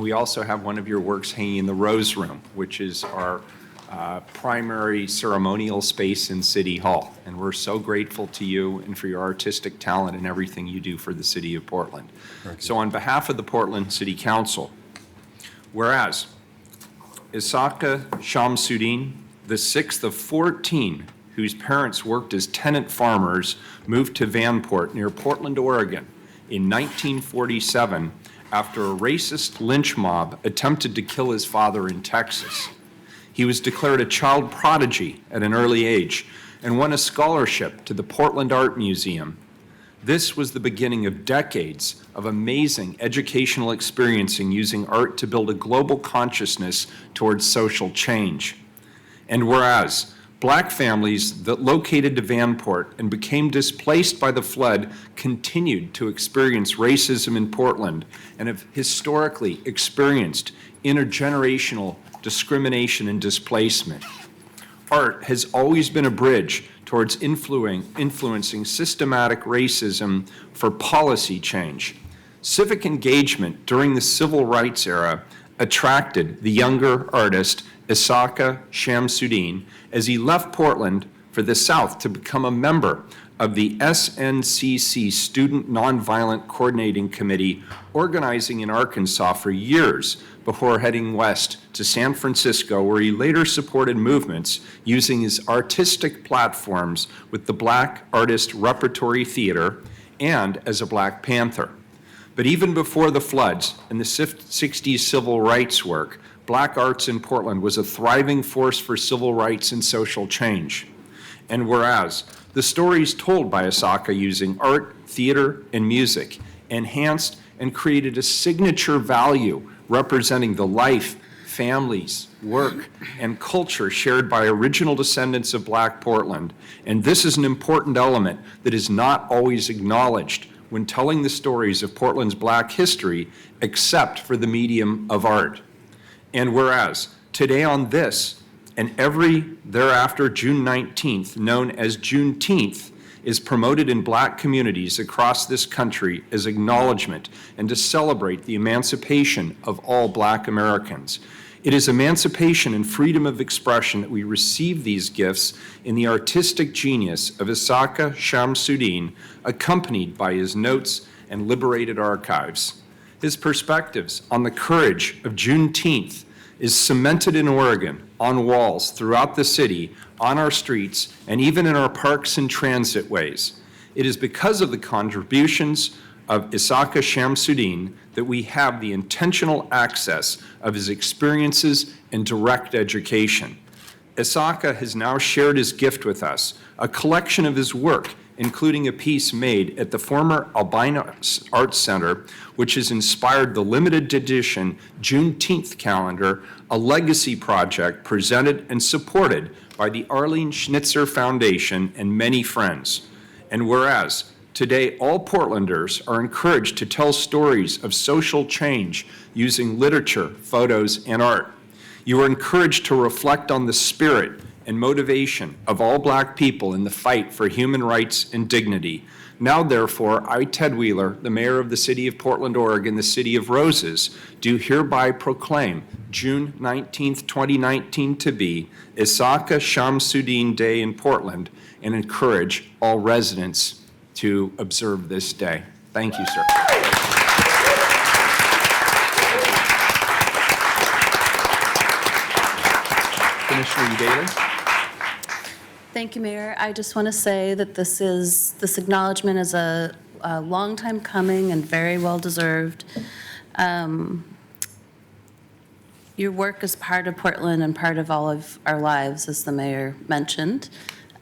And we also have one of your works hanging in the Rose Room, which is our primary ceremonial space in City Hall. And we're so grateful to you and for your artistic talent and everything you do for the city of Portland. So on behalf of the Portland City Council, whereas Isaka Shamsuddin, the sixth of 14 whose parents worked as tenant farmers, moved to Vanport near Portland, Oregon in 1947 after a racist lynch mob attempted to kill his father in Texas. He was declared a child prodigy at an early age and won a scholarship to the Portland Art Museum. This was the beginning of decades of amazing educational experiencing using art to build a global consciousness towards social change. And whereas Black families that located to Vanport and became displaced by the flood continued to experience racism in Portland and have historically experienced intergenerational discrimination and displacement. Art has always been a bridge towards influencing systematic racism for policy change. Civic engagement during the civil rights era attracted the younger artist Isaka Shamsuddin as he left Portland for the South to become a member of the SNCC Student Nonviolent Coordinating Committee, organizing in Arkansas for years before heading west to San Francisco, where he later supported movements using his artistic platforms with the Black Artist Repertory Theater and as a Black Panther. But even before the floods and the 60s civil rights work, Black arts in Portland was a thriving force for civil rights and social change. And whereas the stories told by Isaka using art, theater, and music enhanced and created a signature value representing the life, families, work, and culture shared by original descendants of Black Portland. And this is an important element that is not always acknowledged when telling the stories of Portland's Black history, except for the medium of art. And whereas today on this and every thereafter June 19th, known as Juneteenth, is promoted in Black communities across this country as acknowledgement and to celebrate the emancipation of all Black Americans. It is emancipation and freedom of expression that we receive these gifts in the artistic genius of Isaka Shamsuddin, accompanied by his notes and liberated archives. His perspectives on the courage of Juneteenth is cemented in Oregon, on walls throughout the city, on our streets, and even in our parks and transit ways. It is because of the contributions of Isaka Shamsuddin that we have the intentional access of his experiences and direct education. Isaka has now shared his gift with us, a collection of his work, including a piece made at the former Albina Arts Center, which has inspired the limited edition Juneteenth calendar, a legacy project presented and supported by the Arlene Schnitzer Foundation and many friends. And whereas today all Portlanders are encouraged to tell stories of social change using literature, photos, and art, you are encouraged to reflect on the spirit and motivation of all Black people in the fight for human rights and dignity. Now, therefore, I, Ted Wheeler, the mayor of the city of Portland, Oregon, the city of roses, do hereby proclaim June 19th, 2019 to be Isaka Shamsuddin Day in Portland and encourage all residents to observe this day. Thank you, sir. Commissioner Daly. Thank you, Mayor. I just want to say that this acknowledgement is a long time coming and very well deserved. Your work is part of Portland and part of all of our lives, as the mayor mentioned.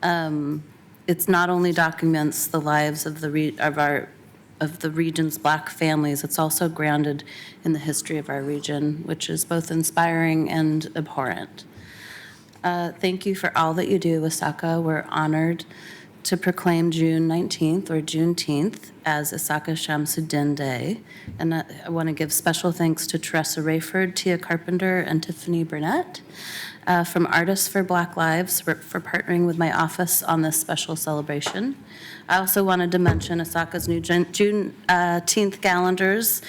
It's not only documents the lives of the region's Black families, it's also grounded in the history of our region, which is both inspiring and abhorrent. Thank you for all that you do, Isaka. We're honored to proclaim June 19th or Juneteenth as Isaka Shamsuddin Day. And I want to give special thanks to Teresa Rayford, Tia Carpenter, and Tiffany Burnett from Artists for Black Lives for partnering with my office on this special celebration. I also wanted to mention Isaka's new Juneteenth calendars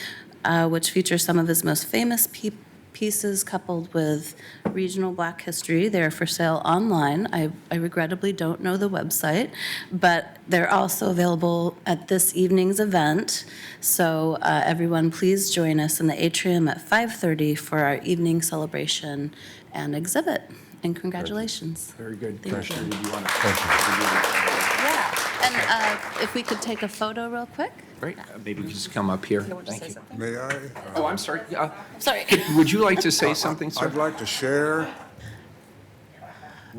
which features some of his most famous pieces coupled with regional Black history. They're for sale online. I regrettably don't know the website, but they're also available at this evening's event. So everyone, please join us in the atrium at 5:30 for our evening celebration and exhibit. And congratulations. Very good. Thank Commissioner, you. did you want to? Yeah, and if we could take a photo real quick? Great. Maybe you can just come up here. Thank you. May I? Oh, I'm sorry. Sorry. Would you like to say something, sir? I'd like to share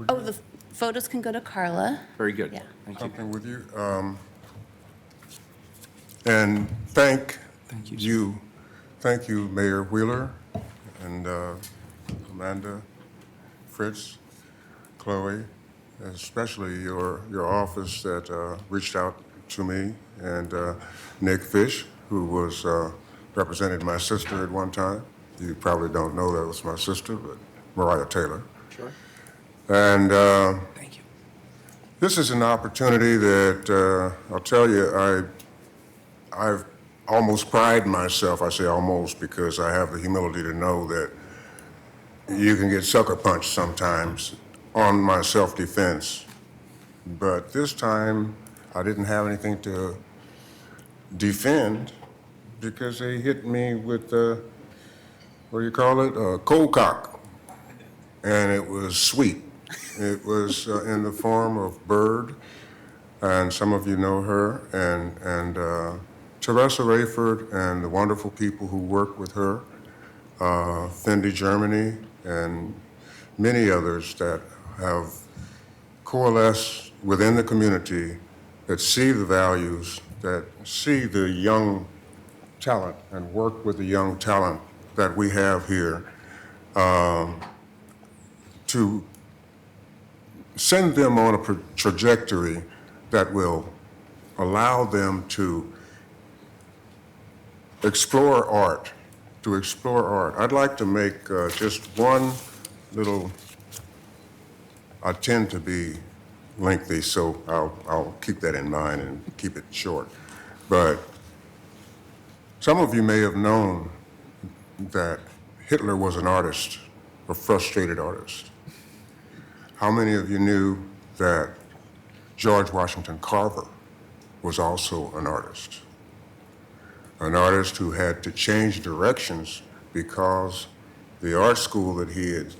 Oh, the photos can go to Carla. Very good. Yeah. Thank you. something with you. And thank you, thank you, Mayor Wheeler and Amanda, Fritz, Chloe, especially your office that reached out to me, and Nick Fish, who was represented my sister at one time. You probably don't know that was my sister, but Mariah Taylor. Sure. And Thank you. this is an opportunity that I'll tell you, I've almost pride myself. I say almost because I have the humility to know that you can get sucker punched sometimes on my self-defense. But this time, I didn't have anything to defend because they hit me with, what do you call it, cold cock. And it was sweet. It was in the form of Bird, and some of you know her, and Teresa Rayford and the wonderful people who work with her, Fendi Germany, and many others that have coalesced within the community that see the values, that see the young talent and work with the young talent that we have here to send them on a trajectory that will allow them to explore art, I'd like to make just one little, I tend to be lengthy, so I'll keep that in mind and keep it short. But some of you may have known that Hitler was an artist, a frustrated artist. How many of you knew that George Washington Carver was also an artist? An artist who had to change directions because the art school that he had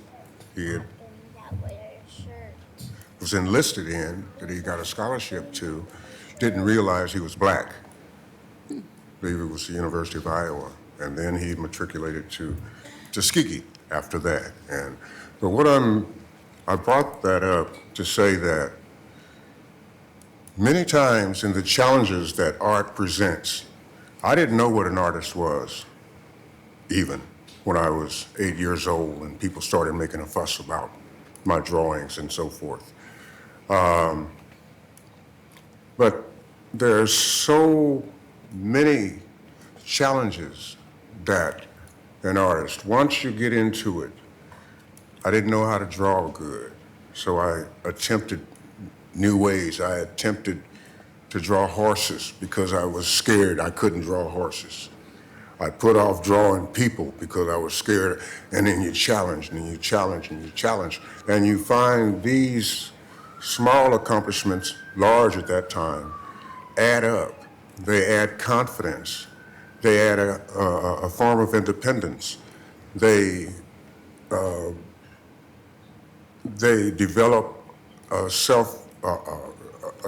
was enlisted in, that he got a scholarship to, didn't realize he was black. I believe it was the University of Iowa. And then he matriculated to Tuskegee after that. But I brought that up to say that many times in the challenges that art presents, I didn't know what an artist was, even when I was 8 years old and people started making a fuss about my drawings and so forth. But there's so many challenges that an artist, once you get into it, I didn't know how to draw good, so I attempted new ways. I attempted to draw horses because I was scared I couldn't draw horses. I put off drawing people because I was scared, and then you challenge, and you challenge, and you challenge, and you find these small accomplishments, large at that time, add up. They add confidence. They add a form of independence. They develop a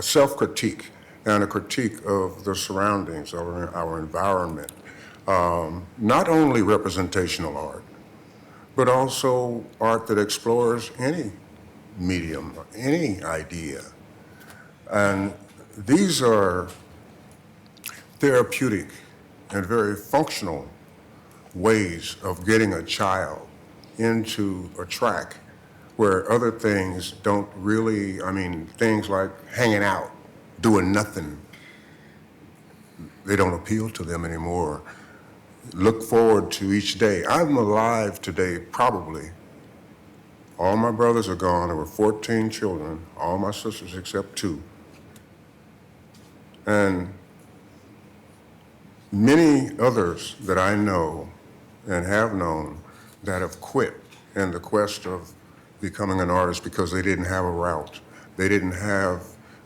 self-critique and a critique of the surroundings, of our environment. Not only representational art, but also art that explores any medium, any idea. And these are therapeutic and very functional ways of getting a child into a track where other things don't really, things like hanging out, doing nothing, they don't appeal to them anymore. Look forward to each day. I'm alive today, probably. All my brothers are gone. There were 14 children, all my sisters except 2. And many others that I know and have known that have quit in the quest of becoming an artist because they didn't have a route. They didn't have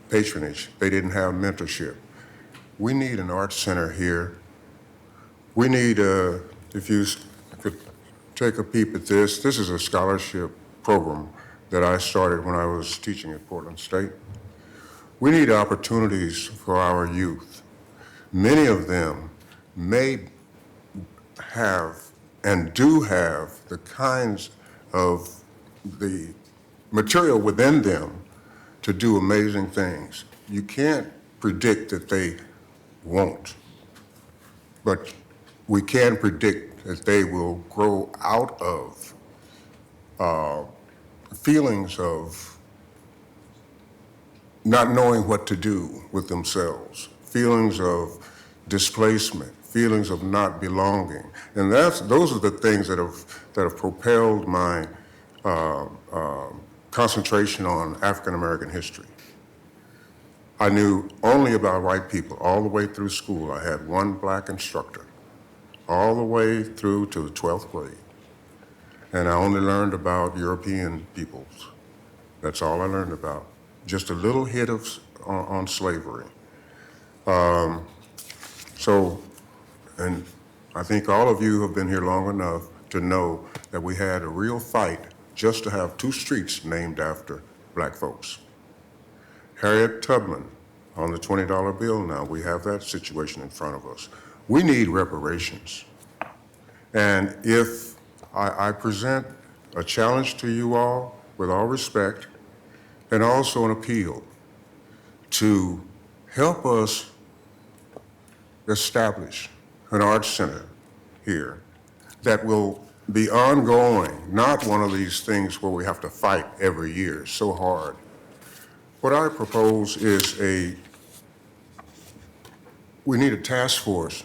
patronage. They didn't have mentorship. We need an art center here. We need, if you could take a peep at this is a scholarship program that I started when I was teaching at Portland State. We need opportunities for our youth. Many of them may have and do have the kinds of the material within them to do amazing things. You can't predict that they won't, but we can predict that they will grow out of feelings of not knowing what to do with themselves, feelings of displacement, feelings of not belonging. And those are the things that have propelled my concentration on African American history. I knew only about white people all the way through school. I had one black instructor all the way through to the 12th grade. And I only learned about European peoples. That's all I learned about. Just a little hit on slavery. And I think all of you have been here long enough to know that we had a real fight just to have 2 streets named after black folks. Harriet Tubman on the $20 bill now, we have that situation in front of us. We need reparations. And if I present a challenge to you all, with all respect, and also an appeal to help us establish an arts center here that will be ongoing, not one of these things where we have to fight every year so hard. What I propose is we need a task force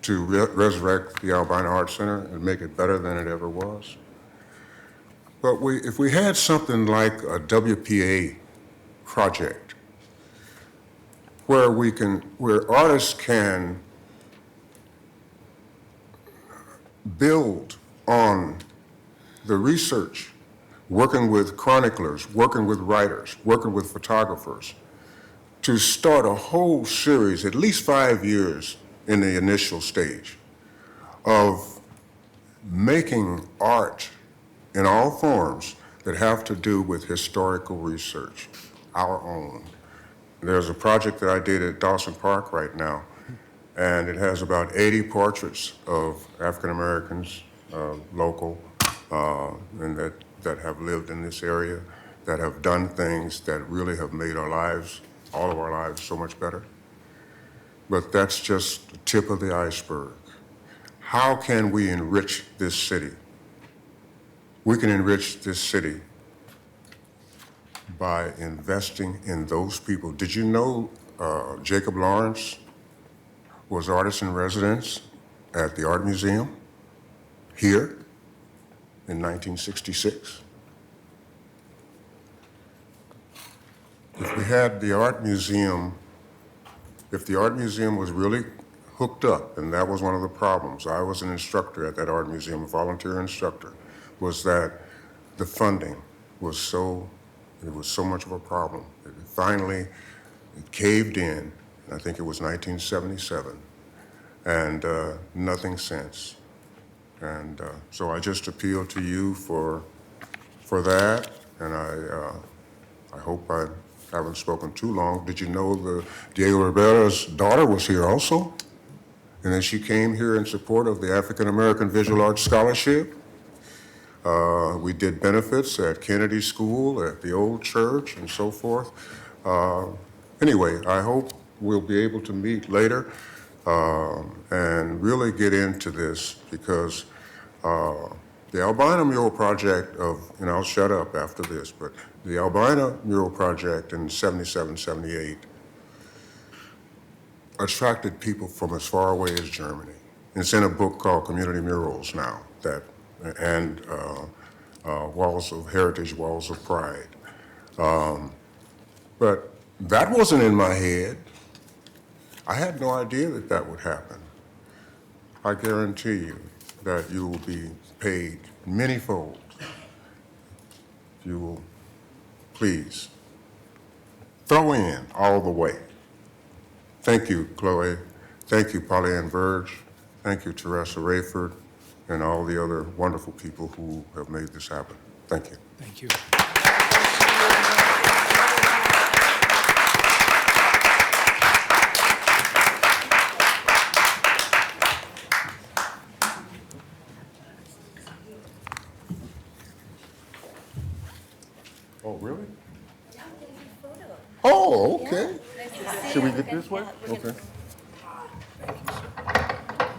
to resurrect the Albina Arts Center and make it better than it ever was. But if we had something like a WPA project where artists can build on the research, working with chroniclers, working with writers, working with photographers, to start a whole series, at least 5 years in the initial stage, of making art in all forms that have to do with historical research, our own. There's a project that I did at Dawson Park right now, and it has about 80 portraits of African Americans, local, and that have lived in this area, that have done things that really have made our lives, all of our lives, so much better. But that's just the tip of the iceberg. How can we enrich this city? We can enrich this city by investing in those people. Did you know Jacob Lawrence was artist in residence at the Art Museum here in 1966? If we had the Art Museum, if the Art Museum was really hooked up, and that was one of the problems, I was an instructor at that Art Museum, a volunteer instructor, was that the funding was so much of a problem. It caved in, I think it was 1977, and nothing since. And so I just appeal to you for that, and I hope I haven't spoken too long. Did you know Diego Rivera's daughter was here also? And then she came here in support of the African American Visual Arts Scholarship. We did benefits at Kennedy School, at the old church, and so forth. Anyway, I hope we'll be able to meet later and really get into this, because the Albina Mural Project and I'll shut up after this, but the Albina Mural Project in 77, 78 attracted people from as far away as Germany. It's in a book called Community Murals now, and Walls of Heritage, Walls of Pride. But that wasn't in my head. I had no idea that would happen. I guarantee you that you will be paid manyfold. You will, please, throw in all the way. Thank you, Chloe. Thank you, Polly Ann Verge. Thank you, Teresa Rayford, and all the other wonderful people who have made this happen. Thank you. Thank you. Oh, really? Oh, okay. Should we get this way? Okay.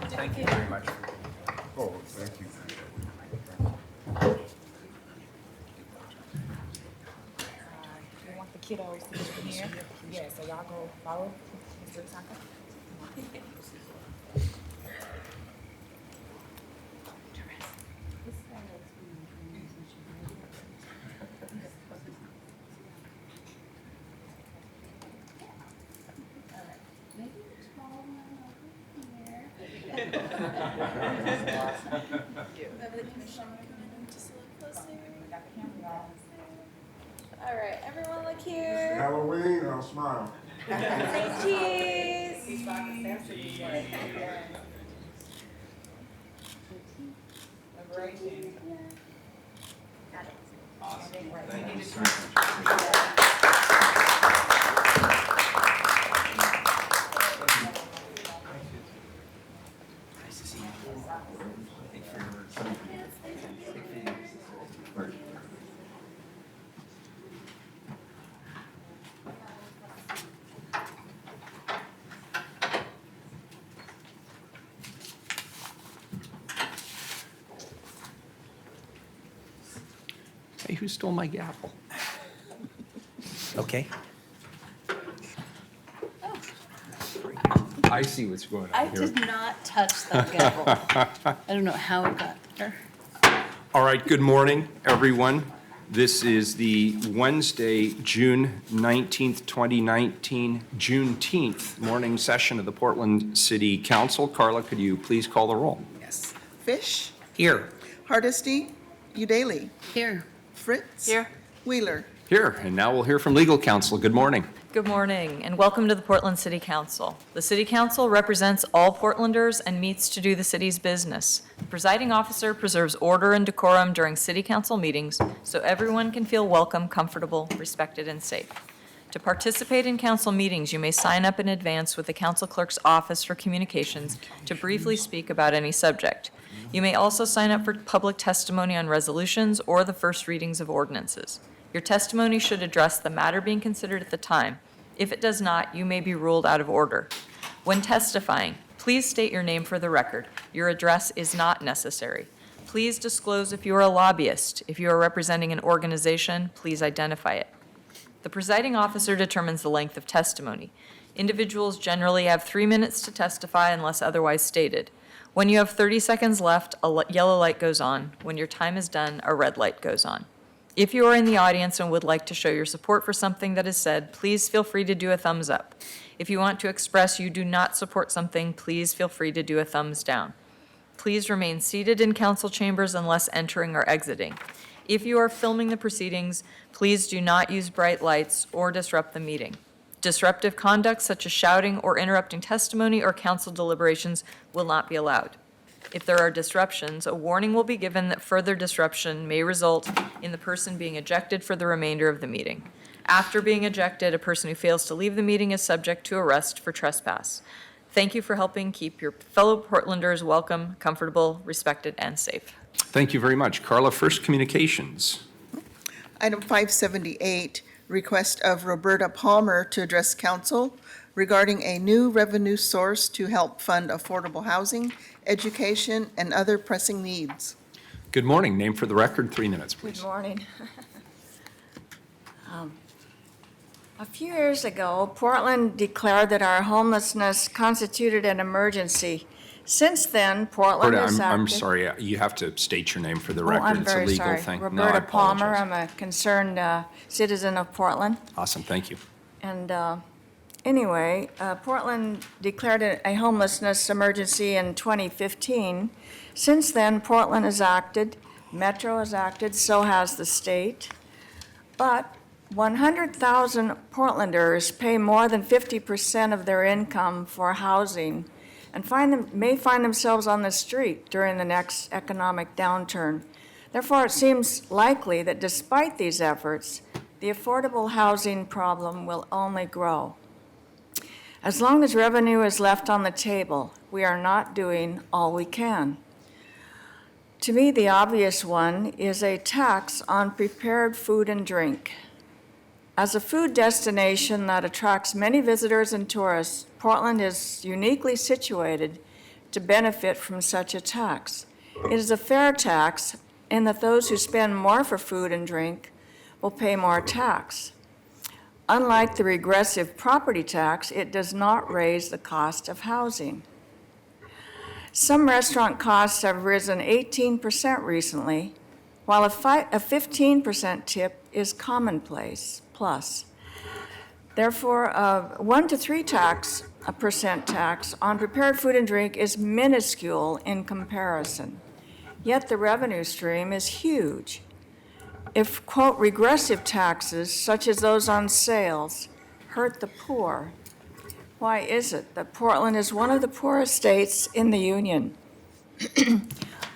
Thank you very much. Oh, thank you. You want the kiddos to get in here? Yeah, so y'all go follow Mr. Taka. All right, everyone look here. Halloween, I'll smile. Say cheese. Hey, who stole my gavel? Okay. I see what's going I on here. did not touch that gavel. I don't know how it got there. All right, good morning, everyone. This is the Wednesday, June 19th, 2019, Juneteenth morning session of the Portland City Council. Carla, could you please call the roll? Yes. Fish, Here. Hardesty, Udaley, Here. Fritz. Here. Wheeler. Here, and now we'll hear from legal counsel. Good morning. Good morning, and welcome to the Portland City Council. The City Council represents all Portlanders and meets to do the city's business. The presiding officer preserves order and decorum during City Council meetings so everyone can feel welcome, comfortable, respected, and safe. To participate in council meetings, you may sign up in advance with the council clerk's office for communications to briefly speak about any subject. You may also sign up for public testimony on resolutions or the first readings of ordinances. Your testimony should address the matter being considered at the time. If it does not, you may be ruled out of order. When testifying, please state your name for the record. Your address is not necessary. Please disclose if you are a lobbyist. If you are representing an organization, please identify it. The presiding officer determines the length of testimony. Individuals generally have 3 minutes to testify unless otherwise stated. When you have 30 seconds left, a yellow light goes on. When your time is done, a red light goes on. If you are in the audience and would like to show your support for something that is said, please feel free to do a thumbs up. If you want to express you do not support something, please feel free to do a thumbs down. Please remain seated in council chambers unless entering or exiting. If you are filming the proceedings, please do not use bright lights or disrupt the meeting. Disruptive conduct such as shouting or interrupting testimony or council deliberations will not be allowed. If there are disruptions, a warning will be given that further disruption may result in the person being ejected for the remainder of the meeting. After being ejected, a person who fails to leave the meeting is subject to arrest for trespass. Thank you for helping keep your fellow Portlanders welcome, comfortable, respected, and safe. Thank you very much. Carla, first communications. Item 578, request of Roberta Palmer to address council regarding a new revenue source to help fund affordable housing, education, and other pressing needs. Good morning. Name for the record, 3 minutes, please. Good morning. A few years ago, Portland declared that our homelessness constituted an emergency. Since then, Portland Roberta, is I'm active. sorry, you have to state your name for the Oh, record. I'm It's a very legal sorry. thing. No, I Roberta Palmer, apologize. I'm a concerned citizen of Portland. Awesome, thank you. And Anyway, Portland declared a homelessness emergency in 2015. Since then, Portland has acted, Metro has acted, so has the state. But 100,000 Portlanders pay more than 50% of their income for housing and may find themselves on the street during the next economic downturn. Therefore, it seems likely that despite these efforts, the affordable housing problem will only grow. As long as revenue is left on the table, we are not doing all we can. To me, the obvious one is a tax on prepared food and drink. As a food destination that attracts many visitors and tourists, Portland is uniquely situated to benefit from such a tax. It is a fair tax in that those who spend more for food and drink will pay more tax. Unlike the regressive property tax, it does not raise the cost of housing. Some restaurant costs have risen 18% recently, while a 15% tip is commonplace plus. Therefore, a 1 to 3% tax on prepared food and drink is minuscule in comparison. Yet the revenue stream is huge. If, quote, regressive taxes, such as those on sales, hurt the poor, why is it that Portland is one of the poorest states in the Union?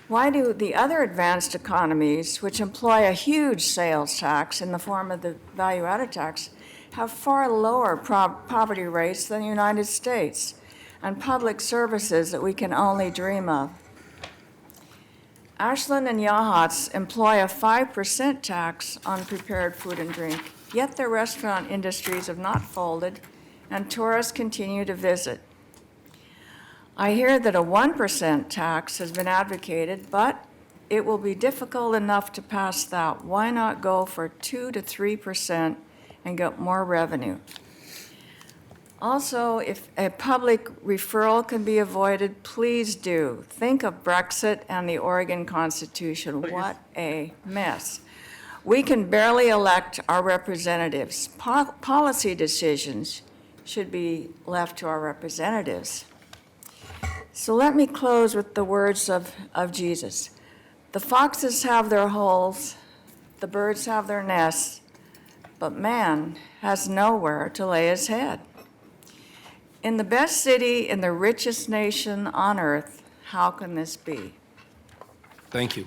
Why do the other advanced economies, which employ a huge sales tax in the form of the value-added tax, have far lower poverty rates than the United States and public services that we can only dream of? Ashland and Yachats employ a 5% tax on prepared food and drink, yet their restaurant industries have not folded and tourists continue to visit. I hear that a 1% tax has been advocated, but it will be difficult enough to pass that. Why not go for 2 to 3% and get more revenue? Also, if a public referral can be avoided, please do. Think of Brexit and the Oregon Constitution. What a mess. We can barely elect our representatives. Policy decisions should be left to our representatives. So let me close with the words of Jesus. The foxes have their holes, the birds have their nests, but man has nowhere to lay his head. In the best city in the richest nation on earth, how can this be? Thank you.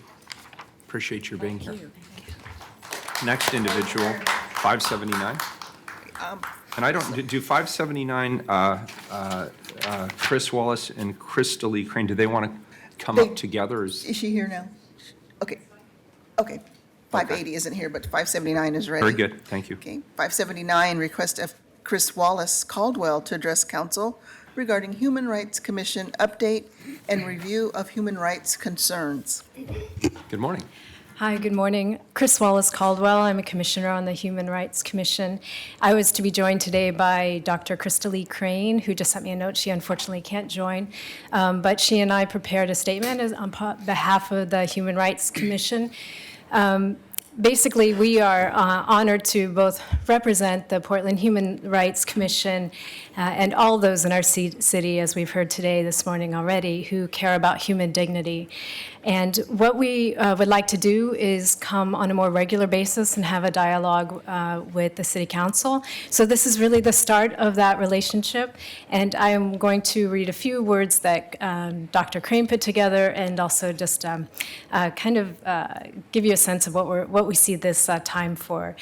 Appreciate your being here. Thank you. Next individual, 579. And I don't, do 579, Chris Wallace and Crystal Crane, do they want to come They- up together? Is she here now? Okay, okay. 580 isn't here, but 579 is ready. Very good, thank you. Okay, 579, request of Chris Wallace Caldwell to address council regarding Human Rights Commission update and review of human rights concerns. Good morning. Hi, good morning. Chris Wallace Caldwell. I'm a commissioner on the Human Rights Commission. I was to be joined today by Dr. Crystal Crane, who just sent me a note. She unfortunately can't join, but she and I prepared a statement on behalf of the Human Rights Commission. Basically, we are honored to both represent the Portland Human Rights Commission and all those in our city, as we've heard today, this morning already, who care about human dignity. And what we would like to do is come on a more regular basis and have a dialogue with the city council. So this is really the start of that relationship. And I am going to read a few words that Dr. Crane put together and also just kind of give you a sense of what we see this time for.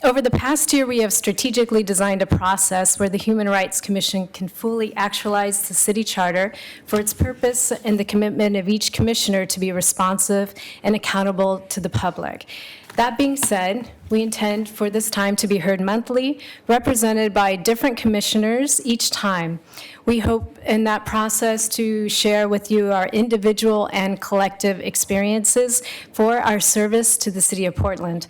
Over the past year, we have strategically designed a process where the Human Rights Commission can fully actualize the city charter for its purpose and the commitment of each commissioner to be responsive and accountable to the public. That being said, we intend for this time to be heard monthly, represented by different commissioners each time. We hope in that process to share with you our individual and collective experiences for our service to the city of Portland.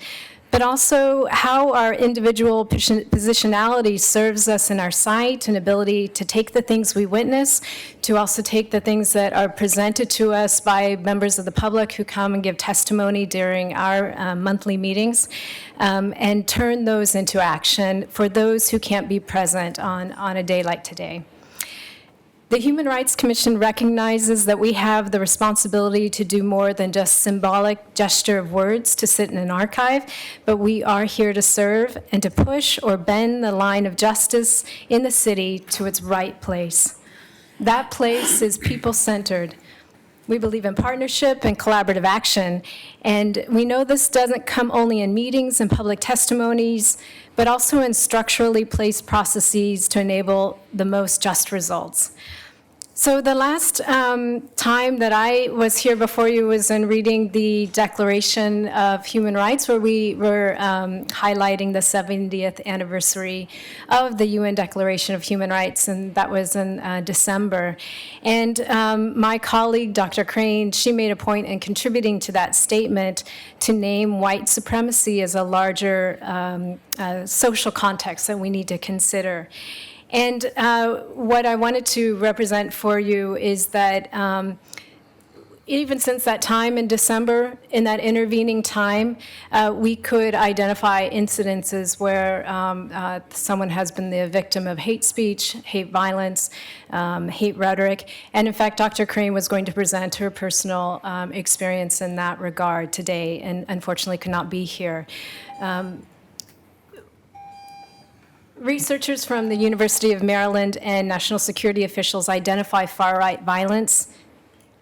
but also how our individual positionality serves us in our sight and ability to take the things we witness, to also take the things that are presented to us by members of the public who come and give testimony during our monthly meetings, and turn those into action for those who can't be present on a day like today. The Human Rights Commission recognizes that we have the responsibility to do more than just symbolic gesture of words to sit in an archive, but we are here to serve and to push or bend the line of justice in the city to its right place. That place is people-centered. We believe in partnership and collaborative action, and we know this doesn't come only in meetings and public testimonies, but also in structurally placed processes to enable the most just results. So the last time that I was here before you was in reading the Declaration of Human Rights, where we were highlighting the 70th anniversary of the UN Declaration of Human Rights, and that was in December. And my colleague, Dr. Crane, she made a point in contributing to that statement to name white supremacy as a larger social context that we need to consider. And what I wanted to represent for you is that even since that time in December, in that intervening time, we could identify incidences where someone has been the victim of hate speech, hate violence, hate rhetoric. And in fact, Dr. Crane was going to present her personal experience in that regard today, and unfortunately could not be here. Researchers from the University of Maryland and national security officials identify far-right violence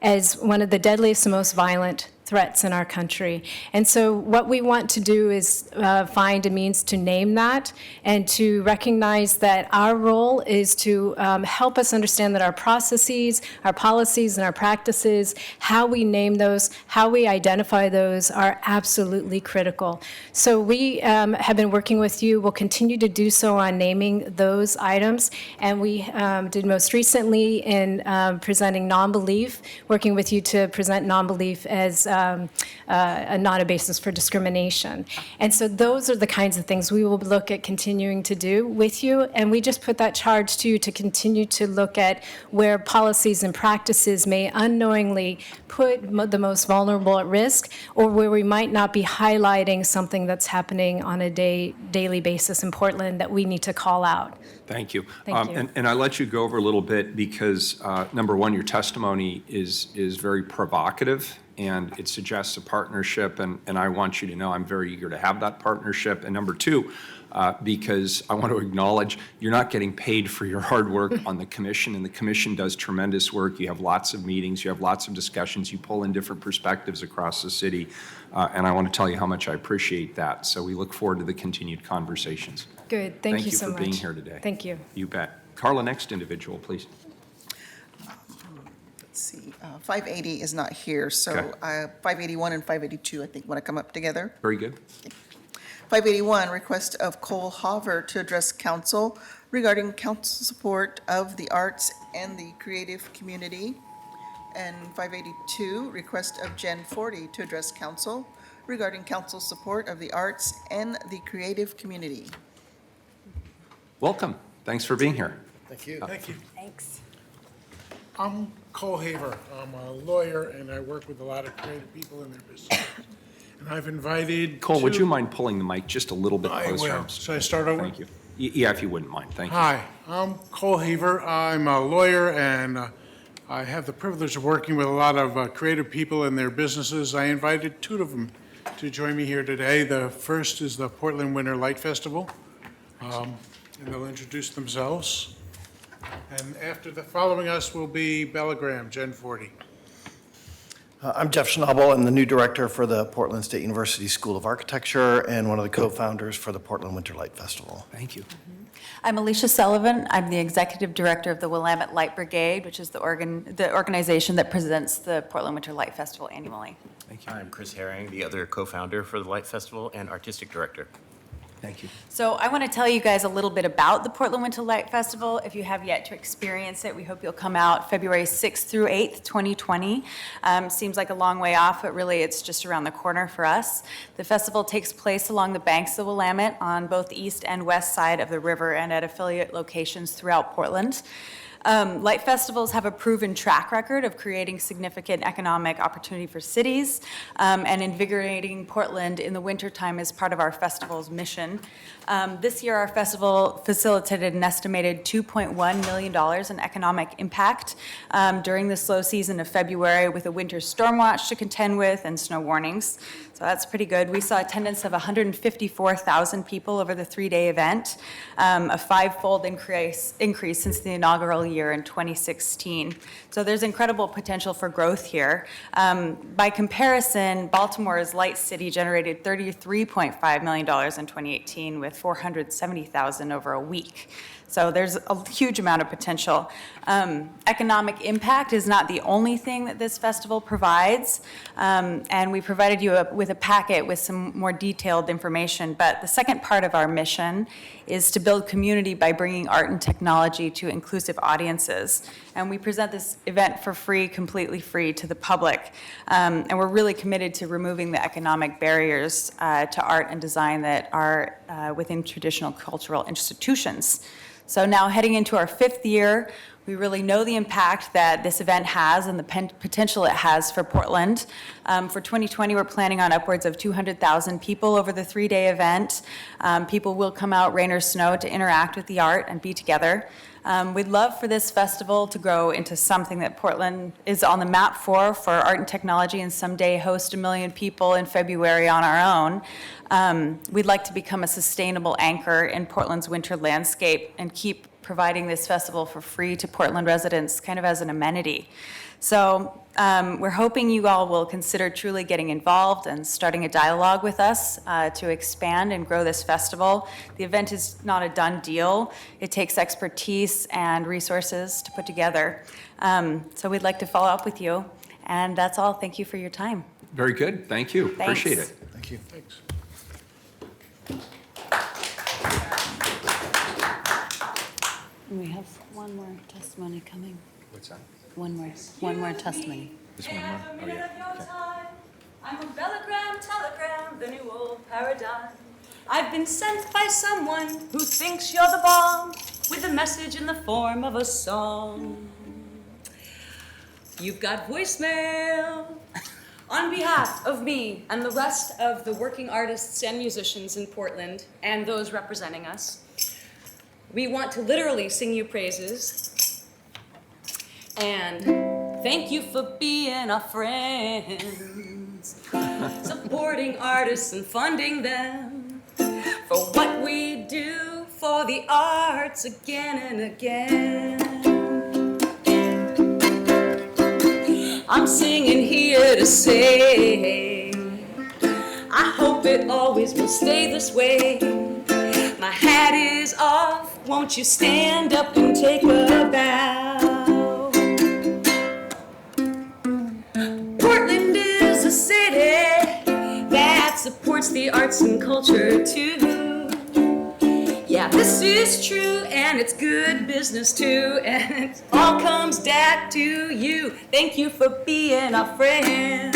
as one of the deadliest and most violent threats in our country. And so what we want to do is find a means to name that and to recognize that our role is to help us understand that our processes, our policies, and our practices, how we name those, how we identify those are absolutely critical. So we have been working with you. We'll continue to do so on naming those items. And we did most recently in presenting non-belief, working with you to present non-belief as not a basis for discrimination. And so those are the kinds of things we will look at continuing to do with you. And we just put that charge to you to continue to look at where policies and practices may unknowingly put the most vulnerable at risk, or where we might not be highlighting something that's happening on a daily basis in Portland that we need to call out. Thank you. Thank you. And I let you go over a little bit because, number one, your testimony is very provocative, and it suggests a partnership, and I want you to know I'm very eager to have that partnership. And number two, because I want to acknowledge you're not getting paid for your hard work on the commission, and the commission does tremendous work. You have lots of meetings, you have lots of discussions, you pull in different perspectives across the city, and I want to tell you how much I appreciate that. So we look forward to the continued conversations. Good. Thank you so much. Thank you for being here today. Thank you. You bet. Carla, next individual, please. Let's see, 580 is not here, so Okay. 581 and 582, I think, want to come up together. Very good. 581, request of Cole Hoover to address council regarding council support of the arts and the creative community. And 582, request of Jen Forty to address council regarding council support of the arts and the creative community. Welcome. Thanks for being here. Thank you. Thanks. I'm Cole Haver. I'm a lawyer, and I work with a lot of creative people in their businesses. And I've invited Cole, would two- you mind pulling the mic just a little bit I closer? will. Should I start over? Thank you. Yeah, if you wouldn't mind. Thank you. Hi, I'm Cole Haver. I'm a lawyer, and I have the privilege of working with a lot of creative people in their businesses. I invited two of them to join me here today. The first is the Portland Winter Light Festival, and they'll introduce themselves. And following us will be Bella Graham, Gen 40. I'm Jeff Schnabel. I'm the new director for the Portland State University School of Architecture and one of the co-founders for the Portland Winter Light Festival. Thank you. I'm Alicia Sullivan. I'm the executive director of the Willamette Light Brigade, which is the organization that presents the Portland Winter Light Festival annually. Thank you. I'm Chris Herring, the other co-founder for the Light Festival and artistic director. Thank you. So I want to tell you guys a little bit about the Portland Winter Light Festival. If you have yet to experience it, we hope you'll come out February 6th through 8th, 2020. Seems like a long way off, but really it's just around the corner for us. The festival takes place along the banks of the Willamette on both the east and west side of the river and at affiliate locations throughout Portland. Light festivals have a proven track record of creating significant economic opportunity for cities, and invigorating Portland in the wintertime is part of our festival's mission. This year, our festival facilitated an estimated $2.1 million in economic impact during the slow season of February, with a winter storm watch to contend with and snow warnings. So that's pretty good. We saw attendance of 154,000 people over the three-day event, a five-fold increase since the inaugural year in 2016. So there's incredible potential for growth here. By comparison, Baltimore's Light City generated $33.5 million in 2018 with 470,000 over a week. So there's a huge amount of potential. Economic impact is not the only thing that this festival provides, and we provided you with a packet with some more detailed information, but the second part of our mission is to build community by bringing art and technology to inclusive audiences. And we present this event for free, completely free to the public. And we're really committed to removing the economic barriers to art and design that are within traditional cultural institutions. So now heading into our fifth year, we really know the impact that this event has and the potential it has for Portland. For 2020, we're planning on upwards of 200,000 people over the three-day event. People will come out, rain or snow, to interact with the art and be together. We'd love for this festival to grow into something that Portland is on the map for art and technology, and someday host 1 million people in February on our own. We'd like to become a sustainable anchor in Portland's winter landscape and keep providing this festival for free to Portland residents, kind of as an amenity. So we're hoping you all will consider truly getting involved and starting a dialogue with us to expand and grow this festival. The event is not a done deal. It takes expertise and resources to put together. So we'd like to follow up with you. And that's all. Thank you for your time. Very good. Thank you. Thanks. Appreciate it. Thank you. Thanks. We have one more testimony coming. What's that? One more testimony. This one more? Oh, yeah. Okay. I'm a Bellegram, telegram, the new old paradigm. I've been sent by someone who thinks you're the bomb, with a message in the form of a song. You've got voicemail. On behalf of me and the rest of the working artists and musicians in Portland and those representing us, we want to literally sing you praises and thank you for being our friends, supporting artists and funding them for what we do for the arts again and again. I'm singing here to say, I hope it always will stay this way. My hat is off, won't you stand up and take a bow? Portland is a city that supports the arts and culture too. Yeah, this is true, and it's good business too, and it all comes down to you. Thank you for being our friend.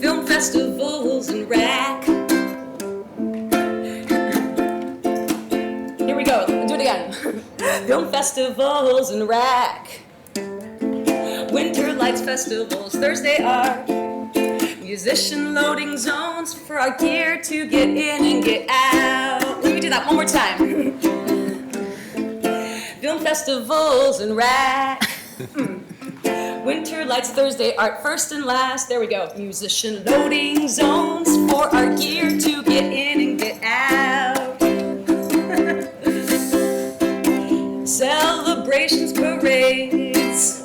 Film festivals and RAC. Here we go, do it again. Film festivals and RAC. Winter Lights festivals, Thursday art. Musician loading zones for our gear to get in and get out. Let me do that one more time. Film festivals and RAC. Winter Lights Thursday art, first and last. There we go. Musician loading zones for our gear to get in and get out. Celebrations, parades.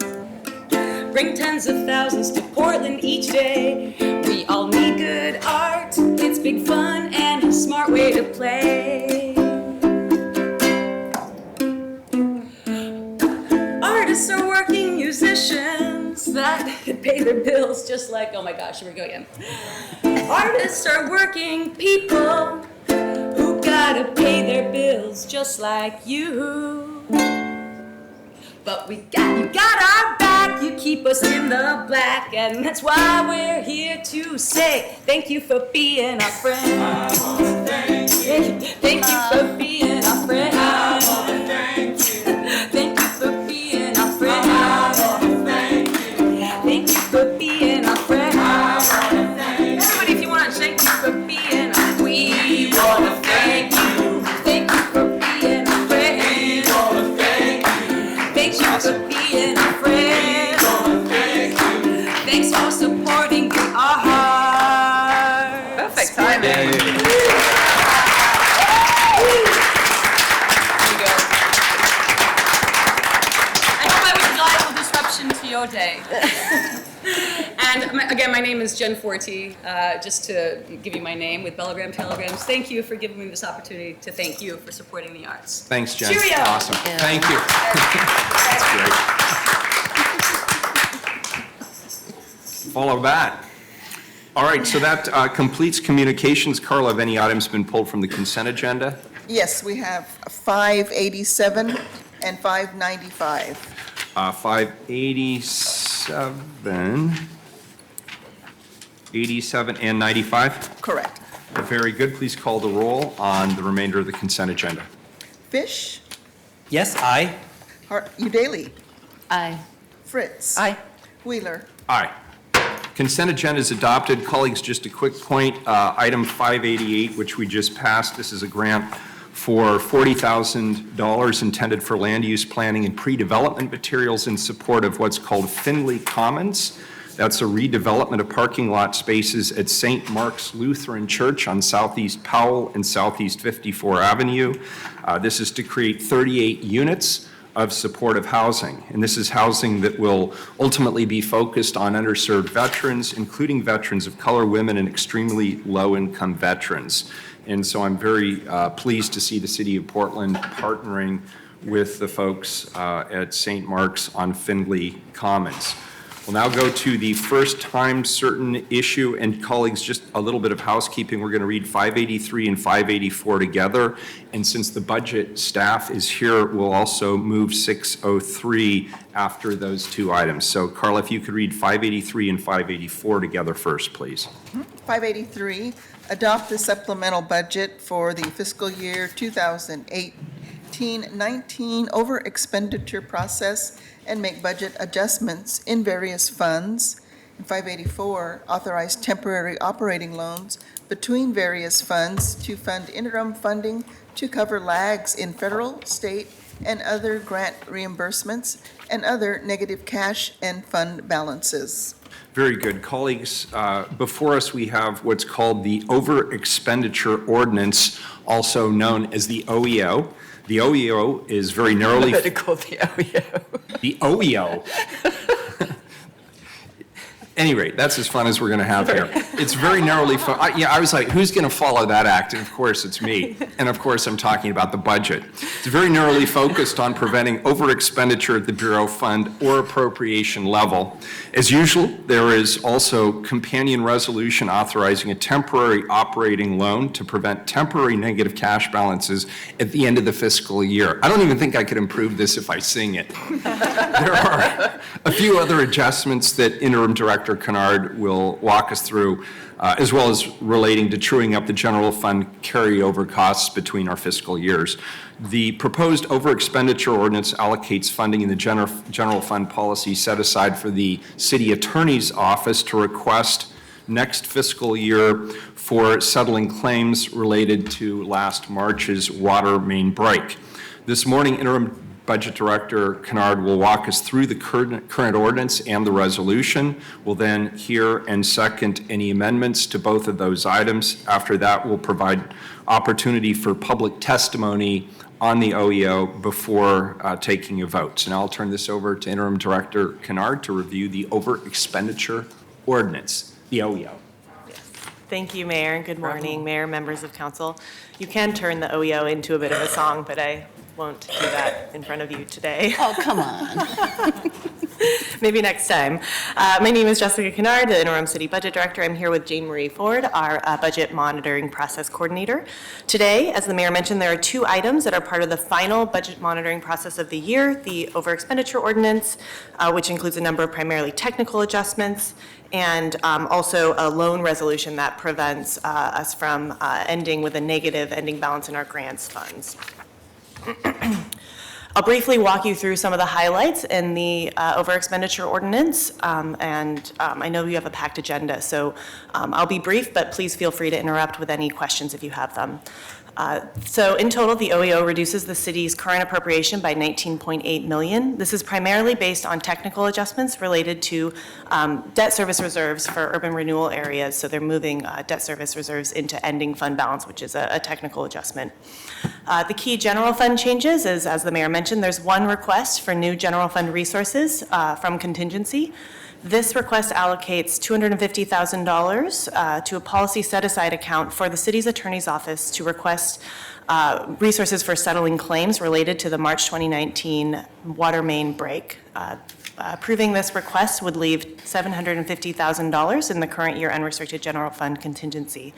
Bring tens of thousands to Portland each day. We all need good art. It's big fun and a smart way to play. Artists are working musicians. that pay their bills just like, oh my gosh, here we go again. Artists are working people who gotta pay their bills just like you. But you got our back, you keep us in the black, and that's why we're here to say thank you for being our friend. I wanna thank you. Thank you for being our friend. I wanna thank you. Thank you for being our friend. I wanna thank you. Thank you for being our friend. I wanna thank you. Everybody, if you want, thank you for being our. We wanna thank you. Thank you for being our friend. We wanna thank you. Thank you for being our friend. Thank you. Thanks for supporting our heart. Perfect timing. I hope I was a disruption to your day. And again, my name is Jen Forte. Just to give you my name with Bellagram Telegrams, thank you for giving me this opportunity to thank you for supporting the arts. Thanks, Jen. Cheerio. Awesome. Thank you. That's great. Follow that. All right, so that completes communications. Carla, have any items been pulled from the consent agenda? Yes, we have 587 and 595. 587, 87, and 95? Correct. Very good. Please call the roll on the remainder of the consent agenda. Fish, Yes, aye. Udaley, Aye. Fritz. Aye. Wheeler. Aye. Consent agenda is adopted. Colleagues, just a quick point. Item 588, which we just passed, this is a grant for $40,000 intended for land use planning and pre-development materials in support of what's called Findlay Commons. That's a redevelopment of parking lot spaces at St. Mark's Lutheran Church on Southeast Powell and Southeast 54 Avenue. This is to create 38 units of supportive housing. And this is housing that will ultimately be focused on underserved veterans, including veterans of color, women, and extremely low-income veterans. And so I'm very pleased to see the City of Portland partnering with the folks at St. Mark's on Findlay Commons. We'll now go to the first time certain issue, and colleagues, just a little bit of housekeeping. We're going to read 583 and 584 together, and since the budget staff is here, we'll also move 603 after those two items. So Carla, if you could read 583 and 584 together first, please. 583, adopt the supplemental budget for the fiscal year 2018-19 over expenditure process and make budget adjustments in various funds. And 584, authorize temporary operating loans between various funds to fund interim funding to cover lags in federal, state, and other grant reimbursements and other negative cash and fund balances. Very good. Colleagues, before us we have what's called the Over Expenditure Ordinance, also known as the OEO. The OEO is very narrowly... Called the OEO. The OEO. Any rate, that's as fun as we're going to have here. It's very narrowly, I was like, who's going to follow that act? And of course, it's me. And of course, I'm talking about the budget. It's very narrowly focused on preventing over-expenditure at the Bureau fund or appropriation level. As usual, there is also companion resolution authorizing a temporary operating loan to prevent temporary negative cash balances at the end of the fiscal year. I don't even think I could improve this if I sing it. There are a few other adjustments that Interim Director Kennard will walk us through, as well as relating to truing up the general fund carryover costs between our fiscal years. The proposed over-expenditure ordinance allocates funding in the general fund policy set aside for the city attorney's office to request next fiscal year for settling claims related to last March's water main break. This morning, Interim Budget Director Kennard will walk us through the current ordinance and the resolution. We'll then hear and second any amendments to both of those items. After that, we'll provide opportunity for public testimony on the OEO before taking a vote. So now I'll turn this over to Interim Director Kennard to review the over-expenditure ordinance, the OEO. Thank you, Mayor, and good morning, Mayor, members of council. You can turn the OEO into a bit of a song, but I won't do that in front of you today. Oh, come on. Maybe next time. My name is Jessica Kennard, the interim city budget director. I'm here with Jane Marie Ford, our budget monitoring process coordinator. Today, as the mayor mentioned, there are 2 items that are part of the final budget monitoring process of the year: the over expenditure ordinance, which includes a number of primarily technical adjustments, and also a loan resolution that prevents us from ending with a negative ending balance in our grants funds. I'll briefly walk you through some of the highlights in the over expenditure ordinance, and I know you have a packed agenda, so I'll be brief, but please feel free to interrupt with any questions if you have them. So in total, the OEO reduces the city's current appropriation by $19.8 million. This is primarily based on technical adjustments related to debt service reserves for urban renewal areas. So they're moving debt service reserves into ending fund balance, which is a technical adjustment. The key general fund changes is, as the mayor mentioned, there's one request for new general fund resources from contingency. This request allocates $250,000 to a policy set-aside account for the city's attorney's office to request resources for settling claims related to the March 2019 water main break. Approving this request would leave $750,000 in the current year unrestricted general fund contingency.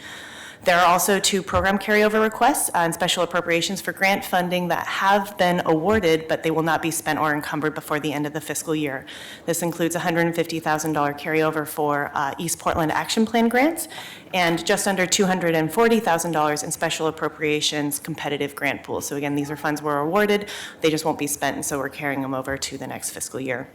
There are also 2 program carryover requests and special appropriations for grant funding that have been awarded, but they will not be spent or encumbered before the end of the fiscal year. This includes $150,000 carryover for East Portland Action Plan grants and just under $240,000 in special appropriations competitive grant pools. So again, these are funds were awarded, they just won't be spent, and so we're carrying them over to the next fiscal year.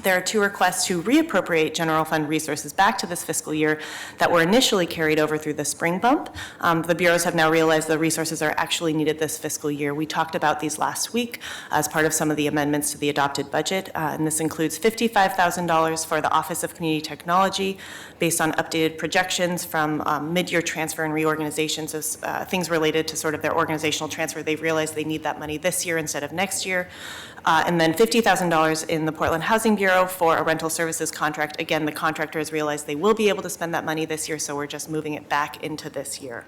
There are 2 requests to reappropriate general fund resources back to this fiscal year that were initially carried over through the spring bump. The bureaus have now realized the resources are actually needed this fiscal year. We talked about these last week as part of some of the amendments to the adopted budget, and this includes $55,000 for the Office of Community Technology based on updated projections from mid-year transfer and reorganization, so things related to sort of their organizational transfer. They've realized they need that money this year instead of next year. And then $50,000 in the Portland Housing Bureau for a rental services contract. Again, the contractor has realized they will be able to spend that money this year, so we're just moving it back into this year.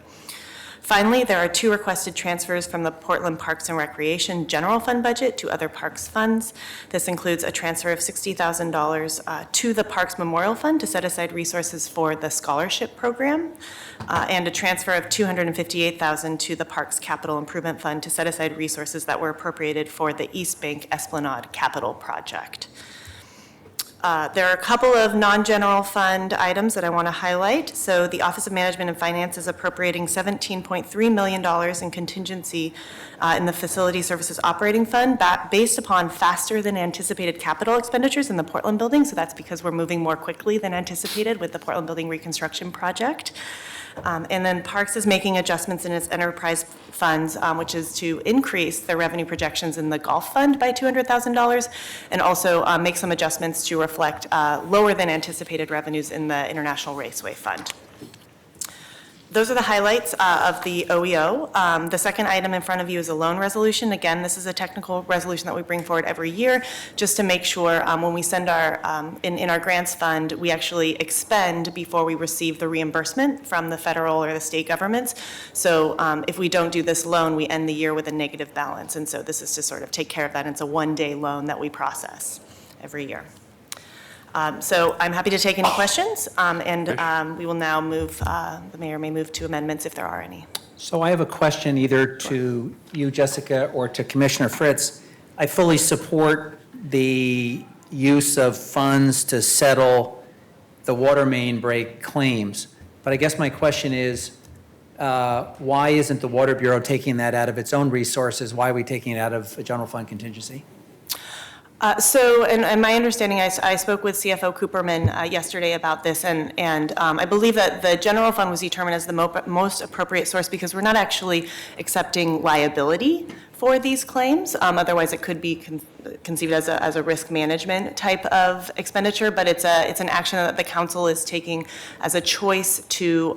Finally, there are 2 requested transfers from the Portland Parks and Recreation General Fund budget to other parks funds. This includes a transfer of $60,000 to the Parks Memorial Fund to set aside resources for the scholarship program, and a transfer of $258,000 to the Parks Capital Improvement Fund to set aside resources that were appropriated for the East Bank Esplanade Capital Project. There are a couple of non-general fund items that I want to highlight. So the Office of Management and Finance is appropriating $17.3 million in contingency in the Facility Services Operating Fund based upon faster than anticipated capital expenditures in the Portland building. So that's because we're moving more quickly than anticipated with the Portland Building Reconstruction Project. And then Parks is making adjustments in its enterprise funds, which is to increase the revenue projections in the golf fund by $200,000 and also make some adjustments to reflect lower than anticipated revenues in the International Raceway Fund. Those are the highlights of the OEO. The second item in front of you is a loan resolution. Again, this is a technical resolution that we bring forward every year just to make sure when we send our, in our grants fund, we actually expend before we receive the reimbursement from the federal or the state governments. So if we don't do this loan, we end the year with a negative balance. And so this is to sort of take care of that. It's a one-day loan that we process every year. So I'm happy to take any questions, and we will now move, the mayor may move to amendments if there are any. So I have a question either to you, Jessica, or to Commissioner Fritz. I fully support the use of funds to settle the water main break claims, but I guess my question is, why isn't the Water Bureau taking that out of its own resources? Why are we taking it out of a general fund contingency? So, and my understanding, I spoke with CFO Cooperman yesterday about this, and I believe that the general fund was determined as the most appropriate source because we're not actually accepting liability for these claims. Otherwise, it could be conceived as a risk management type of expenditure, but it's an action that the council is taking as a choice to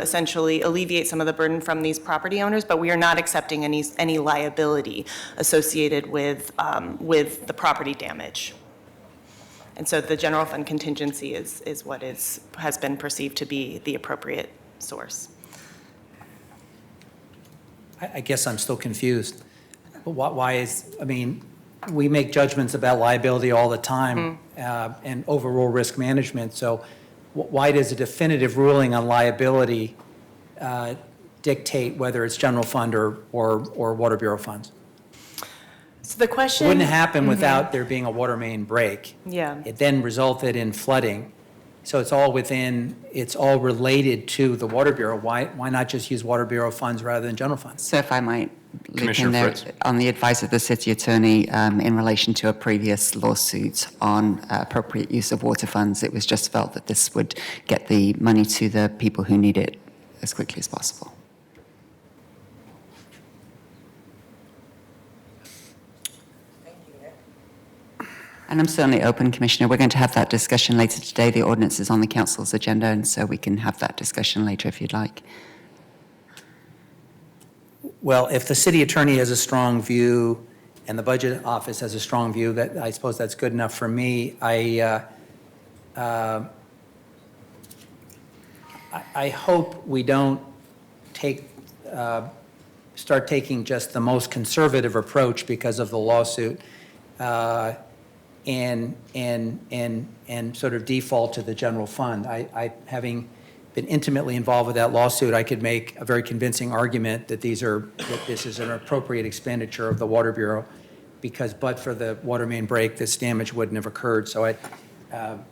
essentially alleviate some of the burden from these property owners. But we are not accepting any liability associated with the property damage. And so the general fund contingency is what has been perceived to be the appropriate source. I guess I'm still confused. But why is, I mean, we make judgments about liability all the time and overall risk management. So why does a definitive ruling on liability dictate whether it's general fund or Water Bureau funds? So the question. It wouldn't happen without there being a water main break. Yeah. It then resulted in flooding. So it's all related to the Water Bureau. Why not just use Water Bureau funds rather than general funds? So if I might leap Commissioner in there, Fritz. on the advice of the city attorney in relation to a previous lawsuit on appropriate use of water funds, it was just felt that this would get the money to the people who need it as quickly as possible. And I'm certainly open, Commissioner. We're going to have that discussion later today. The ordinance is on the council's agenda, and so we can have that discussion later if you'd like. Well, if the city attorney has a strong view and the budget office has a strong view, that I suppose that's good enough for me. I hope we don't start taking just the most conservative approach because of the lawsuit and sort of default to the general fund. Having been intimately involved with that lawsuit, I could make a very convincing argument that this is an appropriate expenditure of the Water Bureau, because but for the water main break, this damage wouldn't have occurred. So I'm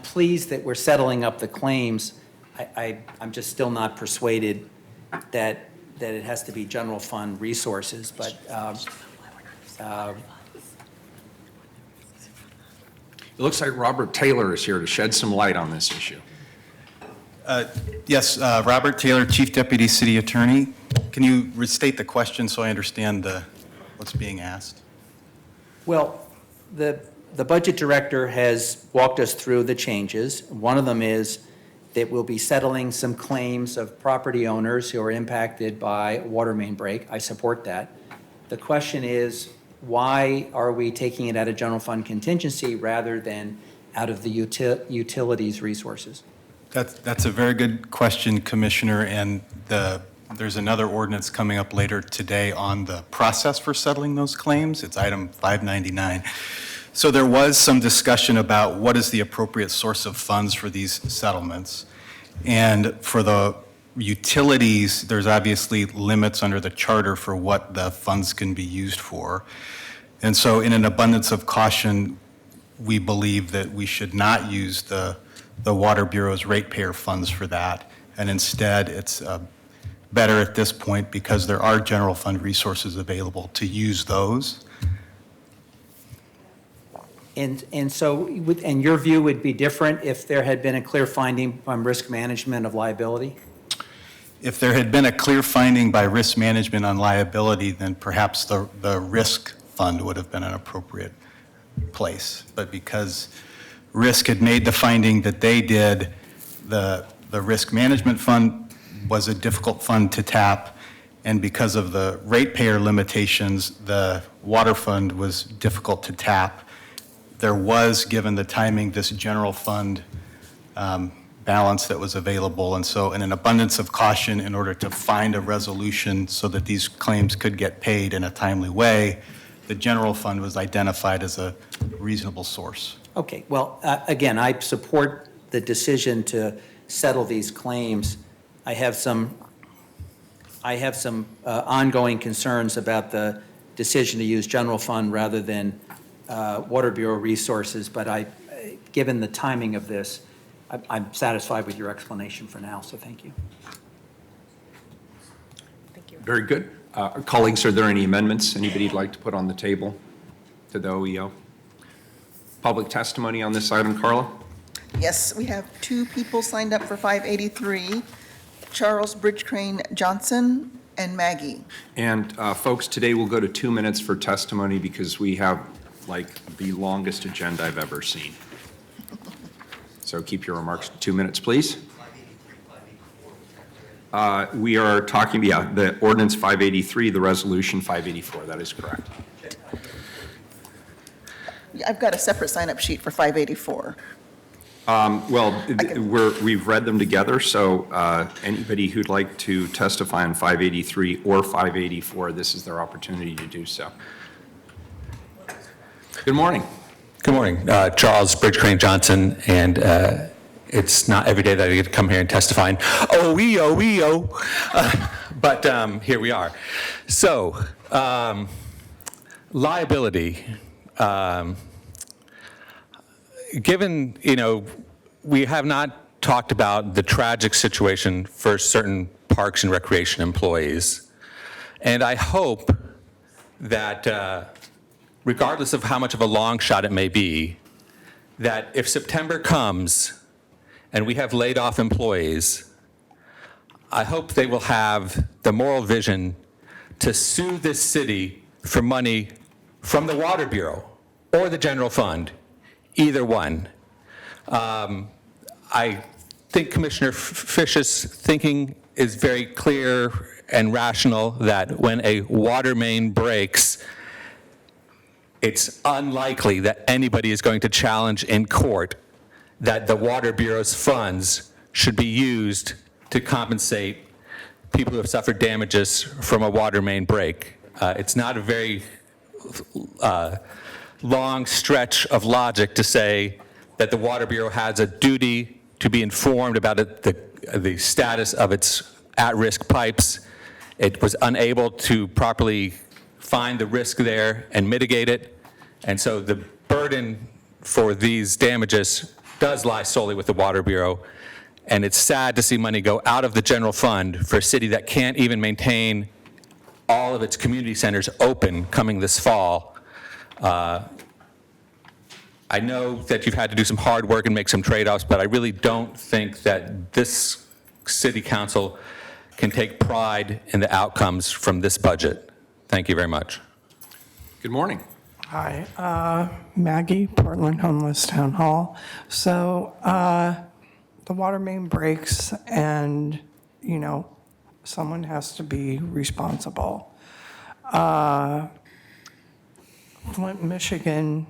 pleased that we're settling up the claims. I'm just still not persuaded that it has to be general fund resources, but It looks like Robert Taylor is here to shed some light on this issue. Yes, Robert Taylor, Chief Deputy City Attorney. Can you restate the question so I understand what's being asked? Well, the budget director has walked us through the changes. One of them is that we'll be settling some claims of property owners who are impacted by a water main break. I support that. The question is, why are we taking it out of general fund contingency rather than out of the utilities resources? That's a very good question, Commissioner, and there's another ordinance coming up later today on the process for settling those claims. It's item 599. So there was some discussion about what is the appropriate source of funds for these settlements. And for the utilities, there's obviously limits under the charter for what the funds can be used for. And so in an abundance of caution, we believe that we should not use the Water Bureau's ratepayer funds for that. And instead, it's better at this point, because there are general fund resources available, to use those. And so, and your view would be different if there had been a clear finding from risk management of liability? If there had been a clear finding by risk management on liability, then perhaps the risk fund would have been an appropriate place. But because risk had made the finding that they did, the risk management fund was a difficult fund to tap, and because of the ratepayer limitations, the water fund was difficult to tap. There was, given the timing, this general fund balance that was available. And so in an abundance of caution, in order to find a resolution so that these claims could get paid in a timely way, the general fund was identified as a reasonable source. Okay, well, again, I support the decision to settle these claims. I have some ongoing concerns about the decision to use general fund rather than Water Bureau resources, but given the timing of this, I'm satisfied with your explanation for now, so thank you. Very good. Colleagues, are there any amendments anybody'd like to put on the table to the OEO? Public testimony on this item, Carla? Yes, we have 2 people signed up for 583, Charles Bridgecrane Johnson and Maggie. And folks, today we'll go to 2 minutes for testimony because we have like the longest agenda I've ever seen. So keep your remarks to 2 minutes, please. We are talking about the ordinance 583, the resolution 584. That is correct. I've got a separate sign-up sheet for 584. We've read them together, so anybody who'd like to testify on 583 or 584, this is their opportunity to do so. Good morning. Good morning. Charles Bridge Crane Johnson, and it's not every day that I get to come here and testify. And, but here we are. So, liability. Given, we have not talked about the tragic situation for certain parks and recreation employees. And I hope that regardless of how much of a long shot it may be, that if September comes and we have laid off employees, I hope they will have the moral vision to sue this city for money from the Water Bureau or the general fund, either one. I think Commissioner Fish's thinking is very clear and rational that when a water main breaks, it's unlikely that anybody is going to challenge in court that the Water Bureau's funds should be used to compensate people who have suffered damages from a water main break. It's not a very long stretch of logic to say that the Water Bureau has a duty to be informed about the status of its at-risk pipes. It was unable to properly find the risk there and mitigate it. And so the burden for these damages does lie solely with the Water Bureau. And it's sad to see money go out of the general fund for a city that can't even maintain all of its community centers open coming this fall. I know that you've had to do some hard work and make some trade-offs, but I really don't think that this city council can take pride in the outcomes from this budget. Thank you very much. Good morning. Hi, Maggie, Portland Homeless Town Hall. So the water main breaks and, someone has to be responsible. Flint, Michigan,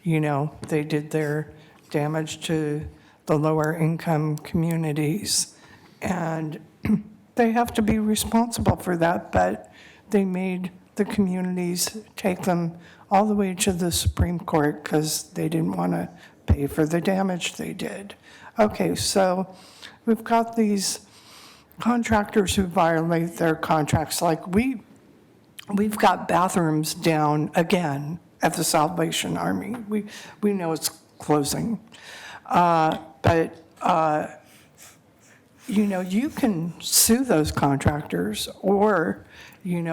they did their damage to the lower income communities, and they have to be responsible for that, but they made the communities take them all the way to the Supreme Court because they didn't want to pay for the damage they did. Okay, so we've got these contractors who violate their contracts. Like we've got bathrooms down again at the Salvation Army. We know it's closing. But you can sue those contractors, or,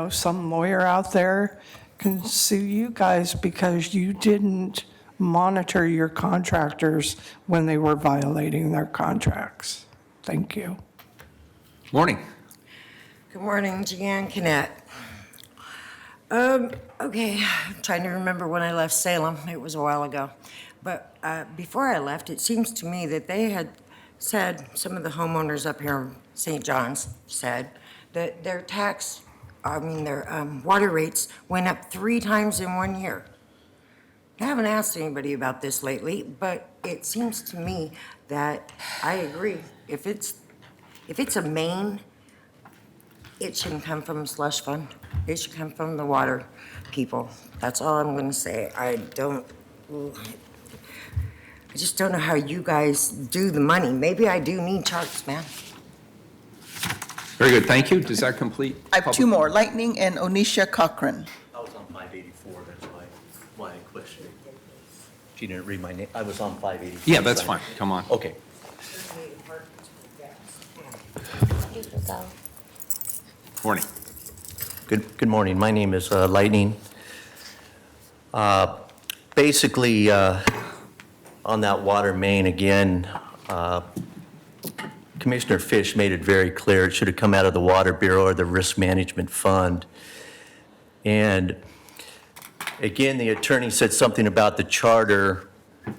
some lawyer out there can sue you guys because you didn't monitor your contractors when they were violating their contracts. Thank you. Morning. Good morning, Jeanne Kinnett. Okay, I'm trying to remember when I left Salem. It was a while ago. But before I left, it seems to me that they had said, some of the homeowners up here in St. John's said, that their water rates went up 3 times in 1 year. I haven't asked anybody about this lately, but it seems to me that I agree. If it's a main, it shouldn't come from a slush fund. It should come from the water people. That's all I'm gonna say. I just don't know how you guys do the money. Maybe I do need charts, man. Very good, thank you. Does that complete? I have 2 more, Lightning and Onisha Cochran. I was on 584, that's why I questioned it. She didn't read my name. I was on 584. Yeah, that's fine. Come on. Okay. Morning. Good morning. My name is Lightning. Basically, on that water main again, Commissioner Fish made it very clear it should have come out of the Water Bureau or the Risk Management Fund. And again, the attorney said something about the charter.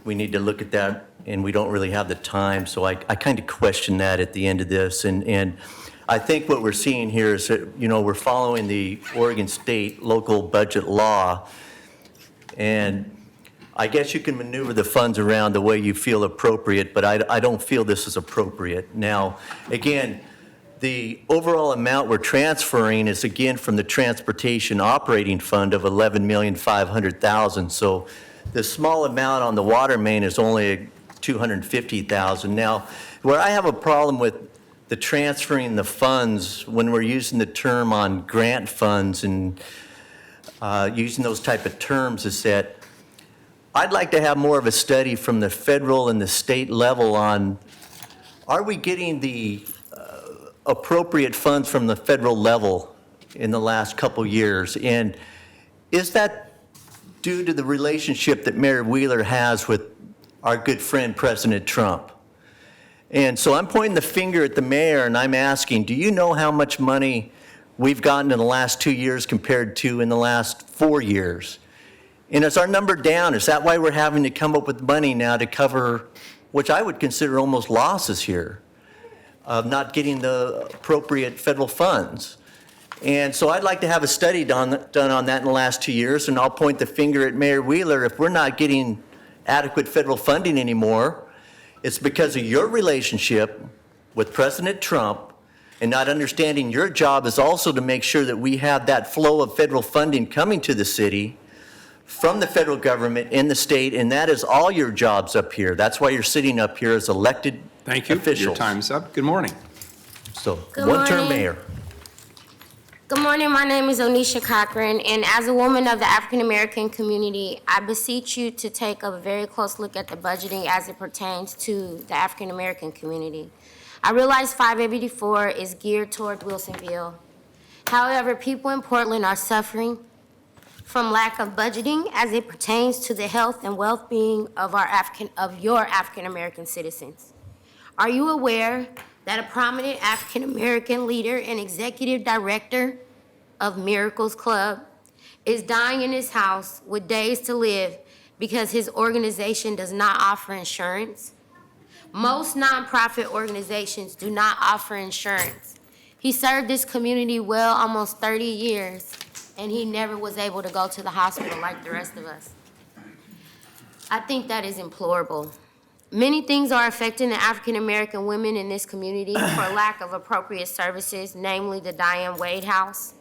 We need to look at that, and we don't really have the time. So I kind of question that at the end of this. And I think what we're seeing here is that, we're following the Oregon State local budget law. And I guess you can maneuver the funds around the way you feel appropriate, but I don't feel this is appropriate. Now, again, the overall amount we're transferring is again from the Transportation Operating Fund of $11,500,000. So the small amount on the water main is only $250,000. Now, where I have a problem with the transferring the funds when we're using the term on grant funds and using those type of terms is that I'd like to have more of a study from the federal and the state level on, are we getting the appropriate funds from the federal level in the last couple years? And is that due to the relationship that Mayor Wheeler has with our good friend President Trump? And so I'm pointing the finger at the mayor and I'm asking, do you know how much money we've gotten in the last 2 years compared to in the last 4 years? And is our number down? Is that why we're having to come up with money now to cover, which I would consider almost losses here, of not getting the appropriate federal funds? And so I'd like to have a study done on that in the last 2 years, and I'll point the finger at Mayor Wheeler. If we're not getting adequate federal funding anymore, it's because of your relationship with President Trump and not understanding your job is also to make sure that we have that flow of federal funding coming to the city from the federal government in the state, and that is all your jobs up here. That's why you're sitting up here as elected Thank you. officials. Your time's up. Good morning. So, Good one-term morning. mayor. Good morning, my name is Onisha Cochran, and as a woman of the African American community, I beseech you to take a very close look at the budgeting as it pertains to the African American community. I realize 584 is geared toward Wilsonville. However, people in Portland are suffering from lack of budgeting as it pertains to the health and well-being of your African American citizens. Are you aware that a prominent African American leader and executive director of Miracles Club is dying in his house with days to live because his organization does not offer insurance? Most nonprofit organizations do not offer insurance. He served this community well almost 30 years, and he never was able to go to the hospital like the rest of us. I think that is implorable. Many things are affecting the African American women in this community for lack of appropriate services, namely the Diane Wade House.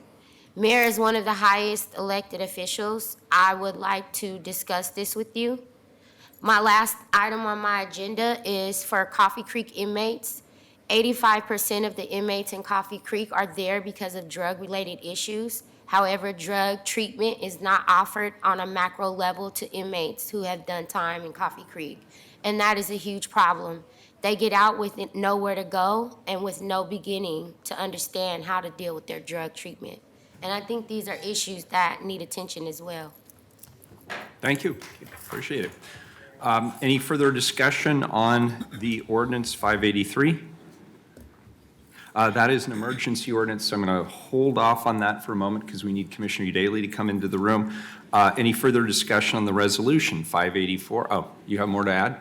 Mayor is one of the highest elected officials. I would like to discuss this with you. My last item on my agenda is for Coffee Creek inmates. 85% of the inmates in Coffee Creek are there because of drug-related issues. However, drug treatment is not offered on a macro level to inmates who have done time in Coffee Creek, and that is a huge problem. They get out with nowhere to go and with no beginning to understand how to deal with their drug treatment. And I think these are issues that need attention as well. Thank you. Appreciate it. Any further discussion on the ordinance 583? That is an emergency ordinance, so I'm going to hold off on that for a moment because we need Commissioner Daly to come into the room. Any further discussion on the resolution 584? Oh, you have more to add?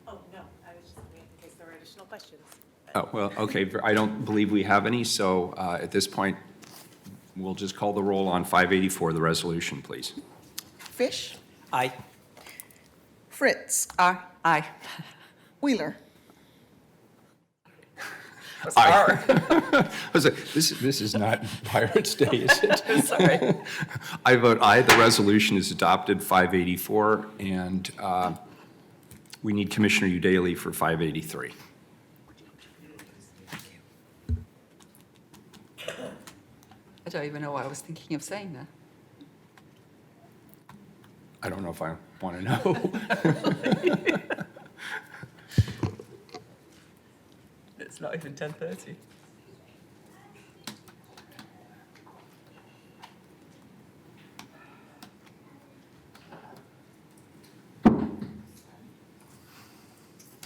Oh, no, I was just waiting in case there were additional questions. Oh, well, okay. I don't believe we have any, so at this point, we'll just call the roll on 584, the resolution, please. Fish? Aye. Fritz? Aye. Wheeler? Aye. I was like, this is not Pirates Day, is it? Sorry. I vote aye. The resolution is adopted, 584, and we need Commissioner Daly for 583. I don't even know what I was thinking of saying there. I don't know if I want to know. It's not even 10:30.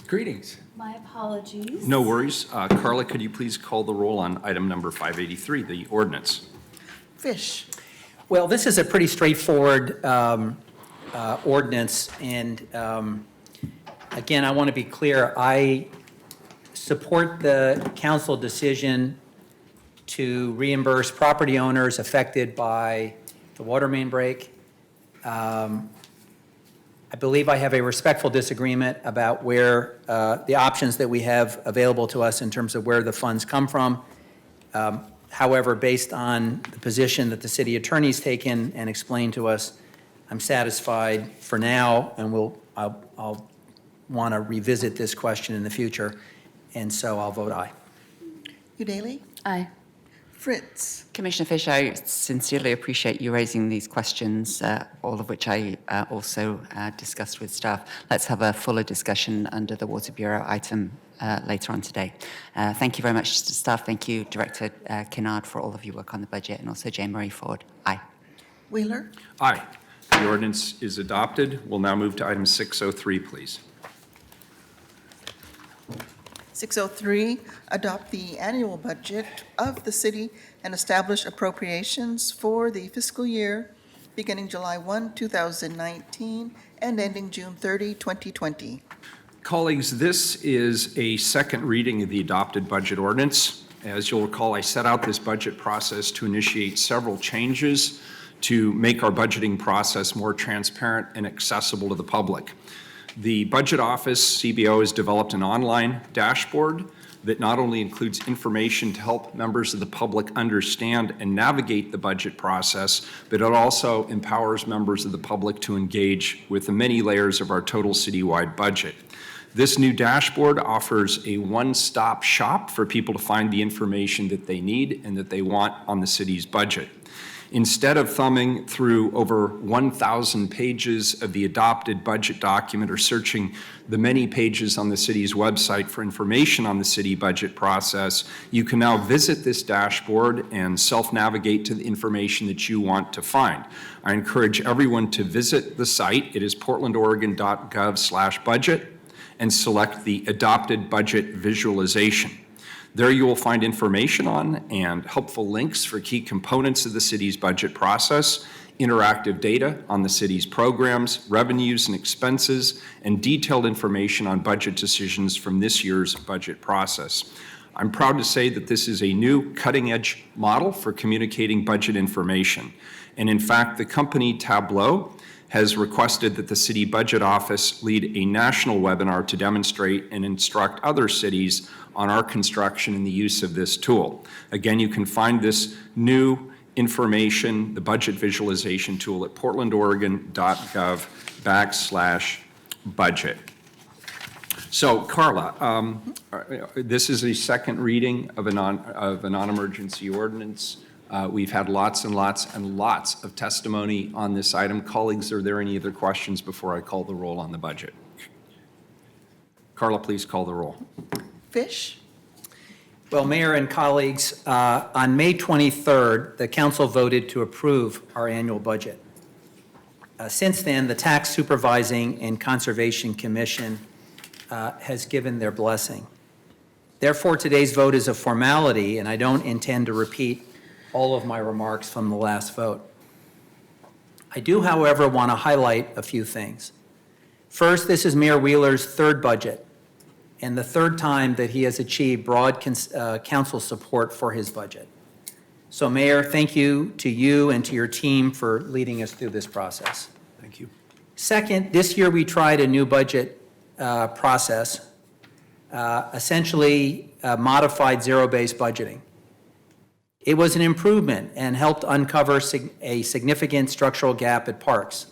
Greetings. My apologies. No worries. Carla, could you please call the roll on item number 583, the ordinance? Fish? Well, this is a pretty straightforward ordinance, and again, I want to be clear. I support the council decision to reimburse property owners affected by the water main break. I believe I have a respectful disagreement about where the options that we have available to us in terms of where the funds come from. However, based on the position that the city attorney's taken and explained to us, I'm satisfied for now, and I'll want to revisit this question in the future, and so I'll vote aye. Udaley? Aye. Fritz? Commissioner Fisher, I sincerely appreciate you raising these questions, all of which I also discussed with staff. Let's have a fuller discussion under the Water Bureau item later on today. Thank you very much to staff. Thank you, Director Kinnard, for all of your work on the budget, and also Jane Marie Ford. Aye. Wheeler? Aye. The ordinance is adopted. We'll now move to item 603, please. 603, adopt the annual budget of the city and establish appropriations for the fiscal year beginning July 1, 2019 and ending June 30, 2020. Colleagues, this is a second reading of the adopted budget ordinance. As you'll recall, I set out this budget process to initiate several changes to make our budgeting process more transparent and accessible to the public. The Budget Office, CBO, has developed an online dashboard that not only includes information to help members of the public understand and navigate the budget process, but it also empowers members of the public to engage with the many layers of our total citywide budget. This new dashboard offers a one-stop shop for people to find the information that they need and that they want on the city's budget. Instead of thumbing through over 1,000 pages of the adopted budget document or searching the many pages on the city's website for information on the city budget process, you can now visit this dashboard and self-navigate to the information that you want to find. I encourage everyone to visit the site. It is portlandoregon.gov/budget and select the adopted budget visualization. There you will find information on and helpful links for key components of the city's budget process, interactive data on the city's programs, revenues and expenses, and detailed information on budget decisions from this year's budget process. I'm proud to say that this is a new cutting-edge model for communicating budget information. And in fact, the company Tableau has requested that the City Budget Office lead a national webinar to demonstrate and instruct other cities on our construction and the use of this tool. Again, you can find this new information, the budget visualization tool, at portlandoregon.gov/budget. So, Carla, this is a second reading of a non-emergency ordinance. We've had lots and lots and lots of testimony on this item. Colleagues, are there any other questions before I call the roll on the budget? Carla, please call the roll. Fish? Well, Mayor and colleagues, on May 23rd, the council voted to approve our annual budget. Since then, the Tax Supervising and Conservation Commission has given their blessing. Therefore, today's vote is a formality, and I don't intend to repeat all of my remarks from the last vote. I do, however, want to highlight a few things. First, this is Mayor Wheeler's third budget, and the third time that he has achieved broad council support for his budget. So, Mayor, thank you to you and to your team for leading us through this process. Thank you. Second, this year we tried a new budget process, essentially modified zero-based budgeting. It was an improvement and helped uncover a significant structural gap at parks.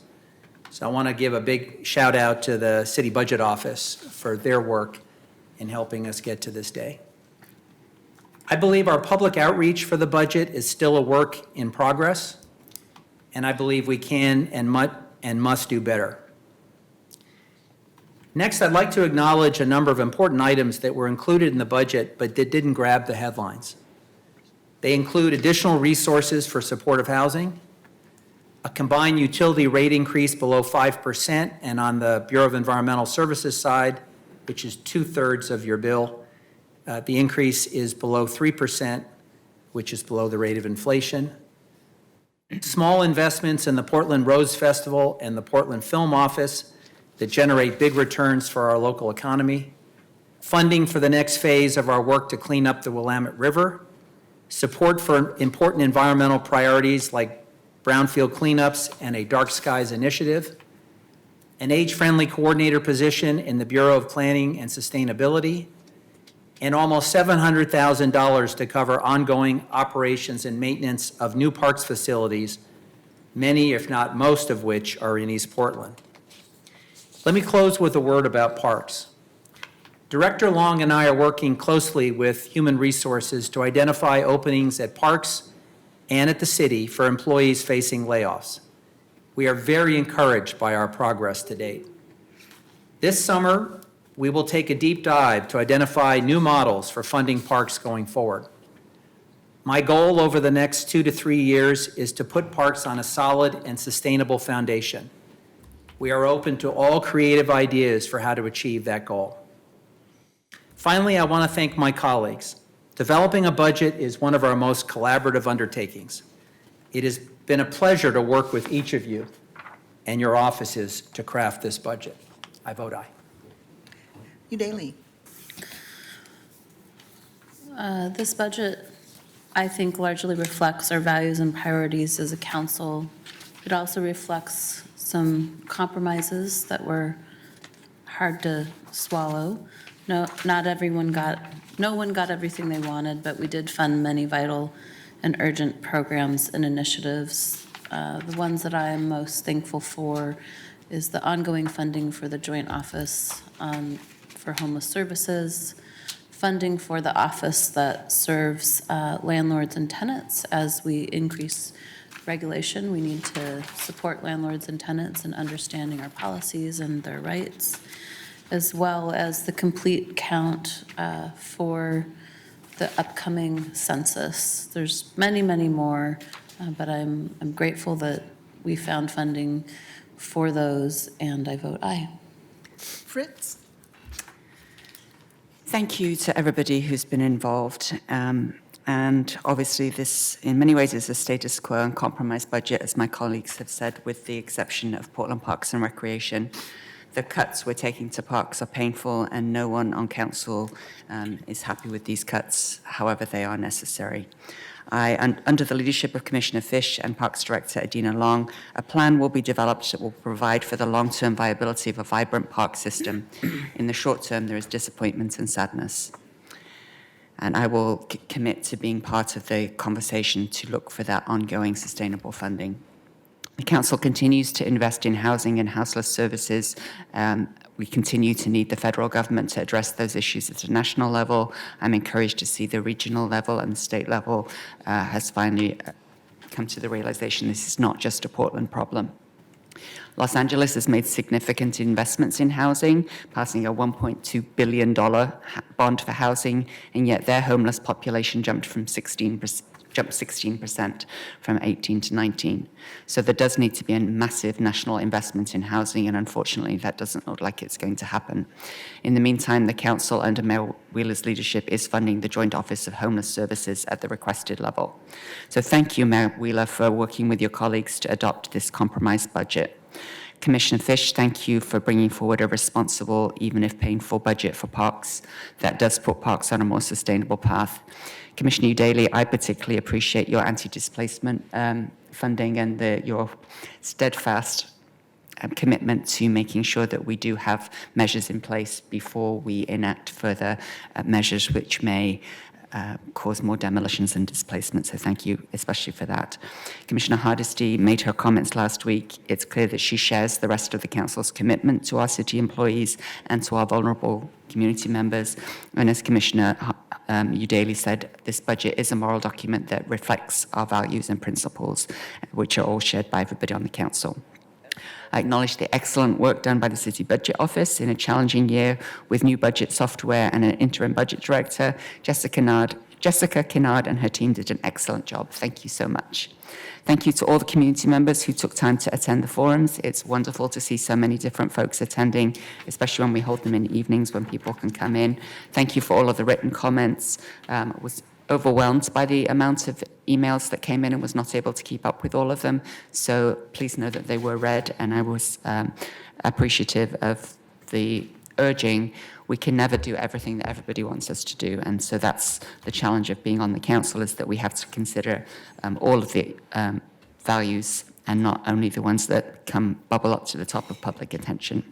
So I want to give a big shout out to the City Budget Office for their work in helping us get to this day. I believe our public outreach for the budget is still a work in progress, and I believe we can and must do better. Next, I'd like to acknowledge a number of important items that were included in the budget but that didn't grab the headlines. They include additional resources for supportive housing, a combined utility rate increase below 5%, and on the Bureau of Environmental Services side, which is 2/3 of your bill, the increase is below 3%, which is below the rate of inflation. Small investments in the Portland Rose Festival and the Portland Film Office that generate big returns for our local economy. Funding for the next phase of our work to clean up the Willamette River. Support for important environmental priorities like brownfield cleanups and a dark skies initiative. an age-friendly coordinator position in the Bureau of Planning and Sustainability, and almost $700,000 to cover ongoing operations and maintenance of new parks facilities, many, if not most of which, are in East Portland. Let me close with a word about parks. Director Long and I are working closely with Human Resources to identify openings at parks and at the city for employees facing layoffs. We are very encouraged by our progress to date. This summer, we will take a deep dive to identify new models for funding parks going forward. My goal over the next 2 to 3 years is to put parks on a solid and sustainable foundation. We are open to all creative ideas for how to achieve that goal. Finally, I want to thank my colleagues. Developing a budget is one of our most collaborative undertakings. It has been a pleasure to work with each of you and your offices to craft this budget. I vote aye. Udaley. This budget, I think, largely reflects our values and priorities as a council. It also reflects some compromises that were hard to swallow. No one got everything they wanted, but we did fund many vital and urgent programs and initiatives. The ones that I am most thankful for is the ongoing funding for the Joint Office for Homeless Services, funding for the office that serves landlords and tenants. As we increase regulation, we need to support landlords and tenants in understanding our policies and their rights, as well as the complete count for the upcoming census. There's many, many more, but I'm grateful that we found funding for those, and I vote aye. Fritz? Thank you to everybody who's been involved. And obviously this, in many ways, is a status quo and compromise budget, as my colleagues have said, with the exception of Portland Parks and Recreation. The cuts we're taking to parks are painful, and no one on council is happy with these cuts, however they are necessary. Under the leadership of Commissioner Fish and Parks Director Adina Long, a plan will be developed that will provide for the long-term viability of a vibrant park system. In the short term, there is disappointment and sadness. And I will commit to being part of the conversation to look for that ongoing sustainable funding. The council continues to invest in housing and houseless services. We continue to need the federal government to address those issues at a national level. I'm encouraged to see the regional level and the state level has finally come to the realization this is not just a Portland problem. Los Angeles has made significant investments in housing, passing a $1.2 billion bond for housing, and yet their homeless population jumped 16% from 18 to 19. So there does need to be a massive national investment in housing, and unfortunately that doesn't look like it's going to happen. In the meantime, the council under Mayor Wheeler's leadership is funding the Joint Office of Homeless Services at the requested level. So thank you, Mayor Wheeler, for working with your colleagues to adopt this compromised budget. Commissioner Fish, thank you for bringing forward a responsible, even if painful, budget for parks that does put parks on a more sustainable path. Commissioner Udaley, I particularly appreciate your anti-displacement funding and your steadfast commitment to making sure that we do have measures in place before we enact further measures which may cause more demolitions and displacement. So thank you especially for that. Commissioner Hardesty made her comments last week. It's clear that she shares the rest of the council's commitment to our city employees and to our vulnerable community members. And as Commissioner Udaley said, this budget is a moral document that reflects our values and principles, which are all shared by everybody on the council. I acknowledge the excellent work done by the City Budget Office in a challenging year with new budget software and an interim budget director. Jessica Kinnard and her team did an excellent job. Thank you so much. Thank you to all the community members who took time to attend the forums. It's wonderful to see so many different folks attending, especially when we hold them in evenings when people can come in. Thank you for all of the written comments. I was overwhelmed by the amount of emails that came in and was not able to keep up with all of them. So please know that they were read, and I was appreciative of the urging. We can never do everything that everybody wants us to do, and so that's the challenge of being on the council, is that we have to consider all of the values and not only the ones that bubble up to the top of public attention.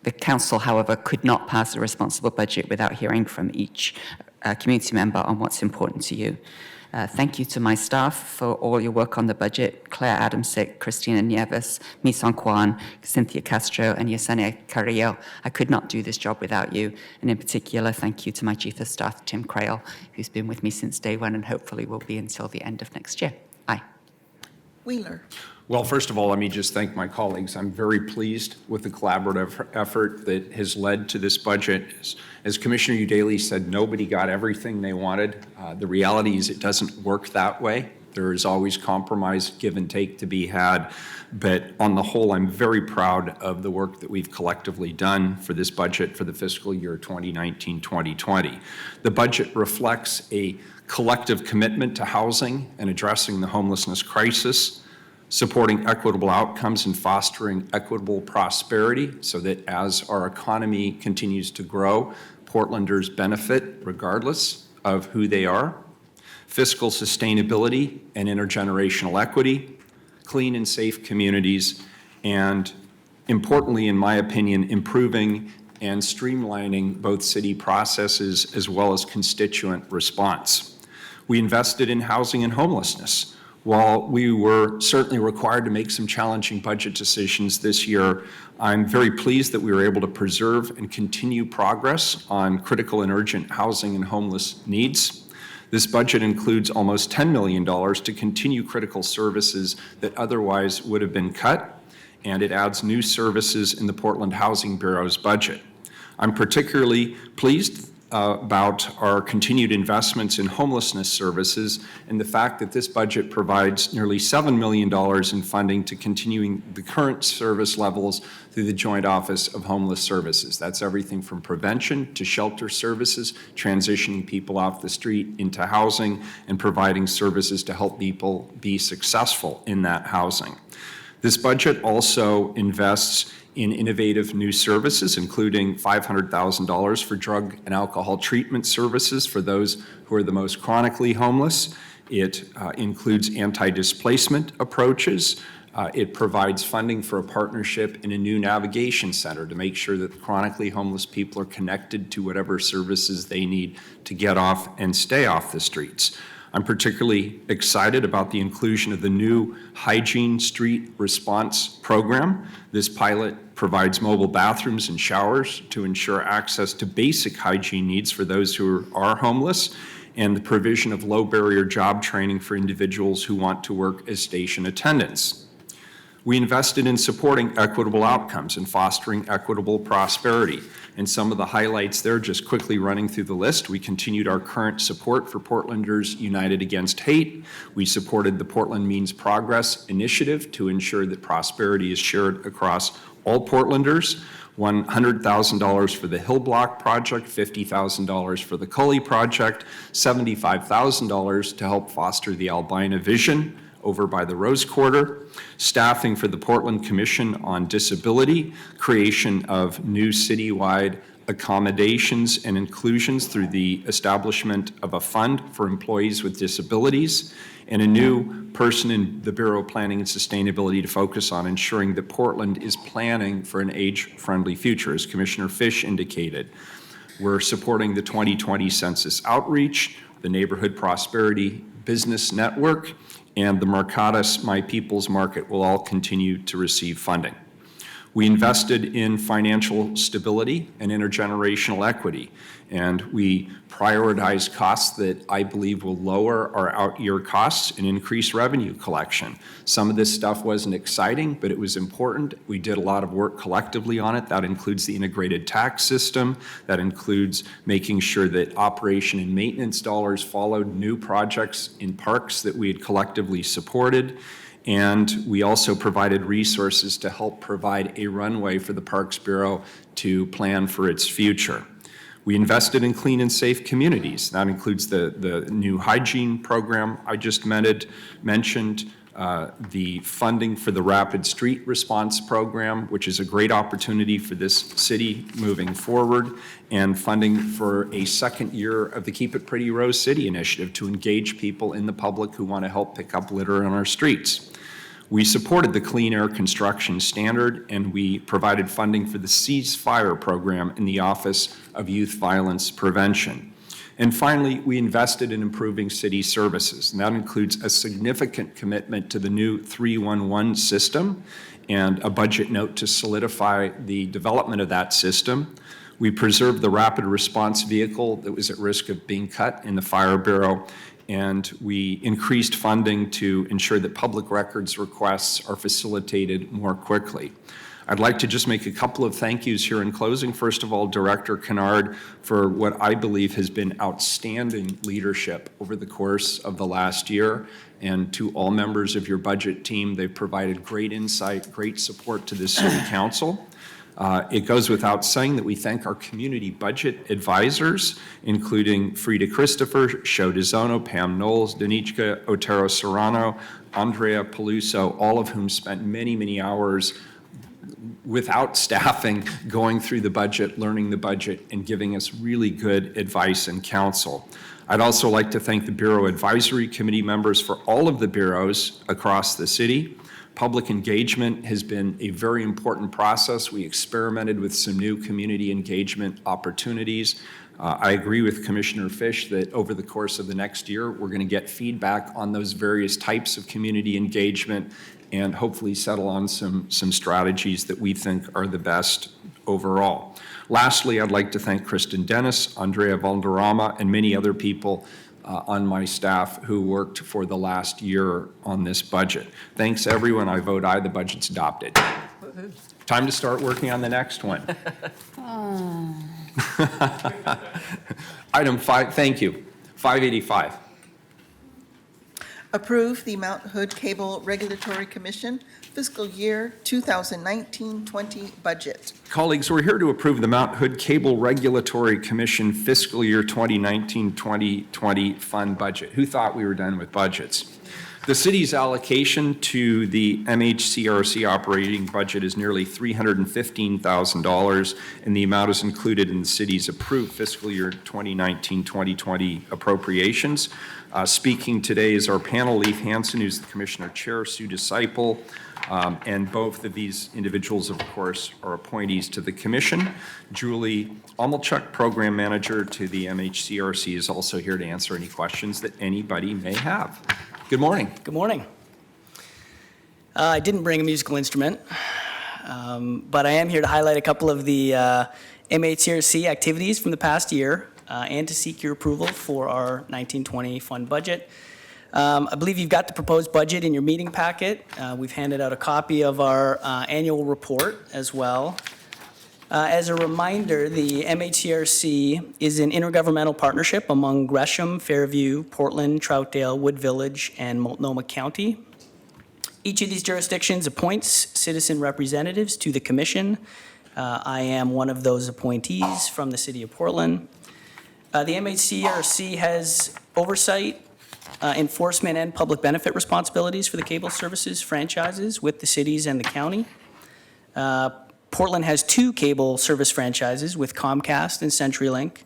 The council, however, could not pass a responsible budget without hearing from each community member on what's important to you. Thank you to my staff for all your work on the budget, Claire Adamsick, Christina Nieves, Misan Kwan, Cynthia Castro, and Yesenia Carrillo. I could not do this job without you. And in particular, thank you to my Chief of Staff, Tim Crail, who's been with me since day one and hopefully will be until the end of next year. Aye. Wheeler. Well, first of all, let me just thank my colleagues. I'm very pleased with the collaborative effort that has led to this budget. As Commissioner Udaley said, nobody got everything they wanted. The reality is it doesn't work that way. There is always compromise, give and take to be had. But on the whole, I'm very proud of the work that we've collectively done for this budget for the fiscal year 2019-2020. The budget reflects a collective commitment to housing and addressing the homelessness crisis, supporting equitable outcomes and fostering equitable prosperity so that as our economy continues to grow, Portlanders benefit regardless of who they are, fiscal sustainability and intergenerational equity, clean and safe communities, and importantly, in my opinion, improving and streamlining both city processes as well as constituent response. We invested in housing and homelessness. While we were certainly required to make some challenging budget decisions this year, I'm very pleased that we were able to preserve and continue progress on critical and urgent housing and homeless needs. This budget includes almost $10 million to continue critical services that otherwise would have been cut, and it adds new services in the Portland Housing Bureau's budget. I'm particularly pleased about our continued investments in homelessness services and the fact that this budget provides nearly $7 million in funding to continuing the current service levels through the Joint Office of Homeless Services. That's everything from prevention to shelter services, transitioning people off the street into housing, and providing services to help people be successful in that housing. This budget also invests in innovative new services, including $500,000 for drug and alcohol treatment services for those who are the most chronically homeless. It includes anti-displacement approaches. It provides funding for a partnership in a new navigation center to make sure that the chronically homeless people are connected to whatever services they need to get off and stay off the streets. I'm particularly excited about the inclusion of the new Hygiene Street Response Program. This pilot provides mobile bathrooms and showers to ensure access to basic hygiene needs for those who are homeless, and the provision of low-barrier job training for individuals who want to work as station attendants. We invested in supporting equitable outcomes and fostering equitable prosperity. And some of the highlights there, just quickly running through the list, we continued our current support for Portlanders United Against Hate. We supported the Portland Means Progress initiative to ensure that prosperity is shared across all Portlanders. $100,000 for the Hill Block Project, $50,000 for the Cully Project, $75,000 to help foster the Albina Vision over by the Rose Quarter, staffing for the Portland Commission on Disability, creation of new citywide accommodations and inclusions through the establishment of a fund for employees with disabilities, and a new person in the Bureau of Planning and Sustainability to focus on ensuring that Portland is planning for an age-friendly future, as Commissioner Fish indicated. We're supporting the 2020 Census Outreach, the Neighborhood Prosperity Business Network, and the Mercatus My People's Market will all continue to receive funding. We invested in financial stability and intergenerational equity, and we prioritized costs that I believe will lower our out-year costs and increase revenue collection. Some of this stuff wasn't exciting, but it was important. We did a lot of work collectively on it. That includes the integrated tax system. That includes making sure that operation and maintenance dollars followed new projects in parks that we had collectively supported. And we also provided resources to help provide a runway for the Parks Bureau to plan for its future. We invested in clean and safe communities. That includes the new hygiene program I just mentioned, the funding for the Rapid Street Response Program, which is a great opportunity for this city moving forward, and funding for a second year of the Keep It Pretty Rose City initiative to engage people in the public who want to help pick up litter on our streets. We supported the Clean Air Construction Standard, and we provided funding for the Cease Fire program in the Office of Youth Violence Prevention. And finally, we invested in improving city services, and that includes a significant commitment to the new 311 system and a budget note to solidify the development of that system. We preserved the rapid response vehicle that was at risk of being cut in the Fire Bureau, and we increased funding to ensure that public records requests are facilitated more quickly. I'd like to just make a couple of thank yous here in closing. First of all, Director Kennard, for what I believe has been outstanding leadership over the course of the last year, and to all members of your budget team. They've provided great insight, great support to the City Council. It goes without saying that we thank our community budget advisors, including Frida Christopher, Sho DeZono, Pam Knowles, Danichka Otero Serrano, Andrea Peluso, all of whom spent many, many hours without staffing going through the budget, learning the budget, and giving us really good advice and counsel. I'd also like to thank the Bureau Advisory Committee members for all of the bureaus across the city. Public engagement has been a very important process. We experimented with some new community engagement opportunities. I agree with Commissioner Fish that over the course of the next year, we're going to get feedback on those various types of community engagement and hopefully settle on some strategies that we think are the best overall. Lastly, I'd like to thank Kristen Dennis, Andrea Valderrama, and many other people on my staff who worked for the last year on this budget. Thanks, everyone. I vote aye. The budget's adopted. Time to start working on the next one. Item 5, thank you. 585. Approve the Mount Hood Cable Regulatory Commission fiscal year 2019-20 budget. Colleagues, we're here to approve the Mount Hood Cable Regulatory Commission fiscal year 2019-2020 fund budget. Who thought we were done with budgets? The city's allocation to the MHCRC operating budget is nearly $315,000, and the amount is included in the city's approved fiscal year 2019-2020 appropriations. Speaking today is our panel, Leif Hansen, who's the Commissioner Chair, Sue Disciple, and both of these individuals, of course, are appointees to the Commission. Julie Omelchuk, Program Manager to the MHCRC, is also here to answer any questions that anybody may have. Good morning. Good morning. I didn't bring a musical instrument, but I am here to highlight a couple of the MHCRC activities from the past year and to seek your approval for our 1920 fund budget. I believe you've got the proposed budget in your meeting packet. We've handed out a copy of our annual report as well. As a reminder, the MHCRC is an intergovernmental partnership among Gresham, Fairview, Portland, Troutdale, Wood Village, and Multnomah County. Each of these jurisdictions appoints citizen representatives to the commission. I am one of those appointees from the city of Portland. The MHCRC has oversight, enforcement, and public benefit responsibilities for the cable services franchises with the cities and the county. Portland has 2 cable service franchises with Comcast and CenturyLink.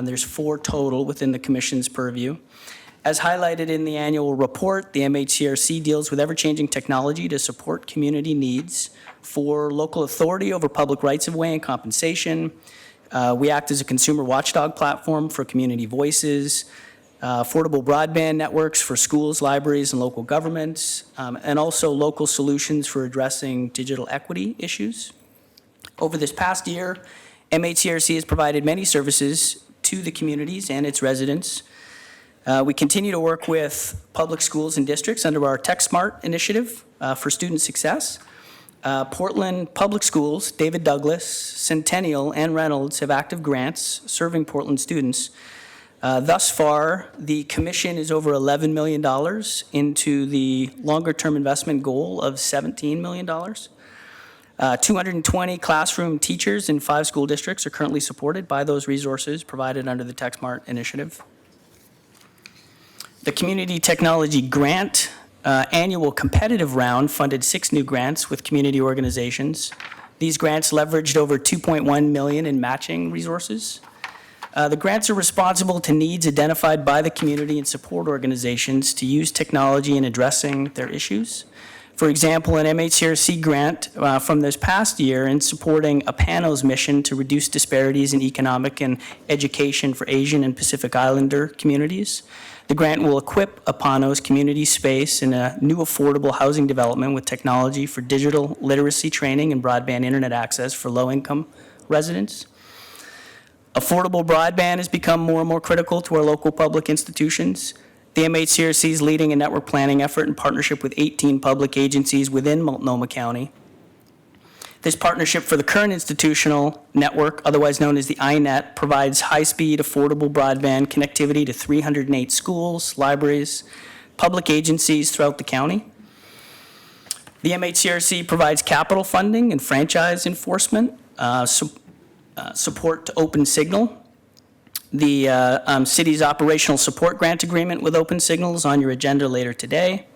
There's 4 total within the commission's purview. As highlighted in the annual report, the MHCRC deals with ever-changing technology to support community needs for local authority over public rights of way and compensation. We act as a consumer watchdog platform for community voices, affordable broadband networks for schools, libraries, and local governments, and also local solutions for addressing digital equity issues. Over this past year, MHCRC has provided many services to the communities and its residents. We continue to work with public schools and districts under our TechSmart initiative for student success. Portland Public Schools, David Douglas, Centennial, and Reynolds have active grants serving Portland students. Thus far, the commission is over $11 million into the longer-term investment goal of $17 million. 220 classroom teachers in 5 school districts are currently supported by those resources provided under the TechSmart initiative. The Community Technology Grant annual competitive round funded 6 new grants with community organizations. These grants leveraged over $2.1 million in matching resources. The grants are responsible to needs identified by the community and support organizations to use technology in addressing their issues. For example, an MHCRC grant from this past year in supporting APANO's mission to reduce disparities in economic and education for Asian and Pacific Islander communities. The grant will equip APANO's community space in a new affordable housing development with technology for digital literacy training and broadband internet access for low-income residents. Affordable broadband has become more and more critical to our local public institutions. The MHCRC is leading a network planning effort in partnership with 18 public agencies within Multnomah County. This partnership for the current institutional network, otherwise known as the INET, provides high-speed, affordable broadband connectivity to 308 schools, libraries, public agencies throughout the county. The MHCRC provides capital funding and franchise enforcement, support to Open Signal. The city's operational support grant agreement with Open Signal is on your agenda later today.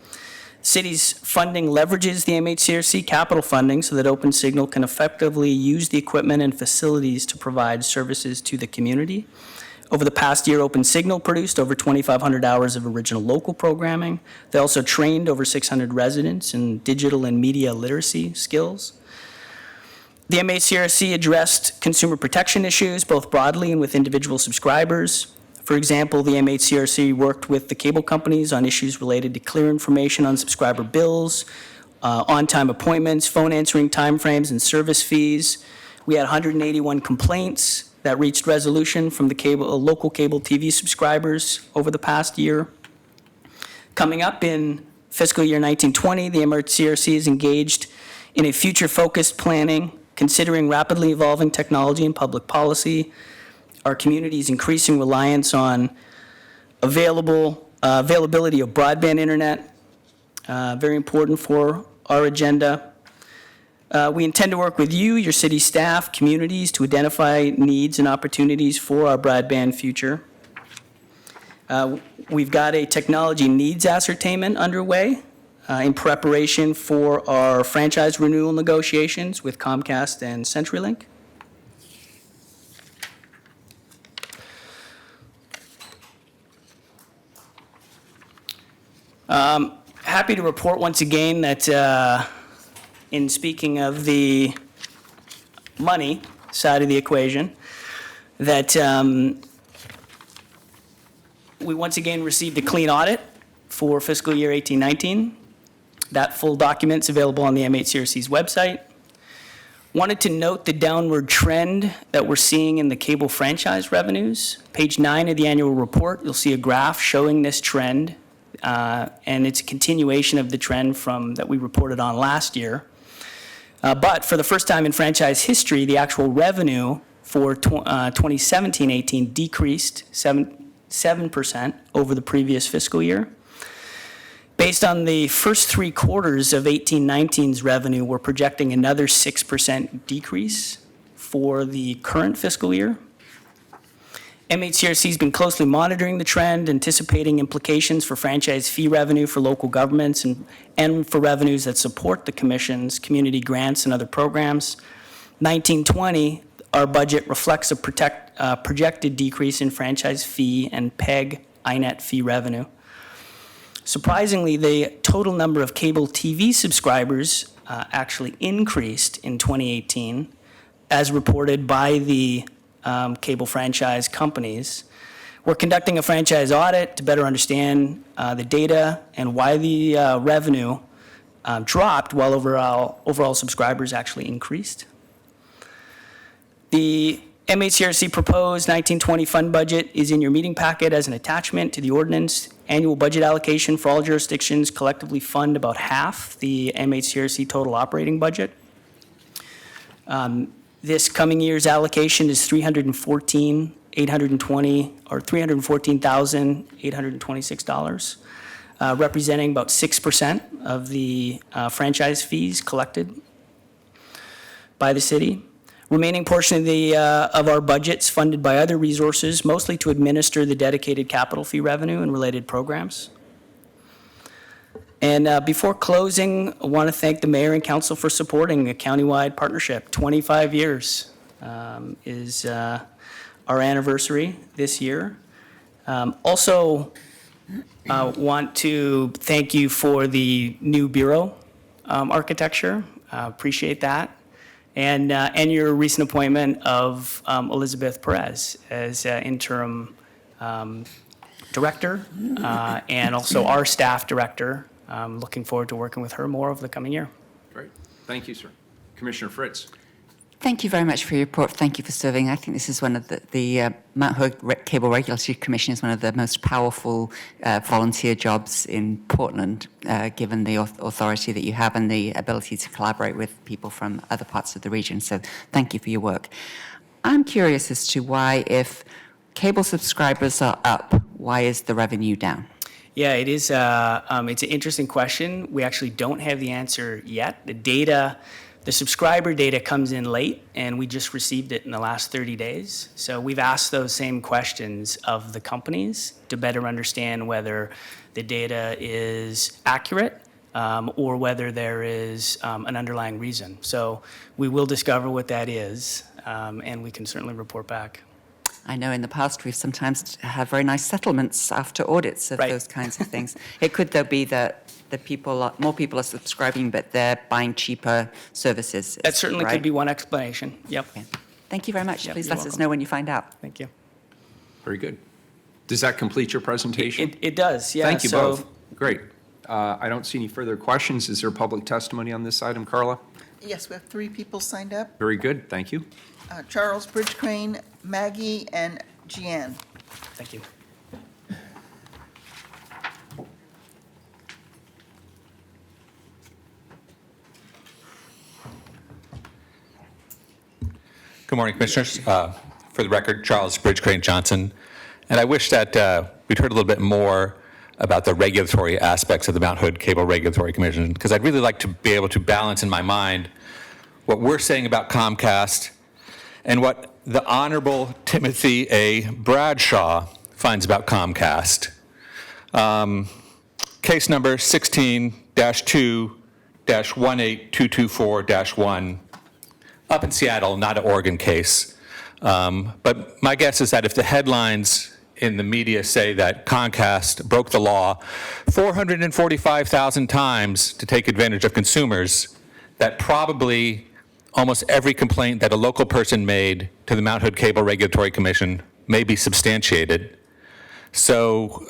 City's funding leverages the MHCRC capital funding so that Open Signal can effectively use the equipment and facilities to provide services to the community. Over the past year, Open Signal produced over 2,500 hours of original local programming. They also trained over 600 residents in digital and media literacy skills. The MHCRC addressed consumer protection issues, both broadly and with individual subscribers. For example, the MHCRC worked with the cable companies on issues related to clear information on subscriber bills, on-time appointments, phone answering timeframes, and service fees. We had 181 complaints that reached resolution from the local cable TV subscribers over the past year. Coming up in fiscal year 1920, the MHCRC is engaged in a future-focused planning considering rapidly evolving technology and public policy, our community's increasing reliance on availability of broadband internet, very important for our agenda. We intend to work with you, your city staff, communities to identify needs and opportunities for our broadband future. We've got a technology needs ascertainment underway in preparation for our franchise renewal negotiations with Comcast and CenturyLink. Happy to report once again that in speaking of the money side of the equation, that we once again received a clean audit for fiscal year 18-19. That full document's available on the MHCRC's website. Wanted to note the downward trend that we're seeing in the cable franchise revenues. Page 9 of the annual report, you'll see a graph showing this trend, and it's a continuation of the trend that we reported on last year. But for the first time in franchise history, the actual revenue for 2017-18 decreased 7% over the previous fiscal year. Based on the first 3 quarters of 18-19's revenue, we're projecting another 6% decrease for the current fiscal year. MHCRC has been closely monitoring the trend, anticipating implications for franchise fee revenue for local governments and for revenues that support the Commission's community grants and other programs. 19-20, our budget reflects a projected decrease in franchise fee and PEG INET fee revenue. Surprisingly, the total number of cable TV subscribers actually increased in 2018, as reported by the cable franchise companies. We're conducting a franchise audit to better understand the data and why the revenue dropped while overall subscribers actually increased. The MHCRC proposed 19-20 fund budget is in your meeting packet as an attachment to the ordinance. Annual budget allocation for all jurisdictions collectively fund about half the MHCRC total operating budget. This coming year's allocation is $314,826, representing about 6% of the franchise fees collected by the city. Remaining portion of our budget's funded by other resources, mostly to administer the dedicated capital fee revenue and related programs. And before closing, I want to thank the mayor and council for supporting a countywide partnership. 25 years is our anniversary this year. Also, want to thank you for the new bureau Architecture. Appreciate that. And your recent appointment of Elizabeth Perez as interim director, and also our staff director. Looking forward to working with her more over the coming year. Great. Thank you, sir. Commissioner Fritz. Thank you very much for your report. Thank you for serving. I think this is one of the Mount Hood Cable Regulatory Commission is one of the most powerful volunteer jobs in Portland, given the authority that you have and the ability to collaborate with people from other parts of the region. So thank you for your work. I'm curious as to why, if cable subscribers are up, why is the revenue down? Yeah, it is. It's an interesting question. We actually don't have the answer yet. The subscriber data comes in late, and we just received it in the last 30 days. So we've asked those same questions of the companies to better understand whether the data is accurate or whether there is an underlying reason. So we will discover what that is, and we can certainly report back. I know in the past we've sometimes had very nice settlements after audits of those kinds of things. It could, though, be that more people are subscribing, but they're buying cheaper services. That certainly right? could be one explanation. Yep. Okay. Thank you very much. Yep, Please you're let us welcome. know when you find out. Thank you. Very good. Does that complete your presentation? It does, yeah. Thank you so, both. Great. I don't see any further questions. Is there public testimony on this item, Carla? Yes, we have 3 people signed up. Very good. Thank you. Charles, Bridge Crane, Maggie, and Jeanne. Thank you. Good morning, Commissioners. For the record, Charles Bridge Crane Johnson. And I wish that we'd heard a little bit more about the regulatory aspects of the Mount Hood Cable Regulatory Commission, because I'd really like to be able to balance in my mind what we're saying about Comcast and what the Honorable Timothy A. Bradshaw finds about Comcast. Case number 16-2-18224-1, up in Seattle, not an Oregon case. But my guess is that if the headlines in the media say that Comcast broke the law 445,000 times to take advantage of consumers, that probably almost every complaint that a local person made to the Mount Hood Cable Regulatory Commission may be substantiated. So,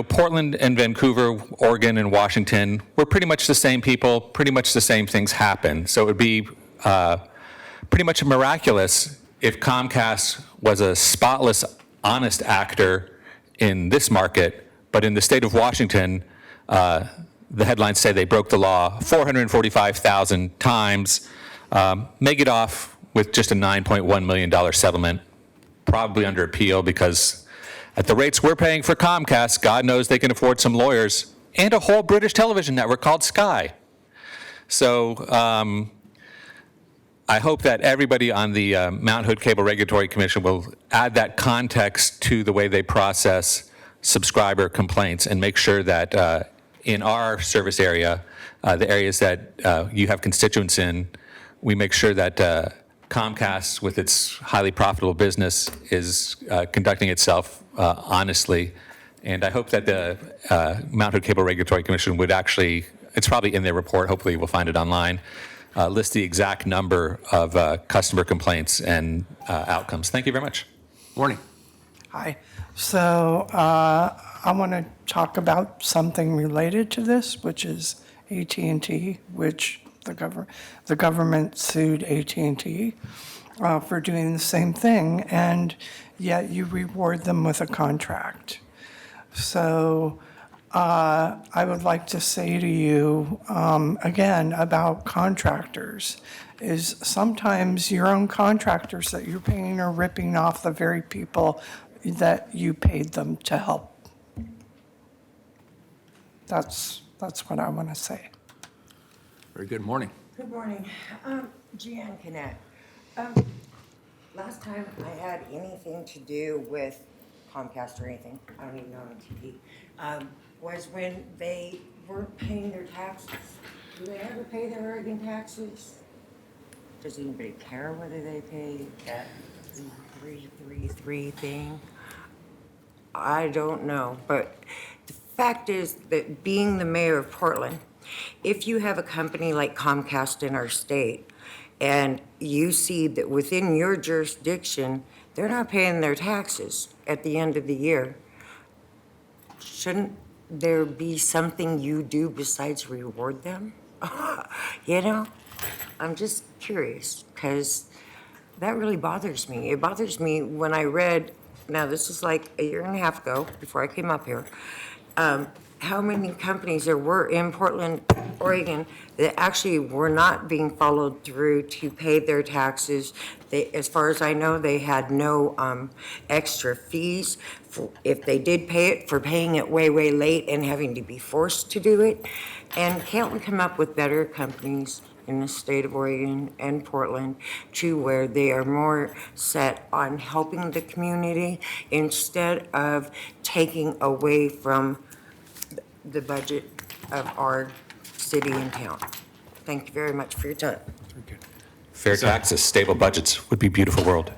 Portland and Vancouver, Oregon and Washington, we're pretty much the same people, pretty much the same things happen. So it would be pretty much miraculous if Comcast was a spotless, honest actor in this market, but in the state of Washington, the headlines say they broke the law 445,000 times, may get off with just a $9.1 million settlement, probably under appeal, because at the rates we're paying for Comcast, God knows they can afford some lawyers and a whole British television network called Sky. So I hope that everybody on the Mount Hood Cable Regulatory Commission will add that context to the way they process subscriber complaints and make sure that in our service area, the areas that you have constituents in, we make sure that Comcast, with its highly profitable business, is conducting itself honestly. And I hope that the Mount Hood Cable Regulatory Commission would actually, it's probably in their report, hopefully we'll find it online, list the exact number of customer complaints and outcomes. Thank you very much. Morning. Hi. So I want to talk about something related to this, which is AT&T, which the government sued AT&T for doing the same thing, and yet you reward them with a contract. So I would like to say to you, again, about contractors, is sometimes your own contractors that you're paying are ripping off the very people that you paid them to help. That's what I want to say. Very good morning. Good morning. Jeanne Cannett. Last time I had anything to do with Comcast or anything, I don't even know on TV, was when they weren't paying their taxes. Do they ever pay their Oregon taxes? Does anybody care whether they pay that 333 thing? I don't know, but the fact is that being the mayor of Portland, If you have a company like Comcast in our state, and you see that within your jurisdiction, they're not paying their taxes at the end of the year, shouldn't there be something you do besides reward them? You know, I'm just curious, because that really bothers me. It bothers me when I read, now this is like a year and a half ago, before I came up here, how many companies there were in Portland, Oregon, that actually were not being followed through to pay their taxes. They, as far as I know, they had no extra fees if they did pay it, for paying it way, way late and having to be forced to do it. And can't we come up with better companies in the state of Oregon and Portland to where they are more set on helping the community instead of taking away from the budget of our city and town? Thank you very much for your time. Fair taxes, stable budgets would be a beautiful world.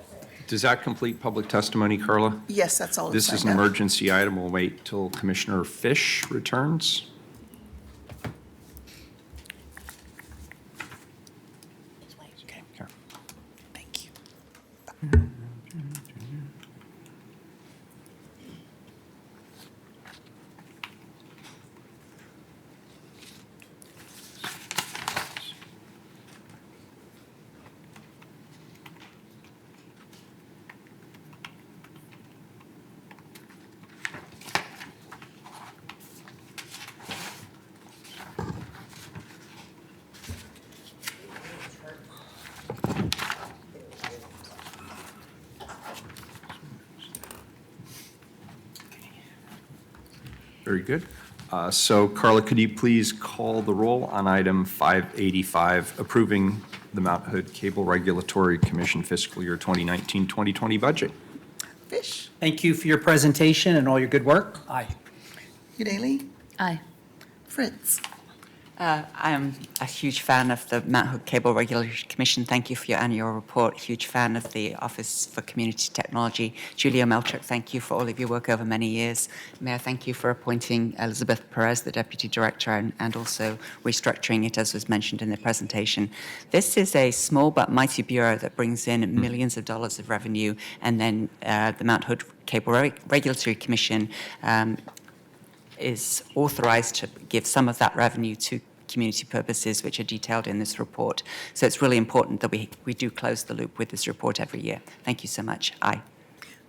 Does that complete public testimony, Carla? Yes, that's all. This is an emergency item. We'll wait till Commissioner Fish returns. Okay. Thank you. Very good. So Carla, could you please call the roll on item 585, approving the Mount Hood Cable Regulatory Commission fiscal year 2019-2020 budget? Fish. Thank you for your presentation and all your good work. Aye. Udaley. Aye. Fritz. I am a huge fan of the Mount Hood Cable Regulatory Commission. Thank you for your annual report. Huge fan of the Office for Community Technology. Julia Melchuk, thank you for all of your work over many years. Mayor, thank you for appointing Elizabeth Perez, the Deputy Director, and also restructuring it, as was mentioned in the presentation. This is a small but mighty bureau that brings in millions of dollars of revenue, and then the Mount Hood Cable Regulatory Commission is authorized to give some of that revenue to community purposes, which are detailed in this report. So it's really important that we do close the loop with this report every year. Thank you so much. Aye.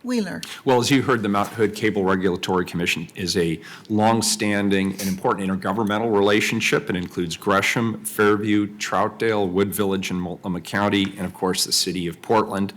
Wheeler. Well, as you heard, the Mount Hood Cable Regulatory Commission is a long-standing and important intergovernmental relationship. It includes Gresham, Fairview, Troutdale, Wood Village, and Multnomah County, and of course, the city of Portland.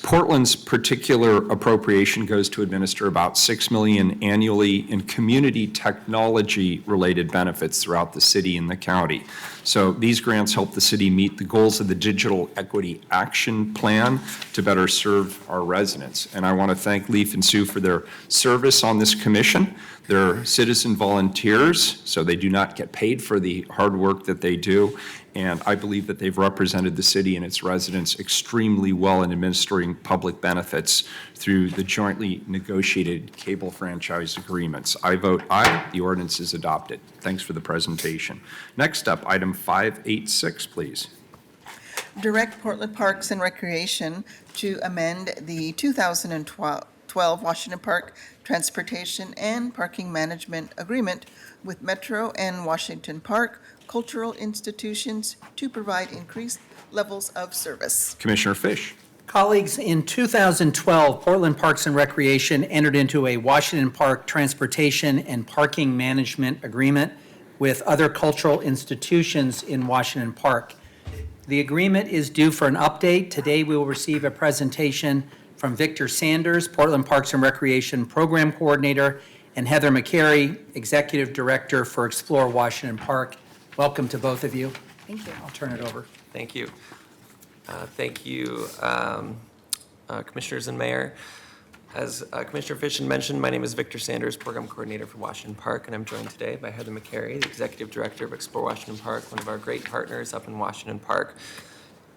Portland's particular appropriation goes to administer about $6 million annually in community technology-related benefits throughout the city and the county. So these grants help the city meet the goals of the Digital Equity Action Plan to better serve our residents. And I want to thank Leaf and Sue for their service on this commission. They're citizen volunteers, so they do not get paid for the hard work that they do. And I believe that they've represented the city and its residents extremely well in administering public benefits through the jointly negotiated cable franchise agreements. I vote aye. The ordinance is adopted. Thanks for the presentation. Next up, item 586, please. Direct Portland Parks and Recreation to amend the 2012 Washington Park Transportation and Parking Management Agreement with Metro and Washington Park cultural institutions to provide increased levels of service. Commissioner Fish. Colleagues, in 2012, Portland Parks and Recreation entered into a Washington Park Transportation and Parking Management Agreement with other cultural institutions in Washington Park. The agreement is due for an update. Today, we will receive a presentation from Victor Sanders, Portland Parks and Recreation Program Coordinator, and Heather McCary, Executive Director for Explore Washington Park. Welcome to both of you. Thank you. I'll turn it over. Thank you. Thank you, Commissioners and Mayor. As Commissioner Fish mentioned, my name is Victor Sanders, Program Coordinator for Washington Park, and I'm joined today by Heather McCary, the Executive Director of Explore Washington Park, one of our great partners up in Washington Park.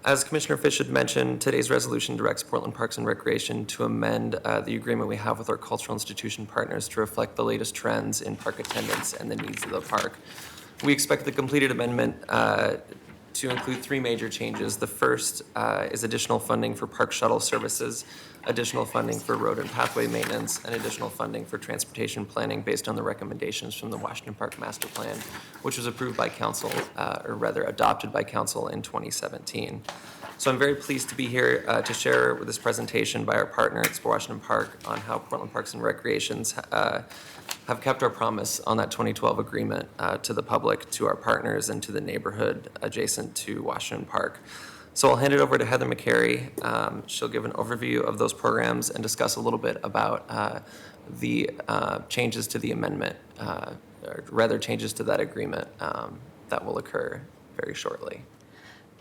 As Commissioner Fish had mentioned, today's resolution directs Portland Parks and Recreation to amend the agreement we have with our cultural institution partners to reflect the latest trends in park attendance and the needs of the park. We expect the completed amendment to include three major changes. The first is additional funding for park shuttle services, additional funding for road and pathway maintenance, and additional funding for transportation planning based on the recommendations from the Washington Park Master Plan, which was approved by council, or rather adopted by council in 2017. So I'm very pleased to be here to share with this presentation by our partner, Explore Washington Park, on how Portland Parks and Recreations have kept our promise on that 2012 agreement to the public, to our partners, and to the neighborhood adjacent to Washington Park. So I'll hand it over to Heather McCary. She'll give an overview of those programs and discuss a little bit about the changes to the amendment, or rather changes to that agreement that will occur very shortly.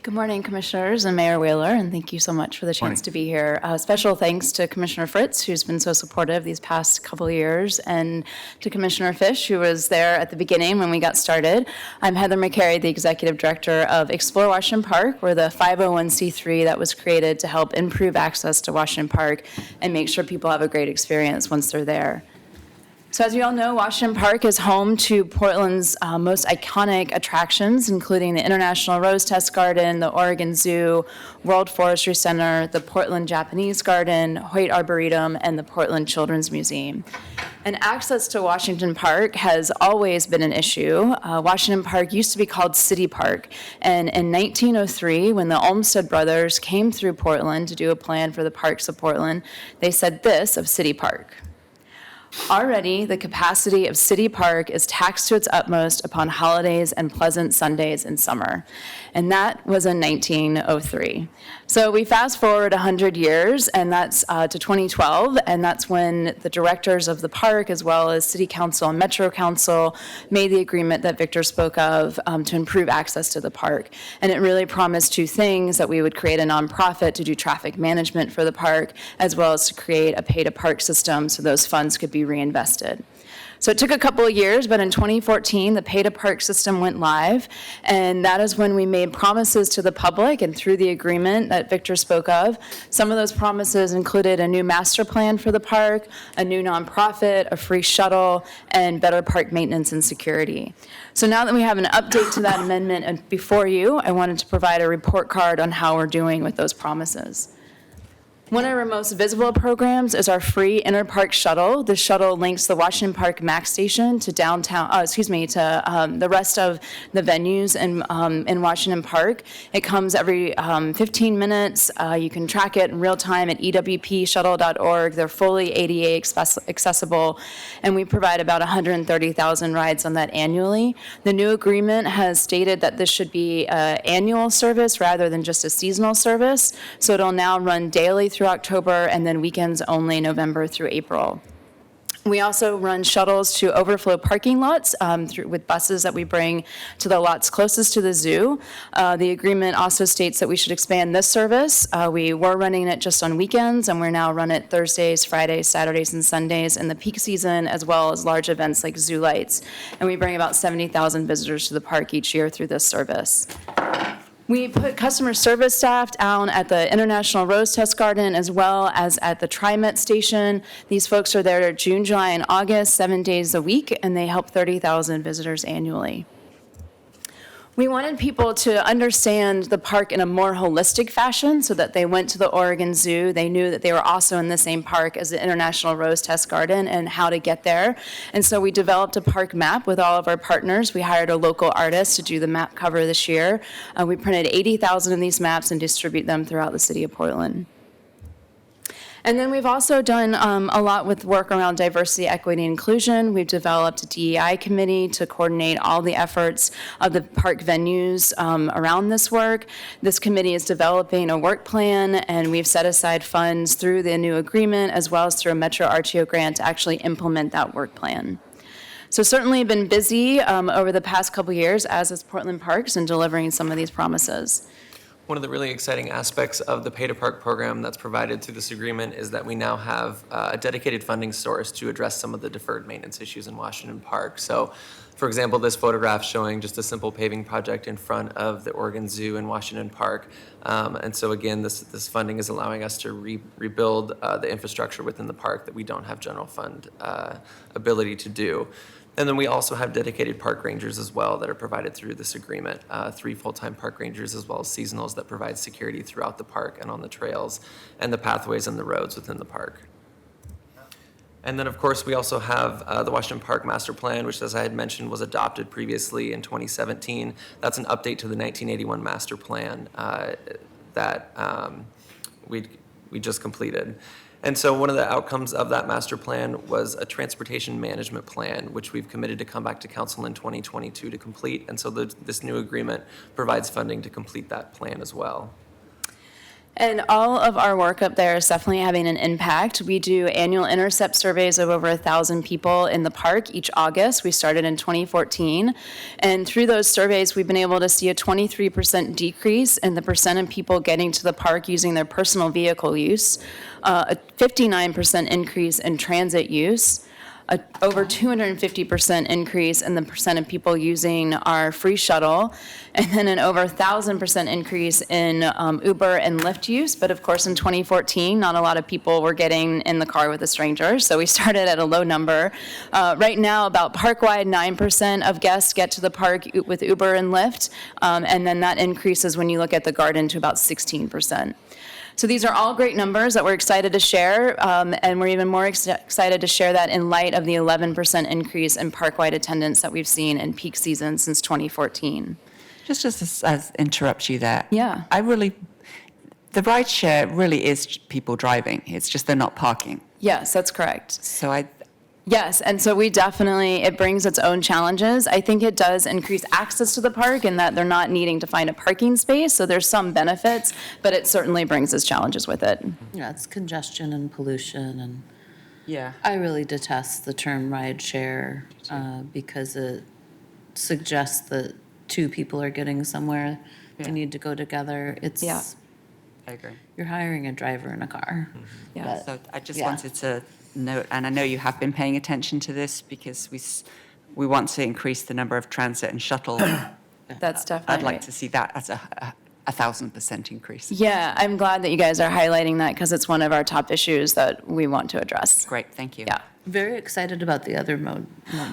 Good morning, Commissioners and Mayor Wheeler, and thank you so much for the chance to be here. Special thanks to Commissioner Fritz, who's been so supportive these past couple of years, and to Commissioner Fish, who was there at the beginning when we got started. I'm Heather McCary, the Executive Director of Explore Washington Park. We're the 501c3 that was created to help improve access to Washington Park and make sure people have a great experience once they're there. So as you all know, Washington Park is home to Portland's most iconic attractions, including the International Rose Test Garden, the Oregon Zoo, World Forestry Center, the Portland Japanese Garden, Hoyt Arboretum, and the Portland Children's Museum. And access to Washington Park has always been an issue. Washington Park used to be called City Park, and in 1903, when the Olmsted brothers came through Portland to do a plan for the parks of Portland, they said this of City Park: "Already, the capacity of City Park is taxed to its utmost upon holidays and pleasant Sundays in summer." And that was in 1903. So we fast forward 100 years, and that's to 2012, and that's when the directors of the park, as well as City Council and Metro Council, made the agreement that Victor spoke of to improve access to the park. And it really promised two things: that we would create a nonprofit to do traffic management for the park, as well as to create a pay-to-park system so those funds could be reinvested. So it took a couple of years, but in 2014, the pay-to-park system went live, and that is when we made promises to the public, and through the agreement that Victor spoke of, some of those promises included a new master plan for the park, a new nonprofit, a free shuttle, and better park maintenance and security. So now that we have an update to that amendment before you, I wanted to provide a report card on how we're doing with those promises. One of our most visible programs is our free Interpark shuttle. The shuttle links the Washington Park Max Station to downtown, to the rest of the venues in Washington Park. It comes every 15 minutes. You can track it in real time at ewpshuttle.org. They're fully ADA accessible, and we provide about 130,000 rides on that annually. The new agreement has stated that this should be an annual service rather than just a seasonal service, so it'll now run daily through October, and then weekends only November through April. We also run shuttles to overflow parking lots with buses that we bring to the lots closest to the zoo. The agreement also states that we should expand this service. We were running it just on weekends, and we're now running it Thursdays, Fridays, Saturdays, and Sundays in the peak season, as well as large events like Zoo Lights. And we bring about 70,000 visitors to the park each year through this service. We put customer service staff down at the International Rose Test Garden as well as at the TriMet station. These folks are there June, July, and August, 7 days a week, and they help 30,000 visitors annually. We wanted people to understand the park in a more holistic fashion so that they went to the Oregon Zoo. They knew that they were also in the same park as the International Rose Test Garden and how to get there. And so we developed a park map with all of our partners. We hired a local artist to do the map cover this year. We printed 80,000 of these maps and distribute them throughout the city of Portland. And then we've also done a lot with work around diversity, equity, and inclusion. We've developed a DEI committee to coordinate all the efforts of the park venues around this work. This committee is developing a work plan, and we've set aside funds through the new agreement as well as through a Metro RTO grant to actually implement that work plan. So certainly been busy over the past couple years, as is Portland Parks, in delivering some of these promises. One of the really exciting aspects of the Pay-to-Park program that's provided through this agreement is that we now have a dedicated funding source to address some of the deferred maintenance issues in Washington Park. So, for example, this photograph showing just a simple paving project in front of the Oregon Zoo in Washington Park. And so again, this funding is allowing us to rebuild the infrastructure within the park that we don't have general fund ability to do. And then we also have dedicated park rangers as well that are provided through this agreement, 3 full-time park rangers as well as seasonals that provide security throughout the park and on the trails and the pathways and the roads within the park. And then, of course, we also have the Washington Park Master Plan, which, as I had mentioned, was adopted previously in 2017. That's an update to the 1981 Master Plan that we just completed. And so one of the outcomes of that master plan was a transportation management plan, which we've committed to come back to council in 2022 to complete. And so this new agreement provides funding to complete that plan as well. And all of our work up there is definitely having an impact. We do annual intercept surveys of over 1,000 people in the park each August. We started in 2014. And through those surveys, we've been able to see a 23% decrease in the percent of people getting to the park using their personal vehicle use, a 59% increase in transit use, over 250% increase in the percent of people using our free shuttle, and then an over 1,000% increase in Uber and Lyft use. But of course, in 2014, not a lot of people were getting in the car with a stranger, so we started at a low number. Right now, about park-wide, 9% of guests get to the park with Uber and Lyft, and then that increases when you look at the garden to about 16%. So these are all great numbers that we're excited to share, and we're even more excited to share that in light of the 11% increase in park-wide attendance that we've seen in peak season since 2014. Just as interrupt you there. Yeah. The ride share really is people driving. It's just they're not parking. Yes, that's correct. So Yes, and so we definitely, it brings its own challenges. I think it does increase access to the park in that they're not needing to find a parking space, so there's some benefits, but it certainly brings its challenges with it. Yeah, it's congestion and pollution, and yeah, I really detest the term ride share because it suggests that two people are getting somewhere. They need to go together. I agree. You're hiring a driver in a car. Yeah. So I just wanted to note, and I know you have been paying attention to this because we want to increase the number of transit and shuttle. That's definitely I'd like right. to see that as a 1,000% increase. Yeah, I'm glad that you guys are highlighting that because it's one of our top issues that we want to address. Great, thank you. Yeah. Very excited about the other mode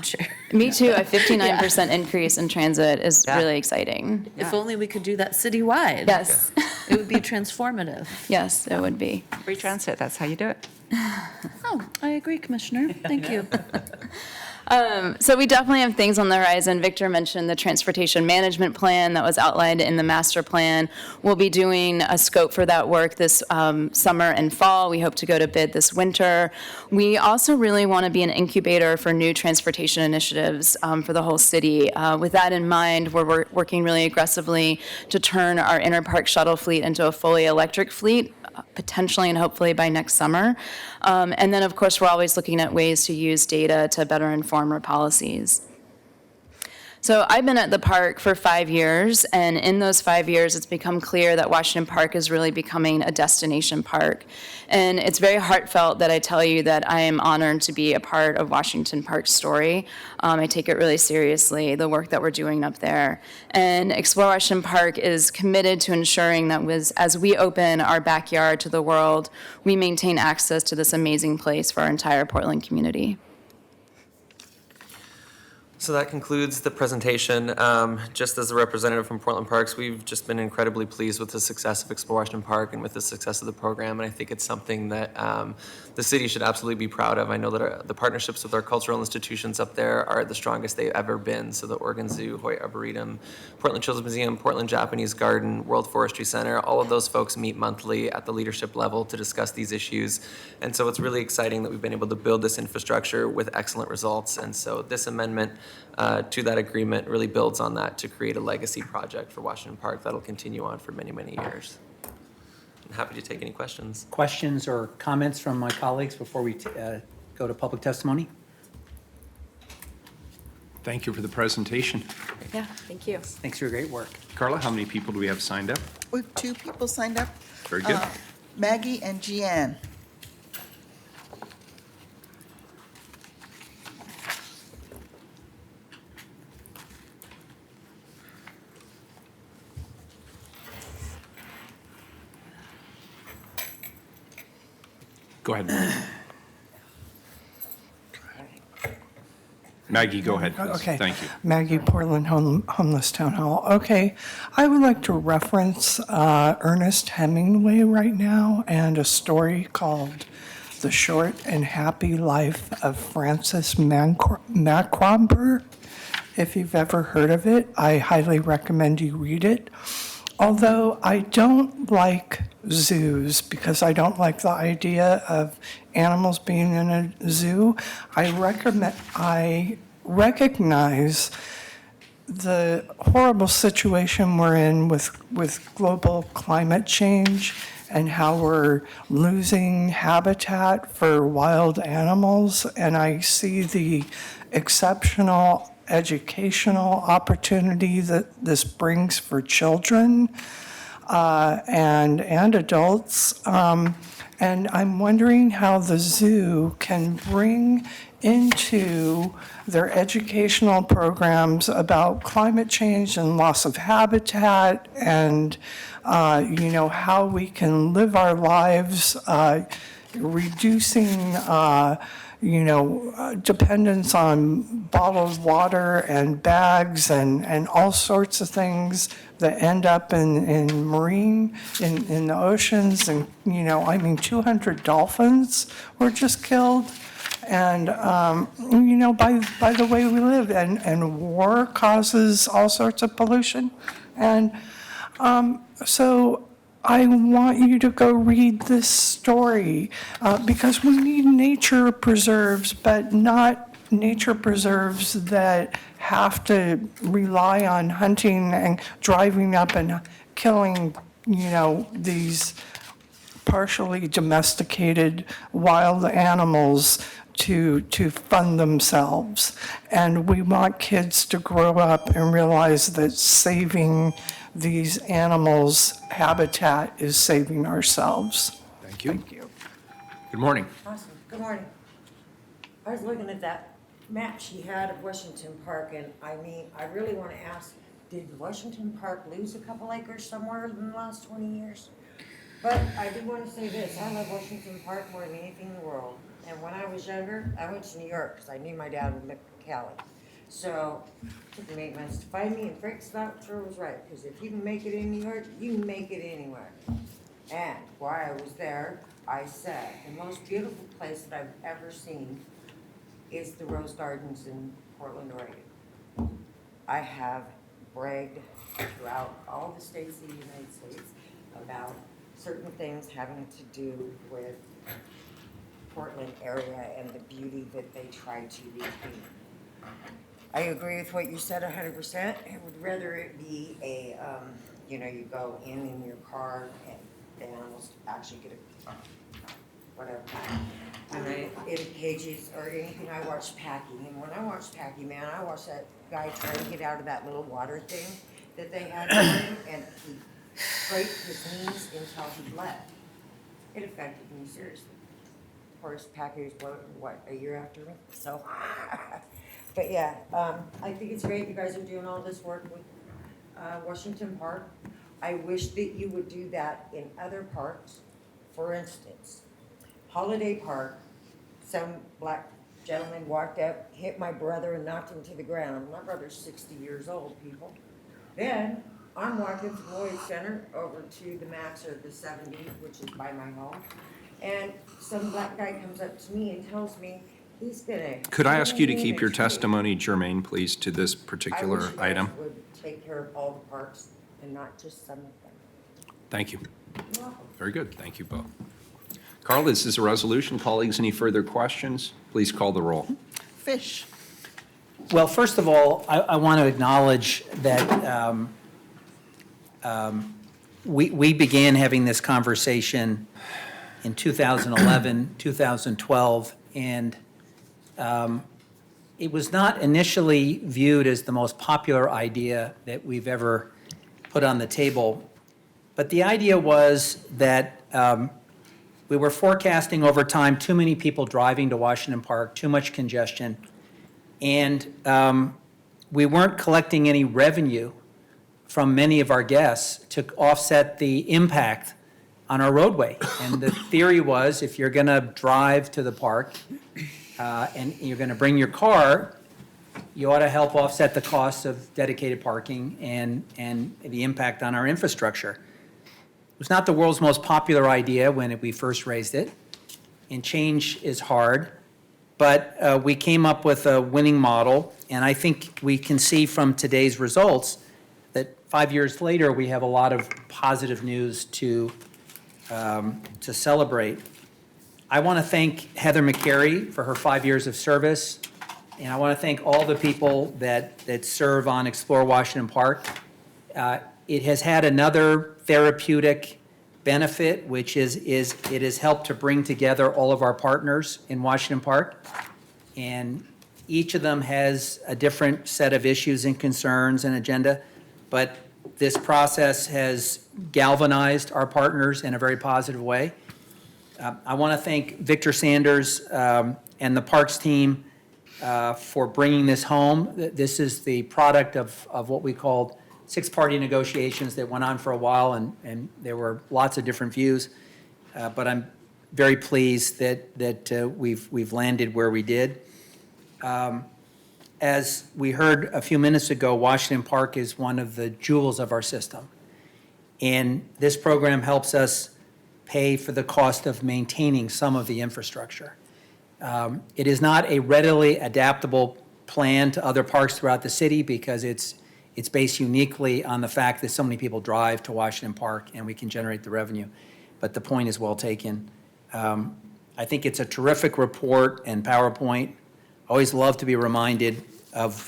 share. Me too. A 59% increase in transit is Yeah. really exciting. If only we could do that citywide. Yes. It would be transformative. Yes, it would be. Free transit, that's how you do it. Oh, I agree, Commissioner. Thank you. So we definitely have things on the horizon. Victor mentioned the transportation management plan that was outlined in the master plan. We'll be doing a scope for that work this summer and fall. We hope to go to bid this winter. We also really want to be an incubator for new transportation initiatives for the whole city. With that in mind, we're working really aggressively to turn our interpark shuttle fleet into a fully electric fleet, potentially and hopefully by next summer. And then, of course, we're always looking at ways to use data to better inform our policies. So I've been at the park for 5 years, and in those 5 years, it's become clear that Washington Park is really becoming a destination park. And it's very heartfelt that I tell you that I am honored to be a part of Washington Park's story. I take it really seriously, the work that we're doing up there. And Explore Washington Park is committed to ensuring that as we open our backyard to the world, we maintain access to this amazing place for our entire Portland community. So that concludes the presentation. Just as a representative from Portland Parks, we've just been incredibly pleased with the success of Explore Washington Park and with the success of the program, and I think it's something that the city should absolutely be proud of. I know that the partnerships with our cultural institutions up there are the strongest they've ever been. So the Oregon Zoo, Hoyt Arboretum, Portland Children's Museum, Portland Japanese Garden, World Forestry Center, all of those folks meet monthly at the leadership level to discuss these issues. And so it's really exciting that we've been able to build this infrastructure with excellent results. And so this amendment to that agreement really builds on that to create a legacy project for Washington Park that'll continue on for many, many years. I'm happy to take any questions. Questions or comments from my colleagues before we go to public testimony? Thank you for the presentation. Yeah, thank you. Thanks for your great work. Carla, how many people do we have signed up? We have 2 people signed up. Very good. Maggie and Jeanne. Go ahead. Maggie, go ahead, please. Okay. Thank you. Maggie, Portland Homeless Town Hall. Okay, I would like to reference Ernest Hemingway right now and a story called The Short and Happy Life of Francis Macromber. If you've ever heard of it, I highly recommend you read it. Although I don't like zoos because I don't like the idea of animals being in a zoo, I recognize the horrible situation we're in with global climate change and how we're losing habitat for wild animals. And I see the exceptional educational opportunity that this brings for children and adults. And I'm wondering how the zoo can bring into their educational programs about climate change and loss of habitat and, how we can live our lives, reducing dependence on bottled water and bags and all sorts of things that end up in the oceans. And, 200 dolphins were just killed. And, by the way we live. And war causes all sorts of pollution. And so I want you to go read this story because we need nature preserves, but not nature preserves that have to rely on hunting and driving up and killing, these partially domesticated wild animals to fund themselves. And we want kids to grow up and realize that saving these animals' habitat is saving ourselves. Thank you. Thank you. Good morning. Awesome. Good morning. I was looking at that map she had of Washington Park, and I really want to ask, did Washington Park lose a couple acres somewhere in the last 20 years? But I do want to say this, I love Washington Park more than anything in the world. And when I was younger, I went to New York because I knew my dad would live in Cali. So it took me 8 months to find me, and Frank Sinatra was right, because if you can make it in New York, you can make it anywhere. And while I was there, I said, the most beautiful place that I've ever seen is the Rose Gardens in Portland, Oregon. I have bragged throughout all the states of the United States about certain things having to do with Portland area and the beauty that they try to retain. I agree with what you said 100%. I would rather it be a, you go in your car and the animals actually get whatever. In cages or anything, I watch Packy. And when I watched Packy, man, I watched that guy trying to get out of that little water thing that they had for him, and he scraped his knees until he left. It affected me seriously. Of course, Packy was, a year after me? So, but yeah, I think it's great you guys are doing all this work with Washington Park. I wish that you would do that in other parks. For instance, Holiday Park, some black gentleman walked up, hit my brother and knocked him to the ground. My brother's 60 years old, people. Then I'm walking from Lloyd Center over to the Max or the 70, which is by my home. And some black guy comes up to me and tells me he's gonna. Could I ask you to keep your testimony germane, please, to this particular item? I wish you guys would take care of all the parks and not just some of them. Thank you. You're welcome. Very good. Thank you both. Carl, this is a resolution. Colleagues, any further questions? Please call the roll. Fish. Well, first of all, I want to acknowledge that we began having this conversation in 2011, 2012, and it was not initially viewed as the most popular idea that we've ever put on the table. But the idea was that we were forecasting over time too many people driving to Washington Park, too much congestion, and we weren't collecting any revenue from many of our guests to offset the impact on our roadway. And the theory was, if you're going to drive to the park and you're going to bring your car, you ought to help offset the costs of dedicated parking and the impact on our infrastructure. It was not the world's most popular idea when we first raised it, and change is hard, but we came up with a winning model, and I think we can see from today's results that 5 years later, we have a lot of positive news to celebrate. I want to thank Heather McCary for her 5 years of service, and I want to thank all the people that serve on Explore Washington Park. It has had another therapeutic benefit, which is it has helped to bring together all of our partners in Washington Park. And each of them has a different set of issues and concerns and agenda, but this process has galvanized our partners in a very positive way. I want to thank Victor Sanders and the Parks team for bringing this home. This is the product of what we called six-party negotiations that went on for a while, and there were lots of different views. But I'm very pleased that we've landed where we did. As we heard a few minutes ago, Washington Park is one of the jewels of our system. And this program helps us pay for the cost of maintaining some of the infrastructure. It is not a readily adaptable plan to other parks throughout the city because it's based uniquely on the fact that so many people drive to Washington Park and we can generate the revenue. But the point is well taken. I think it's a terrific report and PowerPoint. Always love to be reminded of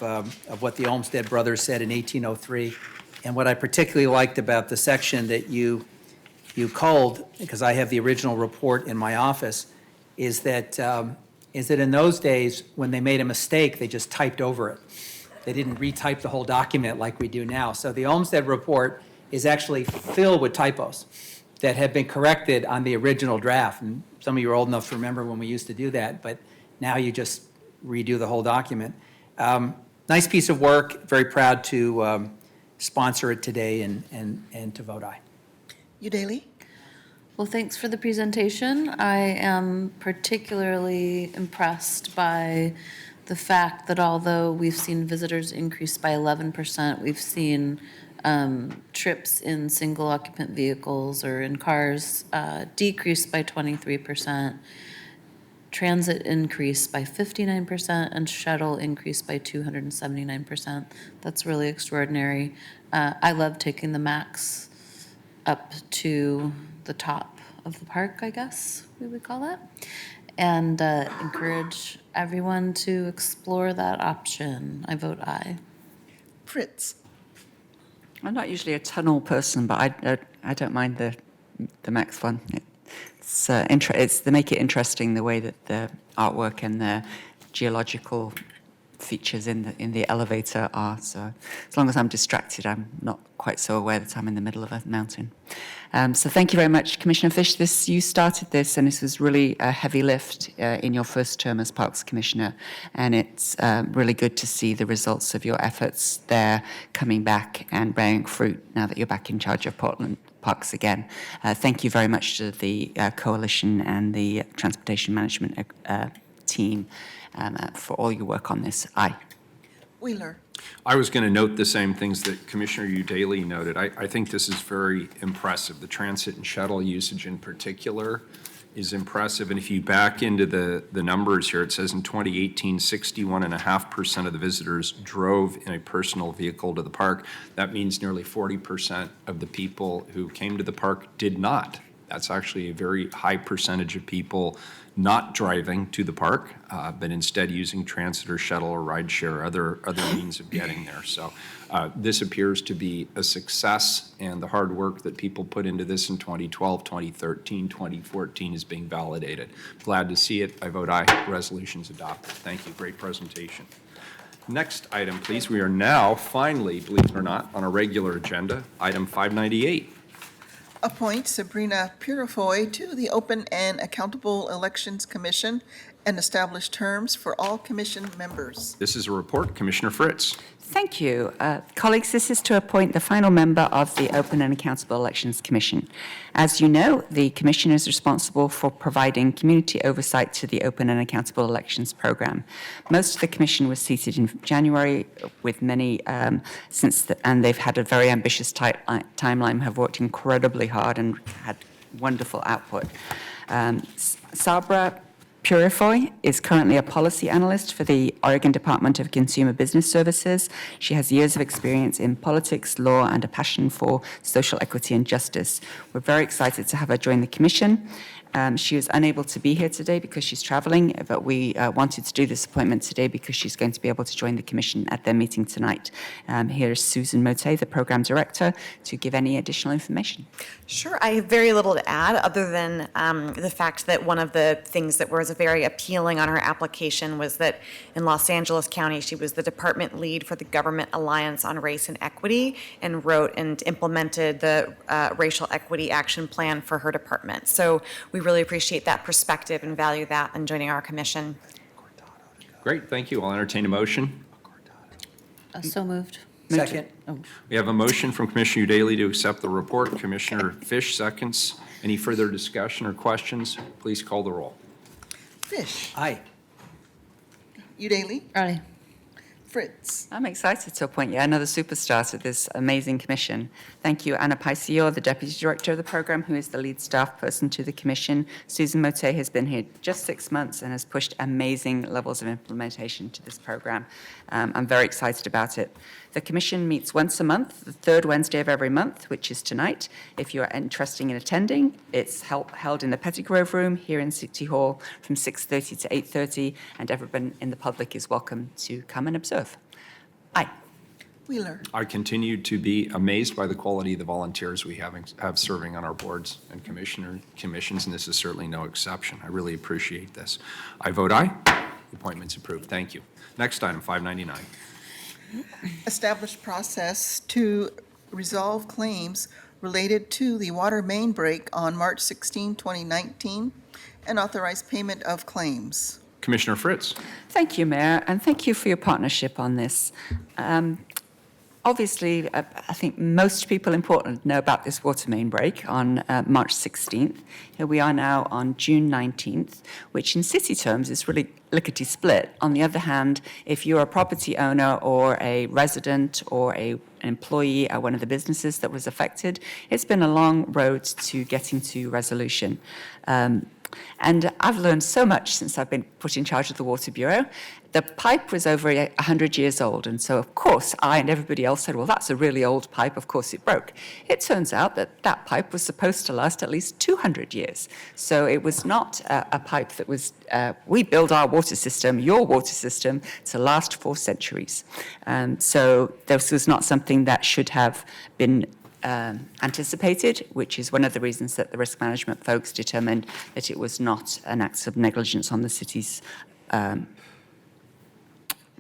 what the Olmsted brothers said in 1803. And what I particularly liked about the section that you culled, because I have the original report in my office, is that in those days, when they made a mistake, they just typed over it. They didn't retype the whole document like we do now. So the Olmsted report is actually filled with typos that have been corrected on the original draft. And some of you are old enough to remember when we used to do that, but now you just redo the whole document. Nice piece of work. Very proud to sponsor it today and to vote aye. Udaley? Well, thanks for the presentation. I am particularly impressed by the fact that although we've seen visitors increase by 11%, we've seen trips in single occupant vehicles or in cars decrease by 23%, transit increase by 59%, and shuttle increase by 279%. That's really extraordinary. I love taking the MAX up to the top of the park, I guess we would call that, and encourage everyone to explore that option. I vote aye. Fritz? I'm not usually a tunnel person, but I don't mind the MAX one. They make it interesting the way that the artwork and the geological features in the elevator are. So as long as I'm distracted, I'm not quite so aware that I'm in the middle of a mountain. So thank you very much, Commissioner Fish. You started this, and this was really a heavy lift in your first term as Parks Commissioner, and it's really good to see the results of your efforts there coming back and bearing fruit now that you're back in charge of Portland Parks again. Thank you very much to the Coalition and the Transportation Management team for all your work on this. Aye. Wheeler? I was going to note the same things that Commissioner Udaley noted. I think this is very impressive. The transit and shuttle usage in particular is impressive. And if you back into the numbers here, it says in 2018, 61.5% of the visitors drove in a personal vehicle to the park. That means nearly 40% of the people who came to the park did not. That's actually a very high percentage of people not driving to the park, but instead using transit or shuttle or rideshare or other means of getting there. So this appears to be a success, and the hard work that people put into this in 2012, 2013, 2014 is being validated. Glad to see it. I vote aye. Resolution's adopted. Thank you. Great presentation. Next item, please. We are now finally, believe it or not, on a regular agenda, item 598. Appoint Sabrina Purifoy to the Open and Accountable Elections Commission and establish terms for all commission members. This is a report. Commissioner Fritz. Thank you. Colleagues, this is to appoint the final member of the Open and Accountable Elections Commission. As you know, the Commission is responsible for providing community oversight to the Open and Accountable Elections program. Most of the Commission was seated in January, with many and they've had a very ambitious timeline, have worked incredibly hard and had wonderful output. Sabra Purifoy is currently a policy analyst for the Oregon Department of Consumer Business Services. She has years of experience in politics, law, and a passion for social equity and justice. We're very excited to have her join the Commission. She was unable to be here today because she's traveling, but we wanted to do this appointment today because she's going to be able to join the Commission at their meeting tonight. Here's Susan Mote, the Program Director, to give any additional information. Sure. I have very little to add other than the fact that one of the things that was very appealing on her application was that in Los Angeles County, she was the department lead for the Government Alliance on Race and Equity and wrote and implemented the Racial Equity Action Plan for her department. So we really appreciate that perspective and value that in joining our commission. Great, thank you. I'll entertain a motion. So moved. Second. We have a motion from Commissioner Daly to accept the report. Commissioner Fish seconds. Any further discussion or questions? Please call the roll. Fish. Aye. Udaly. Aye. Fritz. I'm excited to appoint yet another superstar to this amazing commission. Thank you, Anna Paisio, the Deputy Director of the program, who is the lead staff person to the commission. Susan Mote has been here just 6 months and has pushed amazing levels of implementation to this program. I'm very excited about it. The commission meets once a month, the third Wednesday of every month, which is tonight. If you're interested in attending, it's held in the Pettigrove Room here in City Hall from 6:30 to 8:30, and everyone in the public is welcome to come and observe. Aye. Wheeler. I continue to be amazed by the quality of the volunteers we have serving on our boards and commissions, and this is certainly no exception. I really appreciate this. I vote aye. The appointment's approved. Thank you. Next item, 599. Establish process to resolve claims related to the water main break on March 16, 2019, and authorize payment of claims. Commissioner Fritz. Thank you, Mayor, and thank you for your partnership on this. Obviously, I think most people in Portland know about this water main break on March 16th. Here we are now on June 19th, which in city terms is really lickety-split. On the other hand, if you're a property owner or a resident or an employee at one of the businesses that was affected, it's been a long road to getting to resolution. And I've learned so much since I've been put in charge of the Water Bureau. The pipe was over 100 years old, and so of course I and everybody else said, well, that's a really old pipe, of course it broke. It turns out that that pipe was supposed to last at least 200 years. So it was not a pipe that was, we build our water system, your water system, to last for centuries. So this was not something that should have been anticipated, which is one of the reasons that the risk management folks determined that it was not an act of negligence on the city's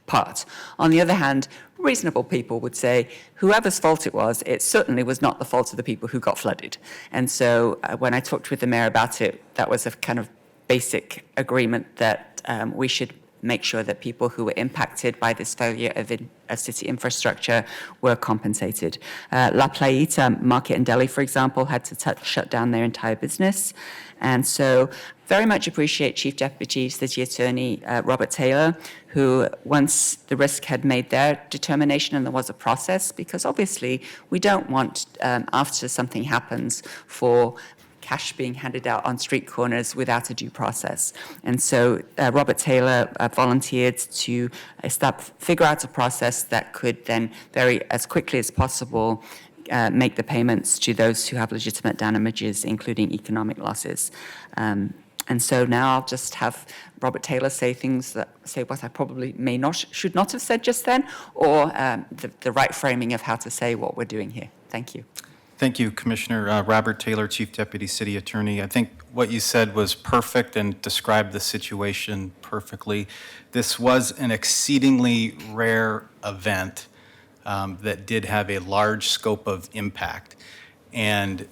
part. On the other hand, reasonable people would say, whoever's fault it was, it certainly was not the fault of the people who got flooded. And so when I talked with the mayor about it, that was a kind of basic agreement that we should make sure that people who were impacted by this failure of city infrastructure were compensated. La Playita Market and Deli, for example, had to shut down their entire business. And so very much appreciate Chief Deputy City Attorney Robert Taylor, who once the risk had made their determination and there was a process, because obviously we don't want, after something happens, for cash being handed out on street corners without a due process. And so Robert Taylor volunteered to figure out a process that could then as quickly as possible make the payments to those who have legitimate damages, including economic losses. And so now I'll just have Robert Taylor say what I probably should not have said just then, or the right framing of how to say what we're doing here. Thank you. Thank you, Commissioner. Robert Taylor, Chief Deputy City Attorney. I think what you said was perfect and described the situation perfectly. This was an exceedingly rare event that did have a large scope of impact. And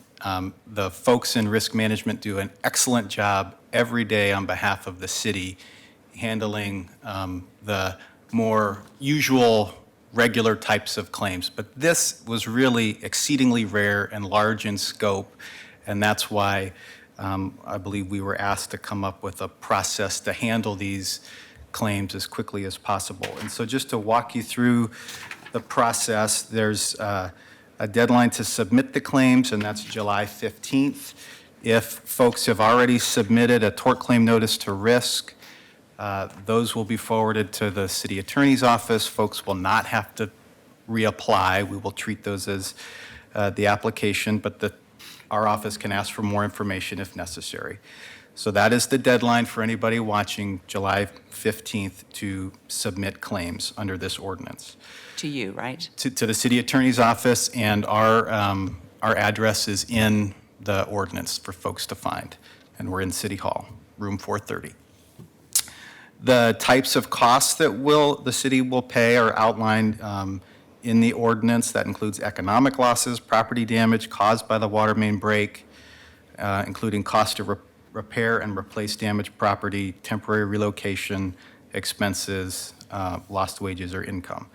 the folks in risk management do an excellent job every day on behalf of the city handling the more usual regular types of claims. But this was really exceedingly rare and large in scope, and that's why I believe we were asked to come up with a process to handle these claims as quickly as possible. And so just to walk you through the process, there's a deadline to submit the claims, and that's July 15th. If folks have already submitted a tort claim notice to risk, those will be forwarded to the city attorney's office. Folks will not have to reapply. We will treat those as the application, but our office can ask for more information if necessary. So that is the deadline for anybody watching, July 15th, to submit claims under this ordinance. To you, right? To the city attorney's office, and our address is in the ordinance for folks to find. And we're in City Hall, room 430. The types of costs that the city will pay are outlined in the ordinance. That includes economic losses, property damage caused by the water main break, including cost to repair and replace damaged property, temporary relocation, expenses, lost wages or income.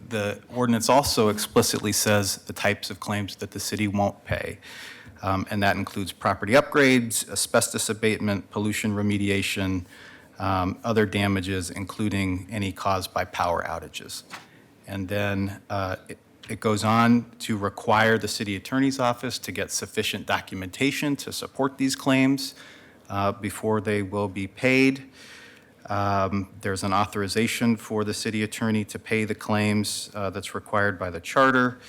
The ordinance also explicitly says the types of claims that the city won't pay, and that includes property upgrades, asbestos abatement, pollution remediation, other damages, including any caused by power outages. And then it goes on to require the city attorney's office to get sufficient documentation to support these claims before they will be paid. There's an authorization for the city attorney to pay the claims that's required by the charter.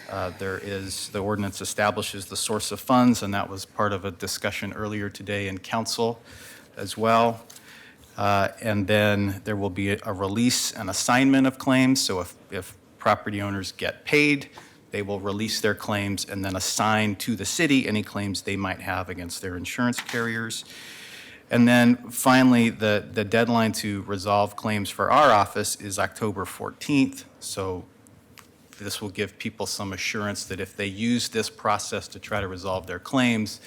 The ordinance establishes the source of funds, and that was part of a discussion earlier today in council as well. And then there will be a release and assignment of claims. So if property owners get paid, they will release their claims and then assign to the city any claims they might have against their insurance carriers. And then finally, the deadline to resolve claims for our office is October 14th. So this will give people some assurance that if they use this process to try to resolve their claims,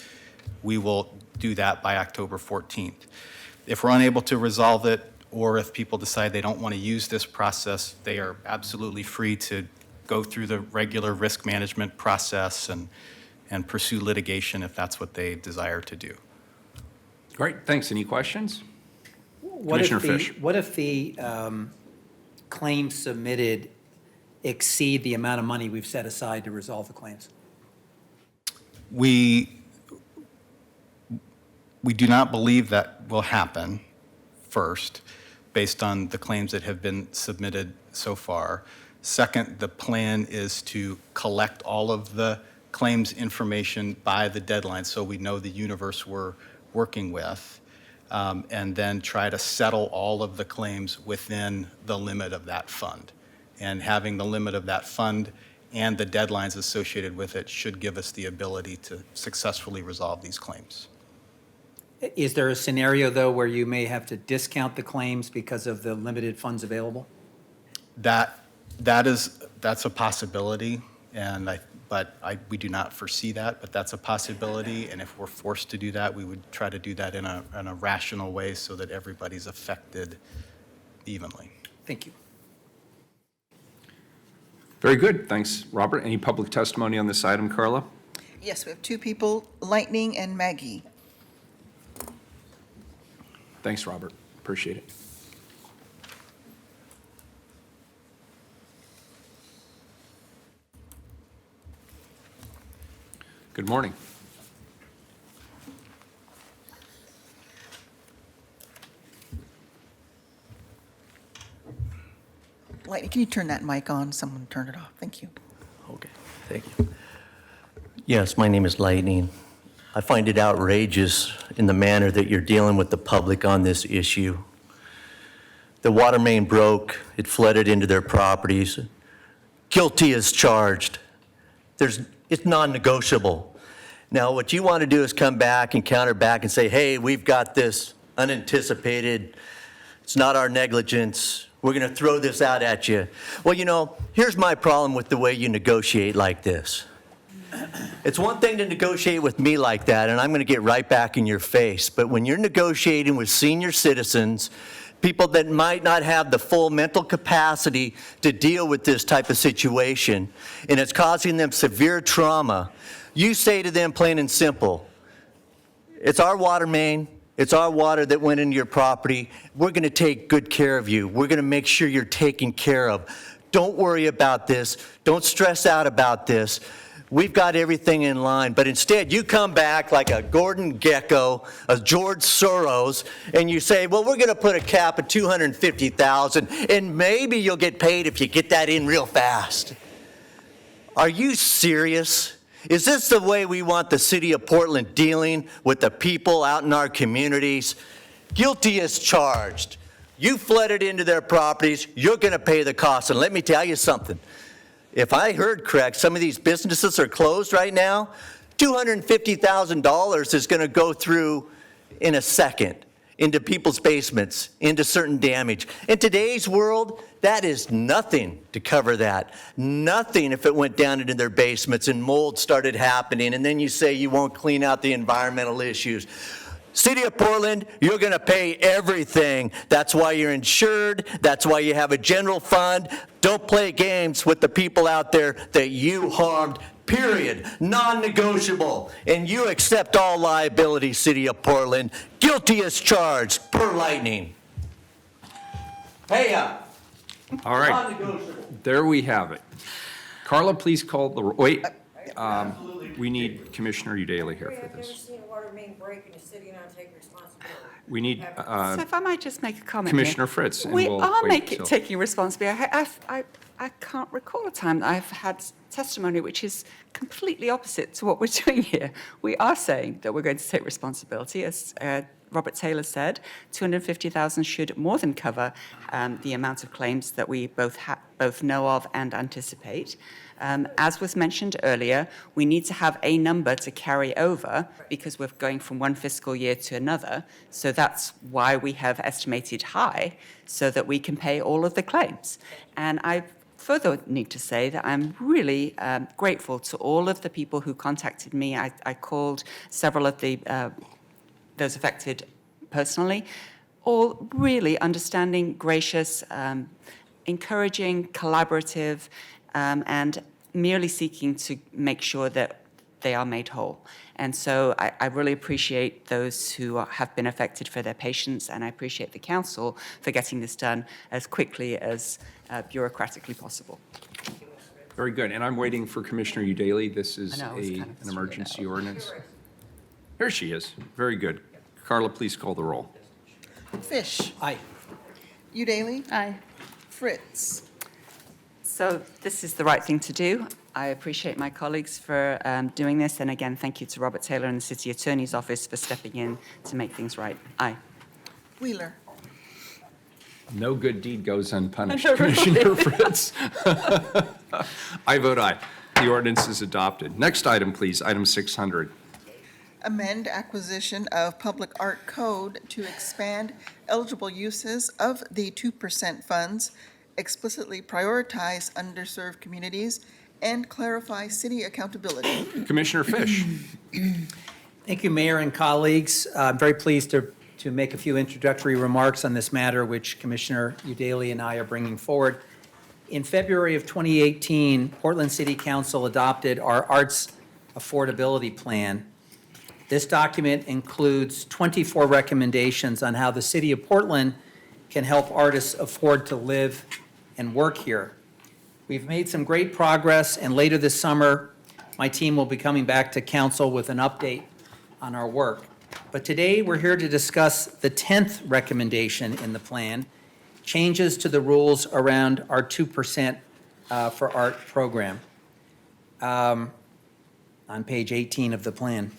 we will do that by October 14th. If we're unable to resolve it, or if people decide they don't want to use this process, they are absolutely free to go through the regular risk management process and pursue litigation if that's what they desire to do. Great, thanks. Any questions? What if Commissioner Fish. What if the claims submitted exceed the amount of money we've set aside to resolve the claims? We do not believe that will happen, first, based on the claims that have been submitted so far. Second, the plan is to collect all of the claims information by the deadline so we know the universe we're working with, and then try to settle all of the claims within the limit of that fund. And having the limit of that fund and the deadlines associated with it should give us the ability to successfully resolve these claims. Is there a scenario, though, where you may have to discount the claims because of the limited funds available? That's a possibility, but we do not foresee that, but that's a possibility. And if we're forced to do that, we would try to do that in a rational way so that everybody's affected evenly. Thank you. Very good. Thanks, Robert. Any public testimony on this item, Carla? Yes, we have two people, Lightning and Maggie. Thanks, Robert. Appreciate it. Good morning. Lightning, can you turn that mic on? Someone turned it off. Thank you. Okay, thank you. Yes, my name is Lightning. I find it outrageous in the manner that you're dealing with the public on this issue. The water main broke, it flooded into their properties. Guilty as charged. It's non-negotiable. Now, what you want to do is come back and counter back and say, hey, we've got this unanticipated, it's not our negligence, we're going to throw this out at you. Well, here's my problem with the way you negotiate like this. It's one thing to negotiate with me like that, and I'm going to get right back in your face. But when you're negotiating with senior citizens, people that might not have the full mental capacity to deal with this type of situation, and it's causing them severe trauma, you say to them plain and simple, it's our water main, it's our water that went into your property. We're going to take good care of you. We're going to make sure you're taken care of. Don't worry about this. Don't stress out about this. We've got everything in line. But instead, you come back like a Gordon Gekko, a George Soros, and you say, well, we're going to put a cap of $250,000, and maybe you'll get paid if you get that in real fast. Are you serious? Is this the way we want the city of Portland dealing with the people out in our communities? Guilty as charged. You flooded into their properties, you're going to pay the cost. And let me tell you something. If I heard correct, some of these businesses are closed right now. $250,000 is going to go through in a second into people's basements, into certain damage. In today's world, that is nothing to cover that. Nothing if it went down into their basements and mold started happening, and then you say you won't clean out the environmental issues. City of Portland, you're going to pay everything. That's why you're insured. That's why you have a general fund. Don't play games with the people out there that you harmed, period. Non-negotiable. And you accept all liability, City of Portland. Guilty as charged, per lightning. Pay up. All right, Non-negotiable. there we have it. Carla, please call the, wait, we need Commissioner Udaly here for I've never this. seen a water main break in a city not take responsibility. We need So if I might just make a comment Commissioner here. Fritz, and We we'll are wait making, till- taking responsibility. I can't recall a time that I've had testimony which is completely opposite to what we're doing here. We are saying that we're going to take responsibility, as Robert Taylor said. $250,000 should more than cover the amount of claims that we both know of and anticipate. As was mentioned earlier, we need to have a number to carry over because we're going from one fiscal year to another. So that's why we have estimated high, so that we can pay all of the claims. And I further need to say that I'm really grateful to all of the people who contacted me. I called several of those affected personally, all really understanding, gracious, encouraging, collaborative, and merely seeking to make sure that they are made whole. And so I really appreciate those who have been affected for their patience, and I appreciate the council for getting this done as quickly as bureaucratically possible. Very good, and I'm waiting for Commissioner Udaly. This is I know, I was kind of an screwing emergency it up. ordinance. There she is. Very good. Carla, please call the roll. Fish. Aye. Udaly. Aye. Fritz. So this is the right thing to do. I appreciate my colleagues for doing this. And again, thank you to Robert Taylor and the City Attorney's Office for stepping in to make things right. Aye. Wheeler. No good deed goes unpunished, I know, right? Commissioner Fritz. I vote aye. The ordinance is adopted. Next item, please, item 600. Amend acquisition of public art code to expand eligible uses of the 2% funds, explicitly prioritize underserved communities, and clarify city accountability. Commissioner Fish. Thank you, Mayor and colleagues. I'm very pleased to make a few introductory remarks on this matter, which Commissioner Udaly and I are bringing forward. In February of 2018, Portland City Council adopted our Arts Affordability Plan. This document includes 24 recommendations on how the City of Portland can help artists afford to live and work here. We've made some great progress, and later this summer, my team will be coming back to council with an update on our work. But today, we're here to discuss the 10th recommendation in the plan, changes to the rules around our 2% for art program, on page 18 of the plan.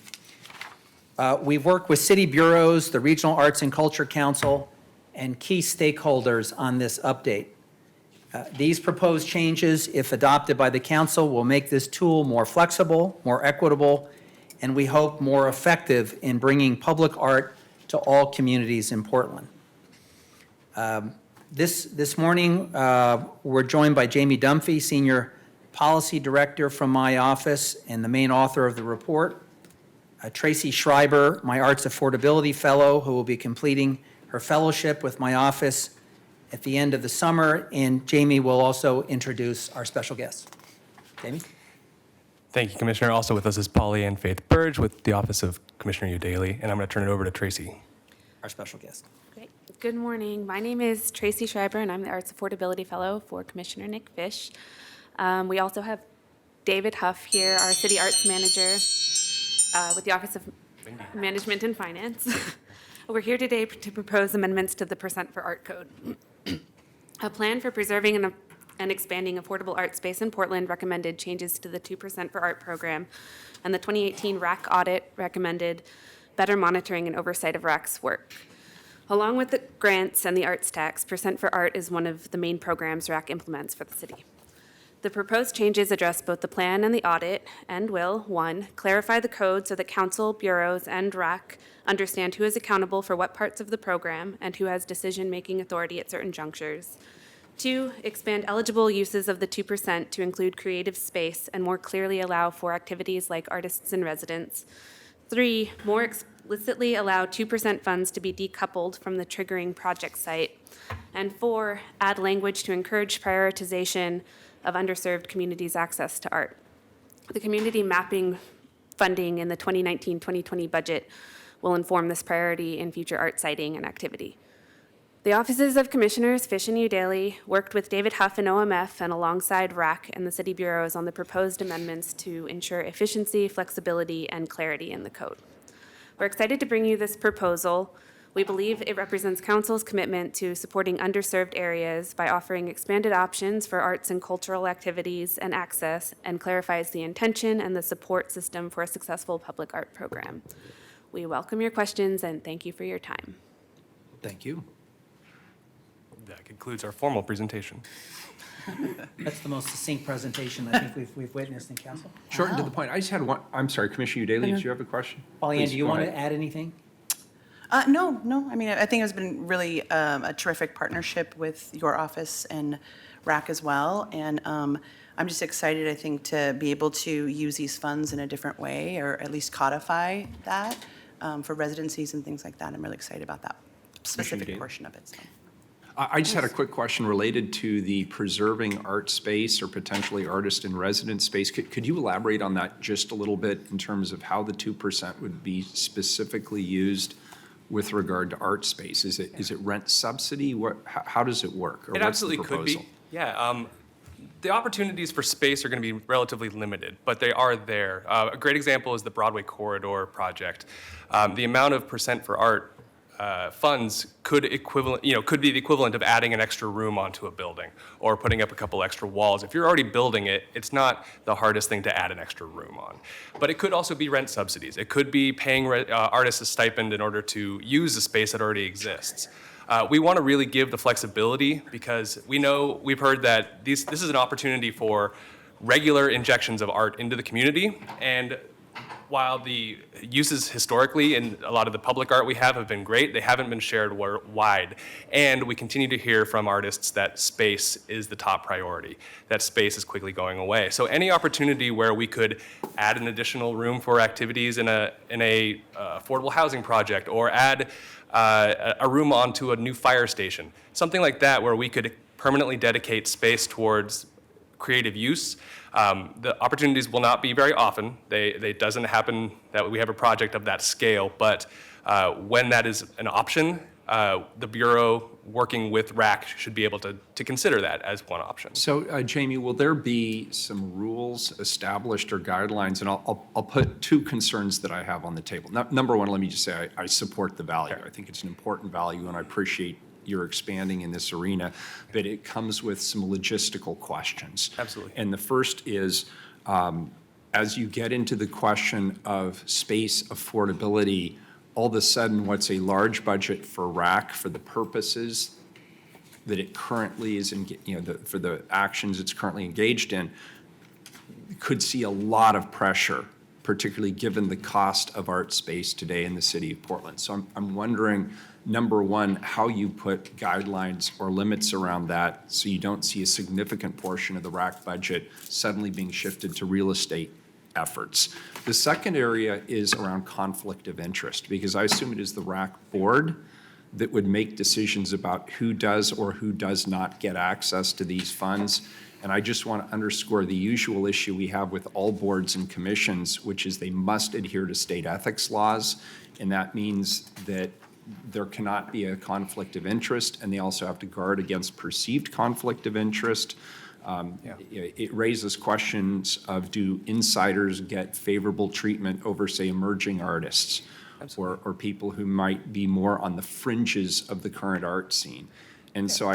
We've worked with city bureaus, the Regional Arts and Culture Council, and key stakeholders on this update. These proposed changes, if adopted by the council, will make this tool more flexible, more equitable, and we hope more effective in bringing public art to all communities in Portland. This morning, we're joined by Jamie Dunphy, Senior policy director from my office and the main author of the report. Tracy Schreiber, my Arts Affordability Fellow, who will be completing her fellowship with my office at the end of the summer. And Jamie will also introduce our special guests. Jamie? Thank you, Commissioner. Also with us is Polly Ann Faith Burge with the Office of Commissioner Udaly, and I'm going to turn it over to Tracy. Our special guest. Great. Good morning. My name is Tracy Schreiber, and I'm the Arts Affordability Fellow for Commissioner Nick Fish. We also have David Huff here, our City Arts Manager with the Office of Management and Finance. We're here today to propose amendments to the Percent for Art Code. A plan for preserving and expanding affordable art space in Portland recommended changes to the 2% for Art program, and the 2018 RAC audit recommended better monitoring and oversight of RAC's work. Along with the grants and the arts tax, Percent for Art is one of the main programs RAC implements for the city. The proposed changes address both the plan and the audit and will, 1, clarify the code so that council, bureaus, and RAC understand who is accountable for what parts of the program and who has decision-making authority at certain junctures. 2, expand eligible uses of the 2% to include creative space and more clearly allow for activities like artists in residence. 3, more explicitly allow 2% funds to be decoupled from the triggering project site. And 4, add language to encourage prioritization of underserved communities' access to art. The community mapping funding in the 2019-2020 budget will inform this priority in future art siting and activity. The offices of Commissioners Fish and Udaly worked with David Huff and OMF and alongside RAC and the city bureaus on the proposed amendments to ensure efficiency, flexibility, and clarity in the code. We're excited to bring you this proposal. We believe it represents council's commitment to supporting underserved areas by offering expanded options for arts and cultural activities and access, and clarifies the intention and the support system for a successful public art program. We welcome your questions and thank you for your time. Thank you. That concludes our formal presentation. That's the most succinct presentation I think we've witnessed in council. Short and to the point. I just had one, I'm sorry, Commissioner Udaly, did you have a question? Polly Ann, Please, do you go want to ahead. add anything? No. I mean, I think it's been really a terrific partnership with your office and RAC as well. And I'm just excited, I think, to be able to use these funds in a different way, or at least codify that for residencies and things like that. I'm really excited about that specific Udaly. portion of it. So. I just had a quick question related to the preserving art space or potentially artist in residence space. Could you elaborate on that just a little bit in terms of how the 2% would be specifically used with regard to art space? Is it rent subsidy? How does it work? Or It what's the absolutely could be. proposal? Yeah. The opportunities for space are going to be relatively limited, but they are there. A great example is the Broadway Corridor project. The amount of Percent for Art funds could be the equivalent of adding an extra room onto a building or putting up a couple extra walls. If you're already building it, it's not the hardest thing to add an extra room on. But it could also be rent subsidies. It could be paying artists a stipend in order to use the space that already exists. We want to really give the flexibility because we've heard that this is an opportunity for regular injections of art into the community. And while the uses historically in a lot of the public art we have been great, they haven't been shared wide. And we continue to hear from artists that space is the top priority, that space is quickly going away. So any opportunity where we could add an additional room for activities in a affordable housing project, or add a room onto a new fire station, something like that where we could permanently dedicate space towards creative use. The opportunities will not be very often. It doesn't happen that we have a project of that scale, but when that is an option, the Bureau working with RAC should be able to consider that as one option. So, Jamie, will there be some rules established or guidelines? And I'll put two concerns that I have on the table. Number one, let me just say I support the value. I think it's an important value, and I appreciate you're expanding in this arena, but it comes with some logistical questions. Absolutely. And the first is, as you get into the question of space affordability, all of a sudden, what's a large budget for RAC for the purposes that it currently is, for the actions it's currently engaged in, could see a lot of pressure particularly given the cost of art space today in the city of Portland. So I'm wondering, number one, how you put guidelines or limits around that so you don't see a significant portion of the RAC budget suddenly being shifted to real estate efforts. The second area is around conflict of interest, because I assume it is the RAC board that would make decisions about who does or who does not get access to these funds. And I just want to underscore the usual issue we have with all boards and commissions, which is they must adhere to state ethics laws. And that means that there cannot be a conflict of interest, and they also have to guard against perceived conflict of interest. It raises questions of, do insiders get favorable treatment over, say, emerging artists or people who might be more on the fringes of the current art scene? And so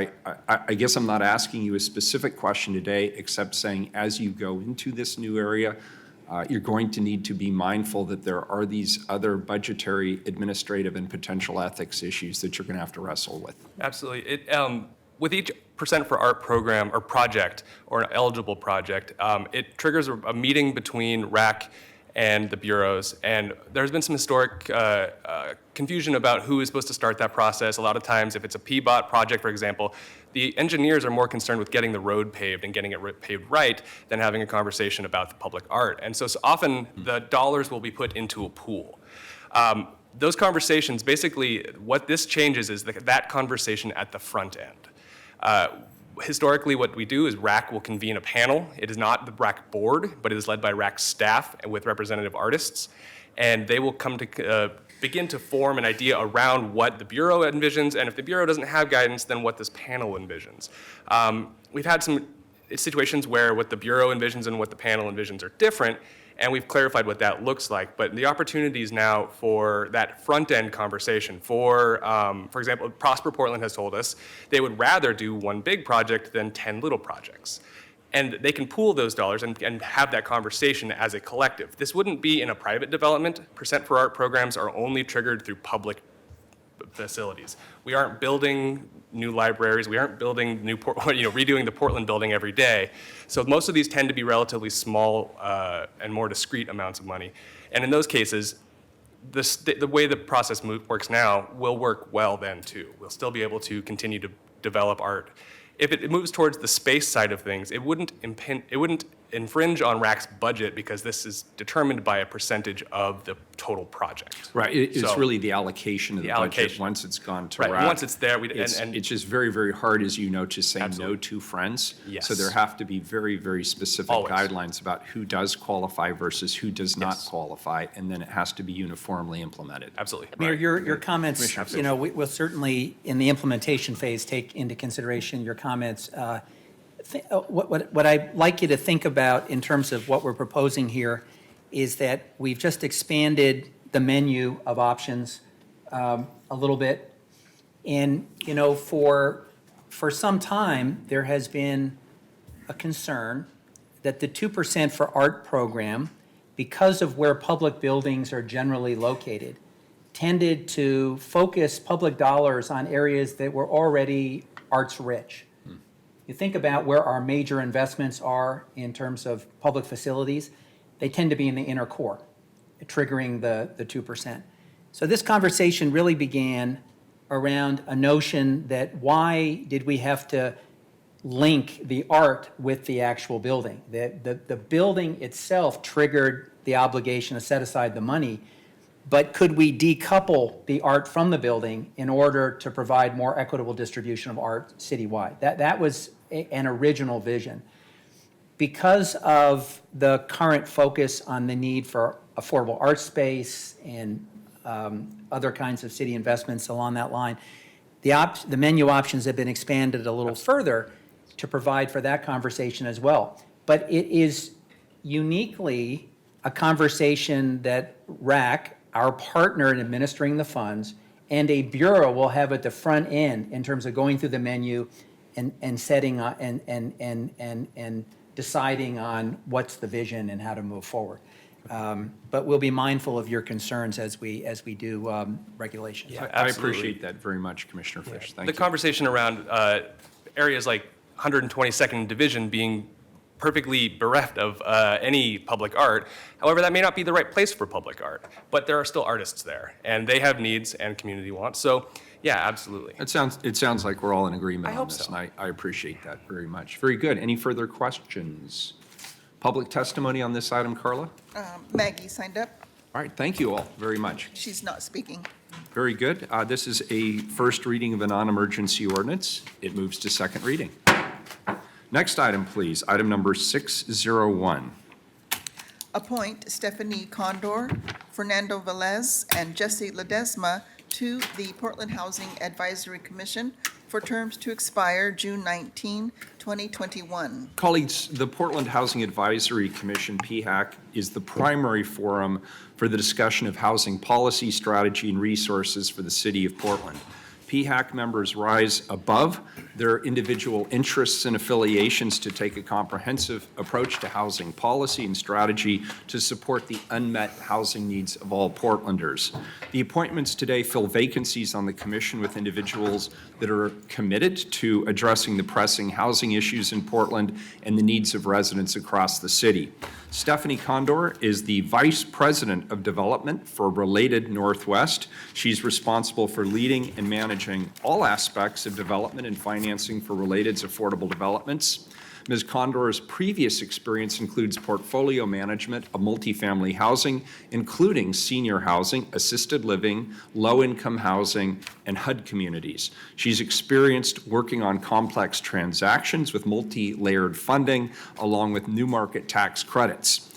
I guess I'm not asking you a specific question today, except saying as you go into this new area, you're going to need to be mindful that there are these other budgetary, administrative, and potential ethics issues that you're going to have to wrestle with. Absolutely. With each Percent for Art program or project or an eligible project, it triggers a meeting between RAC and the bureaus. And there's been some historic confusion about who is supposed to start that process. A lot of times, if it's a PBOT project, for example, the engineers are more concerned with getting the road paved and getting it paved right than having a conversation about the public art. And so often the dollars will be put into a pool. Those conversations, basically what this changes is that conversation at the front end. Historically, what we do is RAC will convene a panel. It is not the RAC board, but it is led by RAC staff and with representative artists. And they will come to begin to form an idea around what the Bureau envisions, and if the Bureau doesn't have guidance, then what this panel envisions. We've had some situations where what the Bureau envisions and what the panel envisions are different, and we've clarified what that looks like. But the opportunities now for that front-end conversation, for example, Prosper Portland has told us they would rather do one big project than 10 little projects. And they can pool those dollars and have that conversation as a collective. This wouldn't be in a private development. Percent for Art programs are only triggered through public facilities. We aren't building new libraries. We aren't building redoing the Portland building every day. So most of these tend to be relatively small and more discrete amounts of money. And in those cases, the way the process works now will work well then too. We'll still be able to continue to develop art. If it moves towards the space side of things, it wouldn't infringe on RAC's budget because this is determined by a percentage of the total project. Right, it's really the allocation of the budget once it's gone to RAC. Right, once it's there, it's just very, very hard, as you know, to say no to friends. Yes. So there have to be very, very specific guidelines about who does qualify versus who does not qualify, and then it has to be uniformly implemented. Absolutely. Mayor, your comments, Commissioner Fish. we'll certainly, in the implementation phase, take into consideration your comments. What I'd like you to think about in terms of what we're proposing here is that we've just expanded the menu of options a little bit. And, for some time, there has been a concern that the 2% for Art program, because of where public buildings are generally located, tended to focus public dollars on areas that were already arts rich. You think about where our major investments are in terms of public facilities, they tend to be in the inner core, triggering the 2%. So this conversation really began around a notion that why did we have to link the art with the actual building? The building itself triggered the obligation to set aside the money, but could we decouple the art from the building in order to provide more equitable distribution of art citywide? That was an original vision. Because of the current focus on the need for affordable art space and other kinds of city investments along that line, the menu options have been expanded a little further to provide for that conversation as well. But it is uniquely a conversation that RAC, our partner in administering the funds, and a bureau will have at the front end in terms of going through the menu and setting and deciding on what's the vision and how to move forward. But we'll be mindful of your concerns as we do regulations. Yeah, I appreciate that very much, Commissioner Fish. Thank you. The conversation around areas like 122nd Division being perfectly bereft of any public art. However, that may not be the right place for public art, but there are still artists there, and they have needs and community wants. So, yeah, absolutely. It sounds like we're all in agreement I on hope this, so. and I appreciate that very much. Very good. Any further questions? Public testimony on this item, Carla? Maggie signed up. All right, thank you all very much. She's not speaking. Very good. This is a first reading of a non-emergency ordinance. It moves to second reading. Next item, please. Item number 601. Appoint Stephanie Condor, Fernando Velez, and Jesse Ledesma to the Portland Housing Advisory Commission for terms to expire June 19, 2021. Colleagues, the Portland Housing Advisory Commission, PHAC, is the primary forum for the discussion of housing policy, strategy, and resources for the city of Portland. PHAC members rise above their individual interests and affiliations to take a comprehensive approach to housing policy and strategy to support the unmet housing needs of all Portlanders. The appointments today fill vacancies on the commission with individuals that are committed to addressing the pressing housing issues in Portland and the needs of residents across the city. Stephanie Condor is the Vice President of Development for Related Northwest. She's responsible for leading and managing all aspects of development and financing for Related's affordable developments. Ms. Condor's previous experience includes portfolio management of multifamily housing, including senior housing, assisted living, low-income housing, and HUD communities. She's experienced working on complex transactions with multi-layered funding, along with new market tax credits.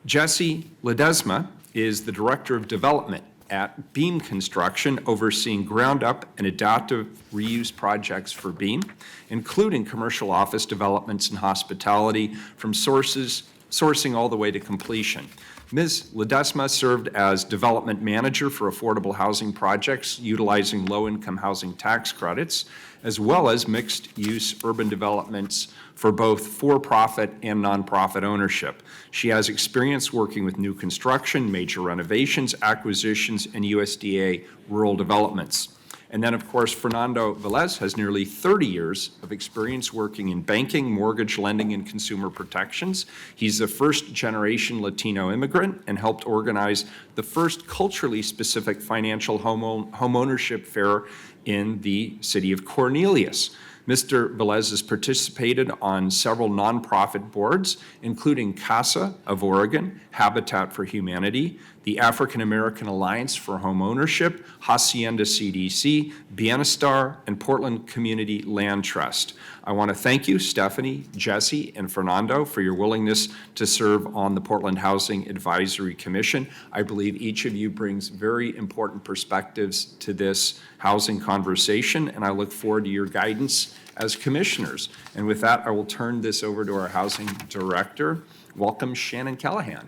Jesse Ledesma is the Director of Development at Beam Construction, overseeing ground-up and adaptive reuse projects for Beam, including commercial office developments and hospitality from sourcing all the way to completion. Ms. Ledesma served as development manager for affordable housing projects utilizing low-income housing tax credits, as well as mixed-use urban developments for both for-profit and nonprofit ownership. She has experience working with new construction, major renovations, acquisitions, and USDA rural developments. And then, of course, Fernando Velez has nearly 30 years of experience working in banking, mortgage lending, and consumer protections. He's a first-generation Latino immigrant and helped organize the first culturally specific financial homeownership fair in the city of Cornelius. Mr. Velez has participated on several nonprofit boards, including CASA of Oregon, Habitat for Humanity, the African American Alliance for Homeownership, Hacienda CDC, Bienestar, and Portland Community Land Trust. I want to thank you, Stephanie, Jesse, and Fernando, for your willingness to serve on the Portland Housing Advisory Commission. I believe each of you brings very important perspectives to this housing conversation, and I look forward to your guidance as commissioners. And with that, I will turn this over to our housing director. Welcome, Shannon Callahan.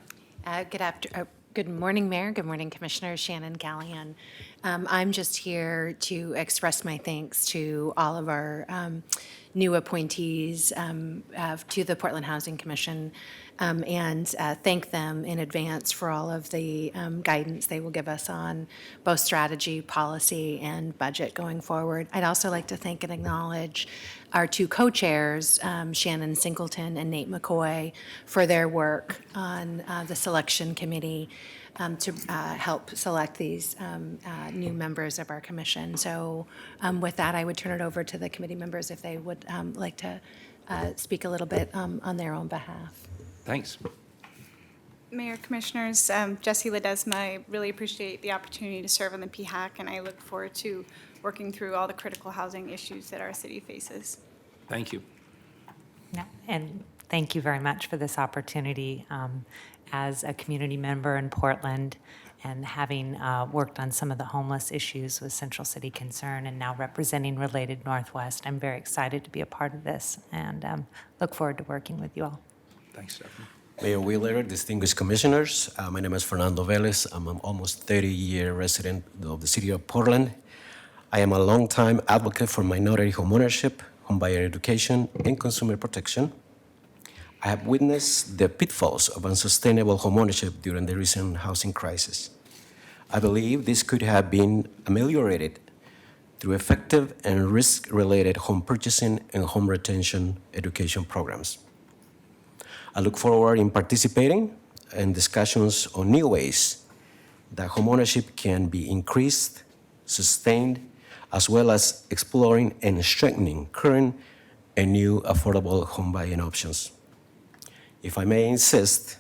Good morning, Mayor. Good morning, Commissioners. Shannon Callahan. I'm just here to express my thanks to all of our new appointees to the Portland Housing Commission and thank them in advance for all of the guidance they will give us on both strategy, policy, and budget going forward. I'd also like to thank and acknowledge our two co-chairs, Shannon Singleton and Nate McCoy, for their work on the selection committee to help select these new members of our commission. So with that, I would turn it over to the committee members if they would like to speak a little bit on their own behalf. Thanks. Mayor, Commissioners, Jesse Ledesma, I really appreciate the opportunity to serve on the PHAC, and I look forward to working through all the critical housing issues that our city faces. Thank you. Yeah, and thank you very much for this opportunity. As a community member in Portland and having worked on some of the homeless issues with Central City Concern and now representing Related Northwest, I'm very excited to be a part of this and look forward to working with you all. Thanks, Stephanie. Mayor Wheeler, distinguished commissioners, my name is Fernando Velez. I'm an almost 30-year resident of the city of Portland. I am a longtime advocate for minority homeownership, homebuyer education, and consumer protection. I have witnessed the pitfalls of unsustainable homeownership during the recent housing crisis. I believe this could have been ameliorated through effective and risk-related home purchasing and home retention education programs. I look forward in participating in discussions on new ways that homeownership can be increased, sustained, as well as exploring and strengthening current and new affordable home buying options. If I may insist,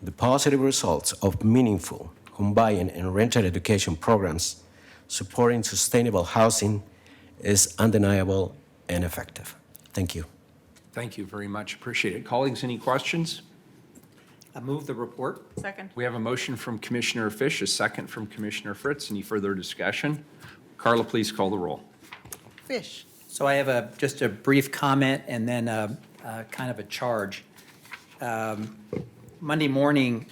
the positive results of meaningful home buying and rental education programs supporting sustainable housing is undeniable and effective. Thank you. Thank you very much. Appreciate it. Colleagues, any questions? I move the report. Second. We have a motion from Commissioner Fish, a second from Commissioner Fritz. Any further discussion? Carla, please call the roll. Fish. So I have just a brief comment and then kind of a charge. Monday morning,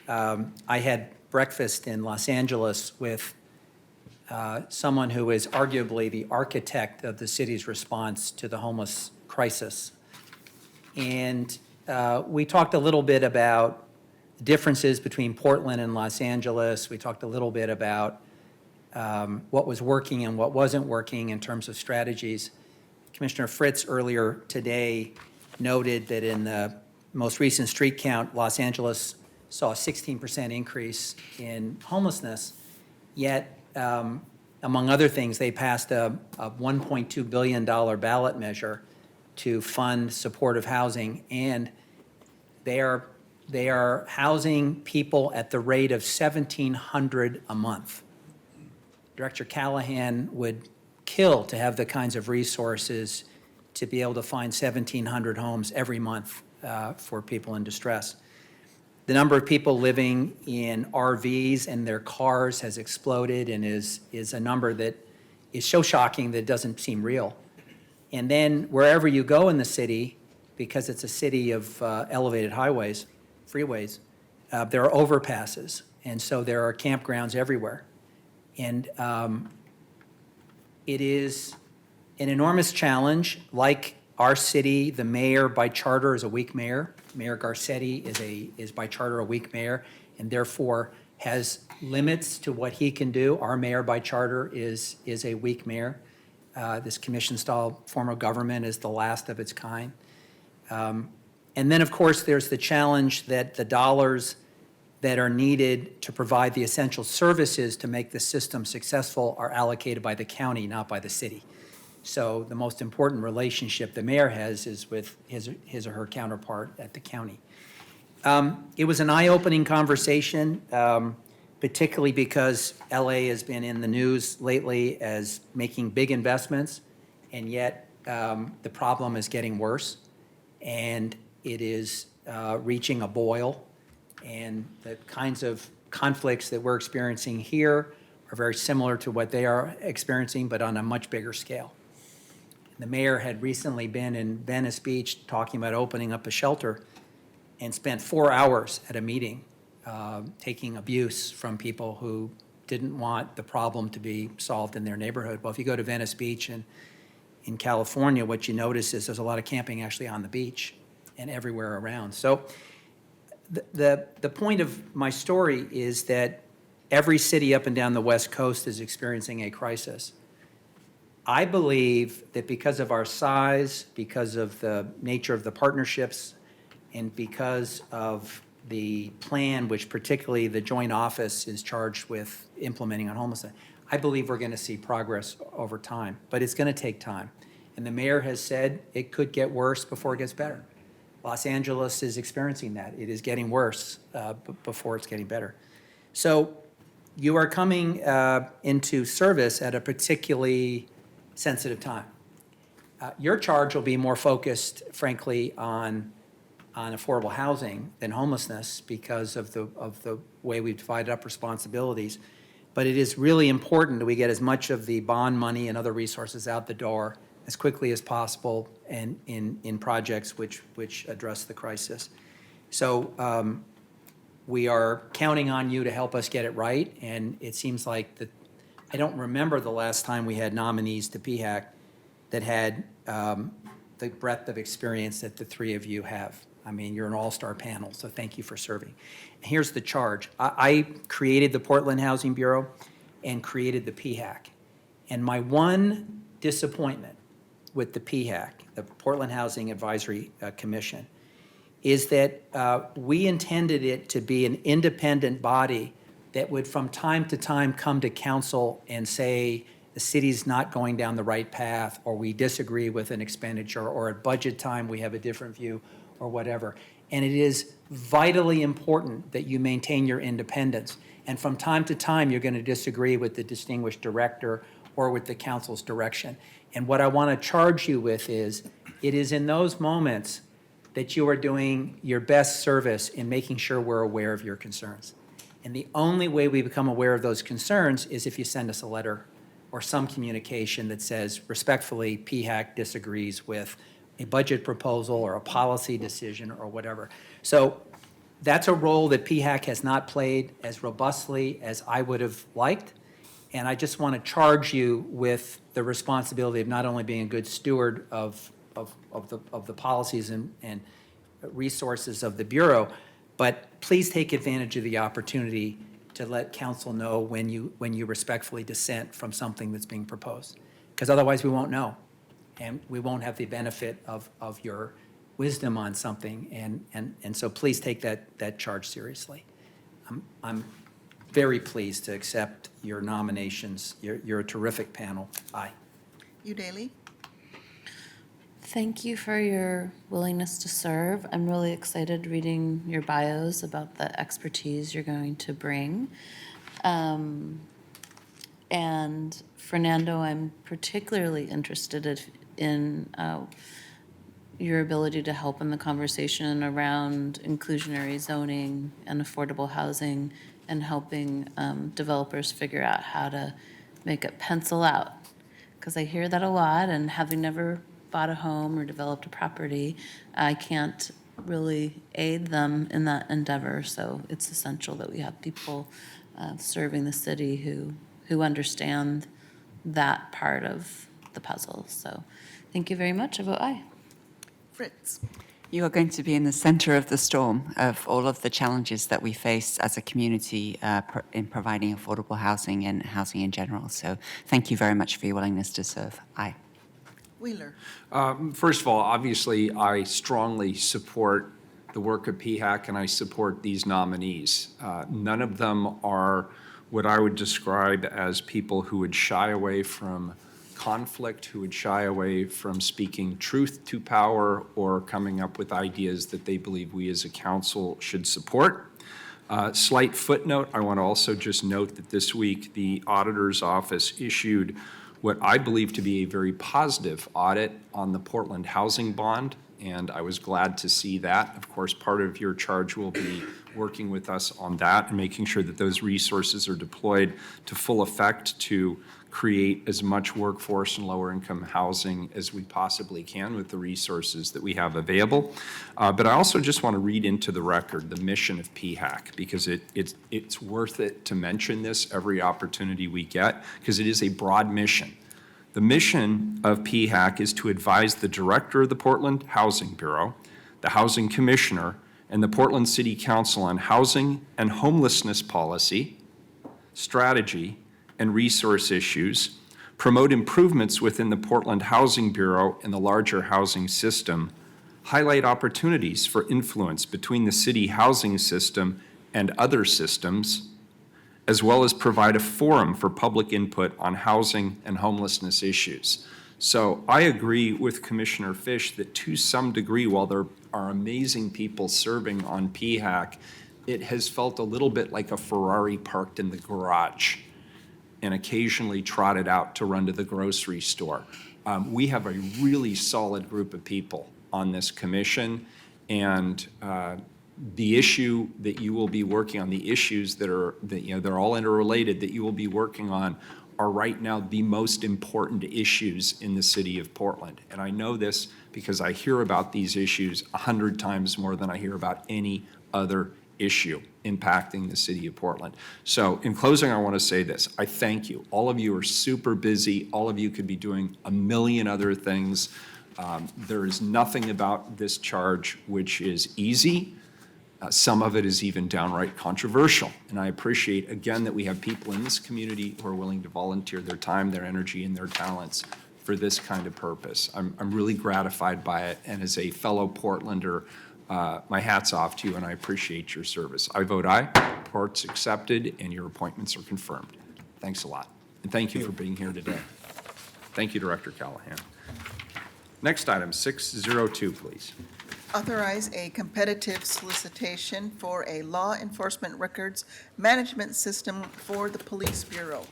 I had breakfast in Los Angeles with someone who is arguably the architect of the city's response to the homeless crisis. And we talked a little bit about differences between Portland and Los Angeles. We talked a little bit about what was working and what wasn't working in terms of strategies. Commissioner Fritz earlier today noted that in the most recent street count, Los Angeles saw a 16% increase in homelessness, yet, among other things, they passed a $1.2 billion ballot measure to fund supportive housing, and they are housing people at the rate of 1,700 a month. Director Callahan would kill to have the kinds of resources to be able to find 1,700 homes every month for people in distress. The number of people living in RVs and their cars has exploded and is a number that is so shocking that it doesn't seem real. And then wherever you go in the city, because it's a city of elevated highways, freeways, there are overpasses. And so there are campgrounds everywhere. And it is an enormous challenge. Like our city, the mayor by charter is a weak mayor. Mayor Garcetti is by charter a weak mayor and therefore has limits to what he can do. Our mayor by charter is a weak mayor. This commission-style form of government is the last of its kind. And then, of course, there's the challenge that the dollars that are needed to provide the essential services to make the system successful are allocated by the county, not by the city. So the most important relationship the mayor has is with his or her counterpart at the county. It was an eye-opening conversation, particularly because LA has been in the news lately as making big investments, and yet the problem is getting worse, and it is reaching a boil. And the kinds of conflicts that we're experiencing here are very similar to what they are experiencing, but on a much bigger scale. The mayor had recently been in Venice Beach talking about opening up a shelter and spent 4 hours at a meeting taking abuse from people who didn't want the problem to be solved in their neighborhood. Well, if you go to Venice Beach and in California, what you notice is there's a lot of camping actually on the beach and everywhere around. So the point of my story is that every city up and down the West Coast is experiencing a crisis. I believe that because of our size, because of the nature of the partnerships, and because of the plan, which particularly the joint office is charged with implementing on homelessness, I believe we're going to see progress over time, but it's going to take time. And the mayor has said it could get worse before it gets better. Los Angeles is experiencing that. It is getting worse before it's getting better. So you are coming into service at a particularly sensitive time. Your charge will be more focused, frankly, on affordable housing than homelessness because of the way we've divided up responsibilities. But it is really important that we get as much of the bond money and other resources out the door as quickly as possible and in projects which address the crisis. So we are counting on you to help us get it right, and it seems like I don't remember the last time we had nominees to PHAC that had the breadth of experience that the three of you have. I mean, you're an all-star panel, so thank you for serving. Here's the charge. I created the Portland Housing Bureau and created the PHAC. And my one disappointment with the PHAC, the Portland Housing Advisory Commission, is that we intended it to be an independent body that would from time to time come to council and say, the city's not going down the right path, or we disagree with an expenditure, or at budget time, we have a different view, or whatever. And it is vitally important that you maintain your independence. And from time to time, you're going to disagree with the distinguished director or with the council's direction. And what I want to charge you with is, it is in those moments that you are doing your best service in making sure we're aware of your concerns. And the only way we become aware of those concerns is if you send us a letter or some communication that says, respectfully, PHAC disagrees with a budget proposal or a policy decision or whatever. So that's a role that PHAC has not played as robustly as I would have liked. And I just want to charge you with the responsibility of not only being a good steward of the policies and resources of the Bureau, but please take advantage of the opportunity to let council know when you respectfully dissent from something that's being proposed. Because otherwise we won't know, and we won't have the benefit of your wisdom on something. And so please take that charge seriously. I'm very pleased to accept your nominations. You're a terrific panel. Aye. Udaley? Thank you for your willingness to serve. I'm really excited reading your bios about the expertise you're going to bring. And Fernando, I'm particularly interested in your ability to help in the conversation around inclusionary zoning and affordable housing and helping developers figure out how to make it pencil out. Because I hear that a lot, and having never bought a home or developed a property, I can't really aid them in that endeavor. So it's essential that we have people serving the city who understand that part of the puzzle. So thank you very much. I vote aye. Fritz? You are going to be in the center of the storm of all of the challenges that we face as a community in providing affordable housing and housing in general. So thank you very much for your willingness to serve. Aye. Wheeler? First of all, obviously, I strongly support the work of PHAC, and I support these nominees. None of them are what I would describe as people who would shy away from conflict, who would shy away from speaking truth to power or coming up with ideas that they believe we as a council should support. Slight footnote, I want to also just note that this week the auditor's office issued what I believe to be a very positive audit on the Portland housing bond, and I was glad to see that. Of course, part of your charge will be working with us on that and making sure that those resources are deployed to full effect to create as much workforce and lower income housing as we possibly can with the resources that we have available. But I also just want to read into the record the mission of PHAC, because it's worth it to mention this every opportunity we get, because it is a broad mission. The mission of PHAC is to advise the director of the Portland Housing Bureau, the Housing Commissioner, and the Portland City Council on housing and homelessness policy, strategy, and resource issues, promote improvements within the Portland Housing Bureau and the larger housing system, highlight opportunities for influence between the city housing system and other systems, as well as provide a forum for public input on housing and homelessness issues. So I agree with Commissioner Fish that to some degree, while there are amazing people serving on PHAC, it has felt a little bit like a Ferrari parked in the garage and occasionally trotted out to run to the grocery store. We have a really solid group of people on this commission, and the issue that you will be working on, the issues that they're all interrelated, that you will be working on are right now the most important issues in the city of Portland. And I know this because I hear about these issues 100 times more than I hear about any other issue impacting the city of Portland. So in closing, I want to say this. I thank you. All of you are super busy. All of you could be doing a million other things. There is nothing about this charge which is easy. Some of it is even downright controversial. And I appreciate, again, that we have people in this community who are willing to volunteer their time, their energy, and their talents for this kind of purpose. I'm really gratified by it. And as a fellow Portlander, my hat's off to you, and I appreciate your service. I vote aye. Report's accepted, and your appointments are confirmed. Thanks a lot, and thank you for being here today. Thank you, Director Callahan. Next item, 602, please. Authorize a competitive solicitation for a law enforcement records management system for the Police Bureau.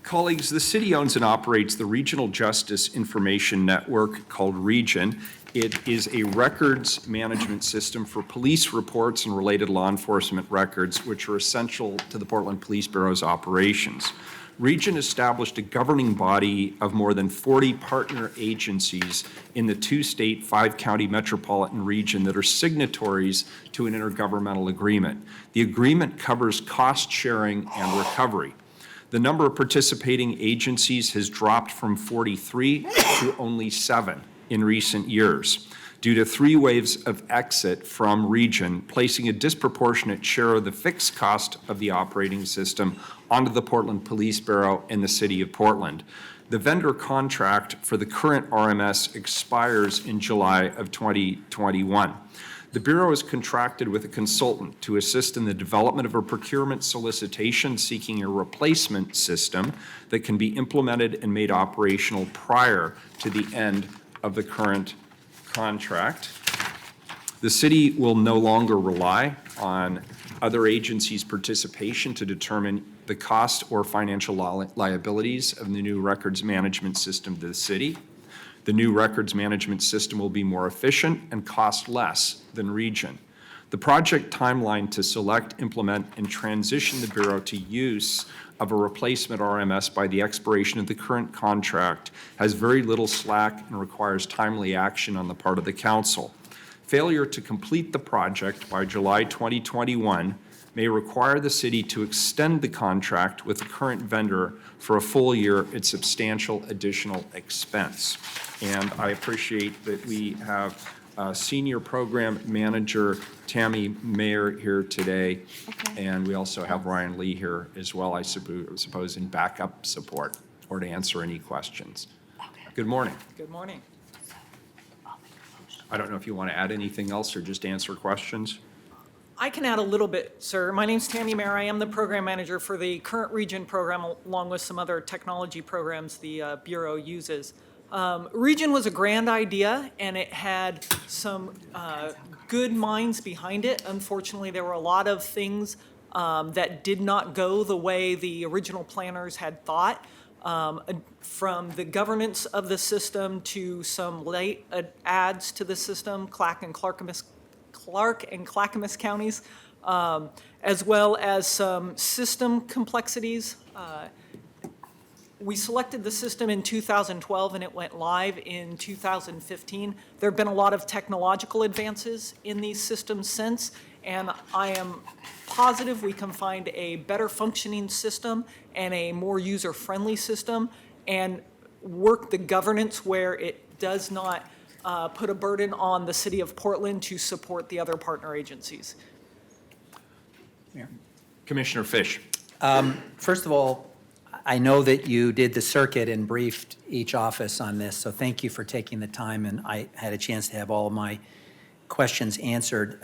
Colleagues, the city owns and operates the Regional Justice Information Network called Region. It is a records management system for police reports and related law enforcement records, which are essential to the Portland Police Bureau's operations. Region established a governing body of more than 40 partner agencies in the 2-state, 5-county metropolitan region that are signatories to an intergovernmental agreement. The agreement covers cost sharing and recovery. The number of participating agencies has dropped from 43 to only 7 in recent years due to 3 waves of exit from Region, placing a disproportionate share of the fixed cost of the operating system onto the Portland Police Bureau and the City of Portland. The vendor contract for the current RMS expires in July of 2021. The Bureau is contracted with a consultant to assist in the development of a procurement solicitation seeking a replacement system that can be implemented and made operational prior to the end of the current contract. The city will no longer rely on other agencies' participation to determine the cost or financial liabilities of the new records management system to the city. The new records management system will be more efficient and cost less than Region. The project timeline to select, implement, and transition the Bureau to use of a replacement RMS by the expiration of the current contract has very little slack and requires timely action on the part of the Council. Failure to complete the project by July 2021 may require the city to extend the contract with the current vendor for a full year at substantial additional expense. And I appreciate that we have Senior Program Manager Tammy Mayer here today. And we also have Ryan Lee here as well, I suppose, in backup support or to answer any questions. Good morning. Good morning. I don't know if you want to add anything else or just answer questions. I can add a little bit, sir. My name's Tammy Mayer. I am the program manager for the current Region program, along with some other technology programs the Bureau uses. Region was a grand idea, and it had some good minds behind it. Unfortunately, there were a lot of things that did not go the way the original planners had thought. From the governance of the system to some late adds to the system, Clark and Clackamas counties, as well as some system complexities. We selected the system in 2012 and it went live in 2015. There have been a lot of technological advances in these systems since, and I am positive we can find a better functioning system and a more user-friendly system and work the governance where it does not put a burden on the City of Portland to support the other partner agencies. Commissioner Fish. First of all, I know that you did the circuit and briefed each office on this, so thank you for taking the time, and I had a chance to have all of my questions answered.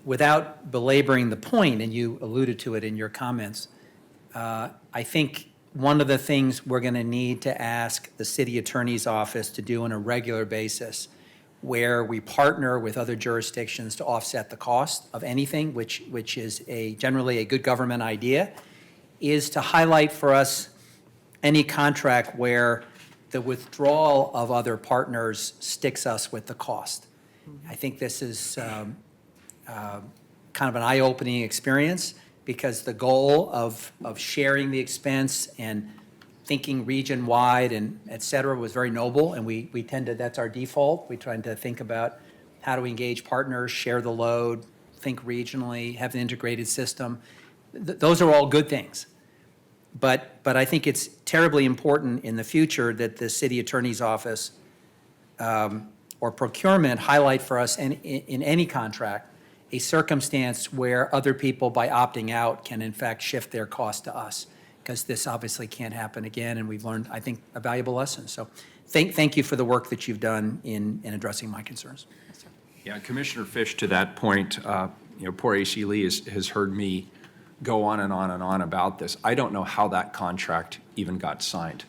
Without belaboring the point, and you alluded to it in your comments, I think one of the things we're going to need to ask the city attorney's office to do on a regular basis, where we partner with other jurisdictions to offset the cost of anything, which is generally a good government idea, is to highlight for us any contract where the withdrawal of other partners sticks us with the cost. I think this is kind of an eye-opening experience, because the goal of sharing the expense and thinking region-wide and et cetera was very noble, and we tend to, that's our default. We try to think about how do we engage partners, share the load, think regionally, have an integrated system. Those are all good things. But I think it's terribly important in the future that the city attorney's office or procurement highlight for us in any contract a circumstance where other people, by opting out, can in fact shift their cost to us, because this obviously can't happen again, and we've learned, I think, a valuable lesson. So thank you for the work that you've done in addressing my concerns. Yes, sir. Yeah, Commissioner Fish, to that point, poor AC Lee has heard me go on and on and on about this. I don't know how that contract even got signed,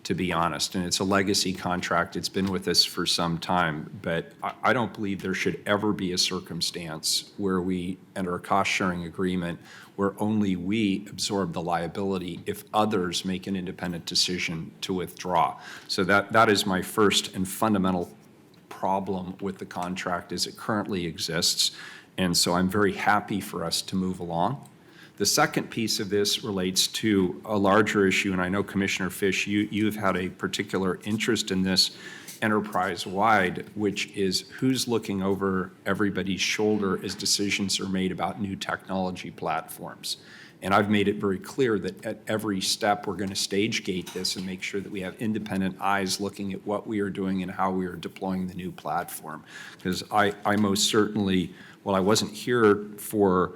to be honest. And it's a legacy contract. It's been with us for some time. But I don't believe there should ever be a circumstance where we enter a cost-sharing agreement where only we absorb the liability if others make an independent decision to withdraw. So that is my first and fundamental problem with the contract as it currently exists. And so I'm very happy for us to move along. The second piece of this relates to a larger issue, and I know Commissioner Fish, you've had a particular interest in this enterprise-wide, which is who's looking over everybody's shoulder as decisions are made about new technology platforms. And I've made it very clear that at every step, we're going to stage gate this and make sure that we have independent eyes looking at what we are doing and how we are deploying the new platform. Because I most certainly, while I wasn't here for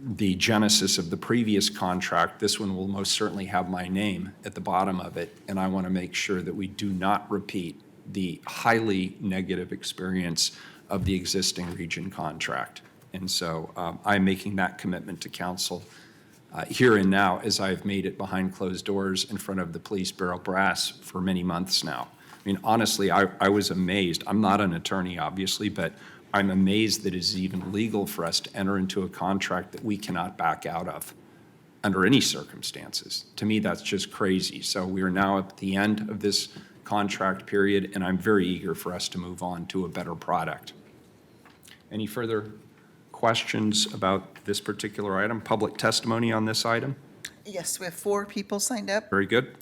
the genesis of the previous contract, this one will most certainly have my name at the bottom of it, and I want to make sure that we do not repeat the highly negative experience of the existing region contract. And so I'm making that commitment to council here and now, as I've made it behind closed doors in front of the police bureau brass for many months now. I mean, honestly, I was amazed. I'm not an attorney, obviously, but I'm amazed that it is even legal for us to enter into a contract that we cannot back out of under any circumstances. To me, that's just crazy. So we are now at the end of this contract period, and I'm very eager for us to move on to a better product. Any further questions about this particular item? Public testimony on this item? Yes, we have 4 people signed up. Very good.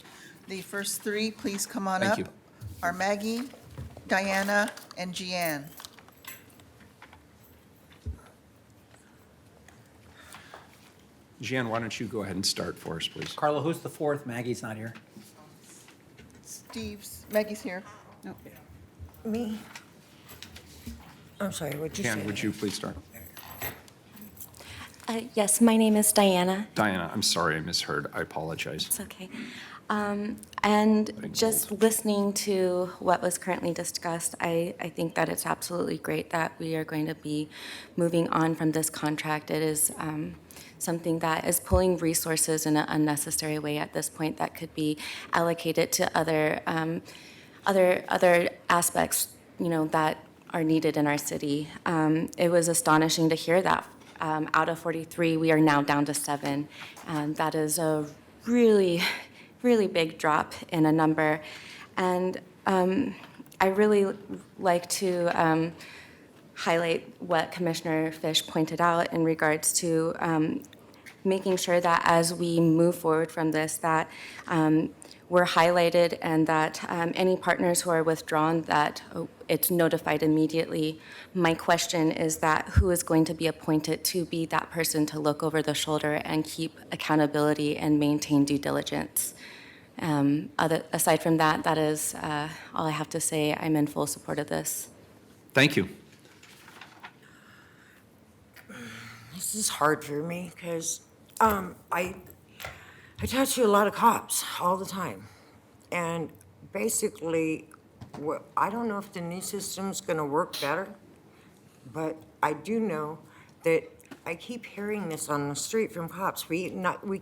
The first 3, please come on up. Thank you. Are Maggie, Diana, and Jeanne. Jan, why don't you go ahead and start for us, please? Carla, who's the 4th? Maggie's not here. Maggie's here. Me? I'm sorry, what'd you say? Jan, would you please start? Yes, my name is Diana. Diana, I'm sorry I misheard. I apologize. It's okay. And just listening to what was currently discussed, I think that it's absolutely great that we are going to be moving on from this contract. It is something that is pulling resources in an unnecessary way at this point that could be allocated to other aspects, that are needed in our city. It was astonishing to hear that out of 43, we are now down to 7. And that is a really, really big drop in a number. And I really like to highlight what Commissioner Fish pointed out in regards to making sure that as we move forward from this, that we're highlighted and that any partners who are withdrawn, that it's notified immediately. My question is that who is going to be appointed to be that person to look over the shoulder and keep accountability and maintain due diligence? Aside from that, that is all I have to say. I'm in full support of this. Thank you. This is hard for me because I talk to a lot of cops all the time. And basically, I don't know if the new system's going to work better, but I do know that I keep hearing this on the street from cops. We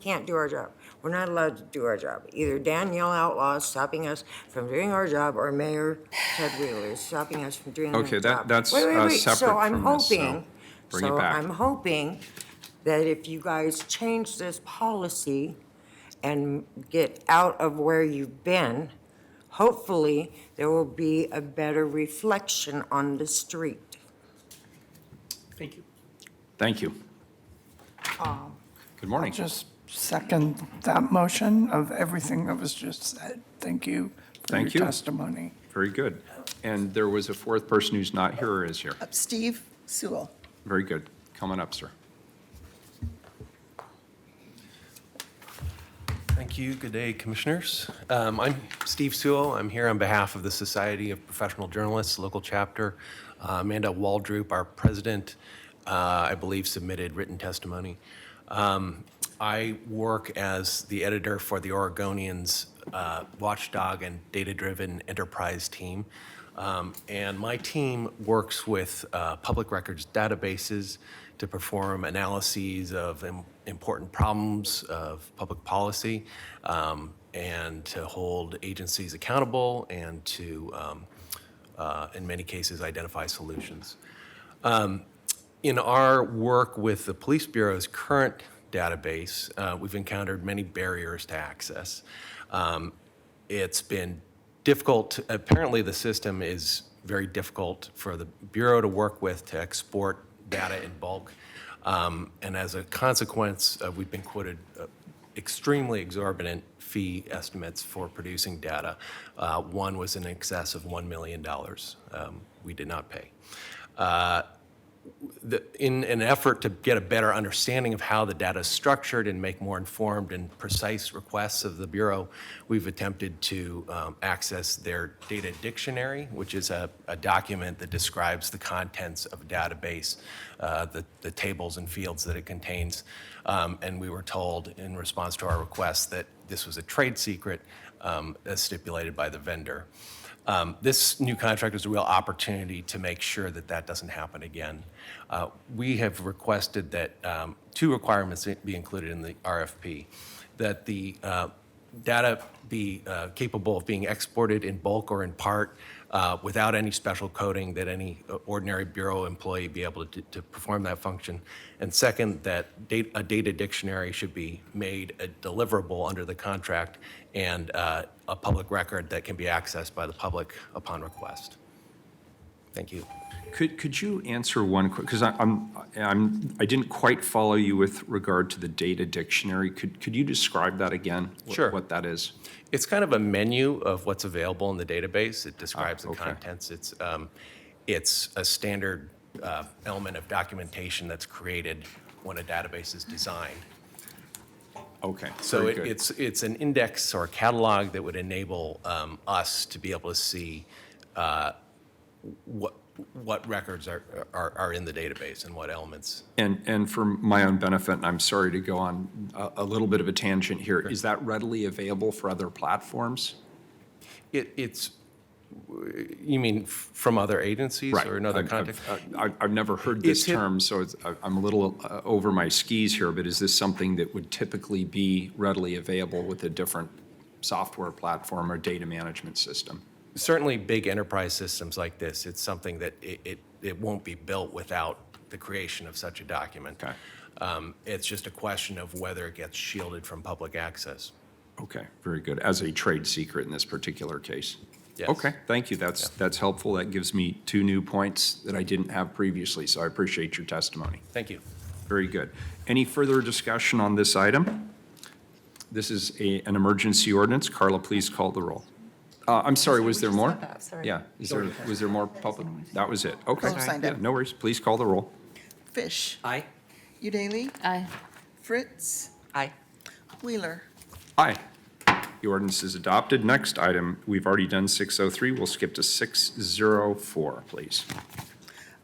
can't do our job. We're not allowed to do our job. Either Danielle Outlaw is stopping us from doing our job, or Mayor Ted Wheeler is stopping us from doing our job. Okay, that's Wait. separate So I'm from this, so hoping, bring it back. I'm hoping that if you guys change this policy and get out of where you've been, hopefully there will be a better reflection on the street. Thank you. Thank you. Good morning. I'll just second that motion of everything that was just said. Thank you for Thank your you. testimony. Very good. And there was a 4th person who's not here or is here. Steve Sewell. Very good. Come on up, sir. Thank you. Good day, Commissioners. I'm Steve Sewell. I'm here on behalf of the Society of Professional Journalists, local chapter. Amanda Waldroup, our president, I believe, submitted written testimony. I work as the editor for the Oregonian's watchdog and data-driven enterprise team. And my team works with public records databases to perform analyses of important problems of public policy, and to hold agencies accountable and to, in many cases, identify solutions. In our work with the Police Bureau's current database, we've encountered many barriers to access. It's been difficult. Apparently, the system is very difficult for the Bureau to work with to export data in bulk. And as a consequence, we've been quoted extremely exorbitant fee estimates for producing data. One was in excess of $1 million. We did not pay. In an effort to get a better understanding of how the data is structured and make more informed and precise requests of the Bureau, we've attempted to access their data dictionary, which is a document that describes the contents of a database, the tables and fields that it contains. And we were told in response to our request that this was a trade secret as stipulated by the vendor. This new contract is a real opportunity to make sure that that doesn't happen again. We have requested that two requirements be included in the RFP, that the data be capable of being exported in bulk or in part without any special coding, that any ordinary Bureau employee be able to perform that function. And second, that a data dictionary should be made a deliverable under the contract and a public record that can be accessed by the public upon request. Thank you. Could you answer one quick, because I didn't quite follow you with regard to the data dictionary. Could you describe that again? Sure. What that is? It's kind of a menu of what's available in the database. It describes the contents. It's a standard element of documentation that's created when a database is designed. Okay. So very good. it's an index or a catalog that would enable us to be able to see what records are in the database and what elements. And for my own benefit, and I'm sorry to go on a little bit of a tangent here, is that readily available for other platforms? It's, you mean from other agencies or another context? I've never heard this term, so I'm a little over my skis here, but is this something that would typically be readily available with a different software platform or data management system? Certainly big enterprise systems like this, it's something that it won't be built without the creation of such a document. Okay. It's just a question of whether it gets shielded from public access. Okay, very good. As a trade secret in this particular case? Yes. Okay, thank you. That's helpful. That gives me two new points that I didn't have previously, so I appreciate your testimony. Thank you. Very good. Any further discussion on this item? This is an emergency ordinance. Carla, please call the roll. I'm sorry, was there more? Yeah, was there more public? That was it. Okay. Both signed Yeah, up. no worries. Please call the roll. Fish. Aye. Udaley. Aye. Fritz. Aye. Wheeler. Aye. The ordinance is adopted. Next item, we've already done 603. We'll skip to 604, please.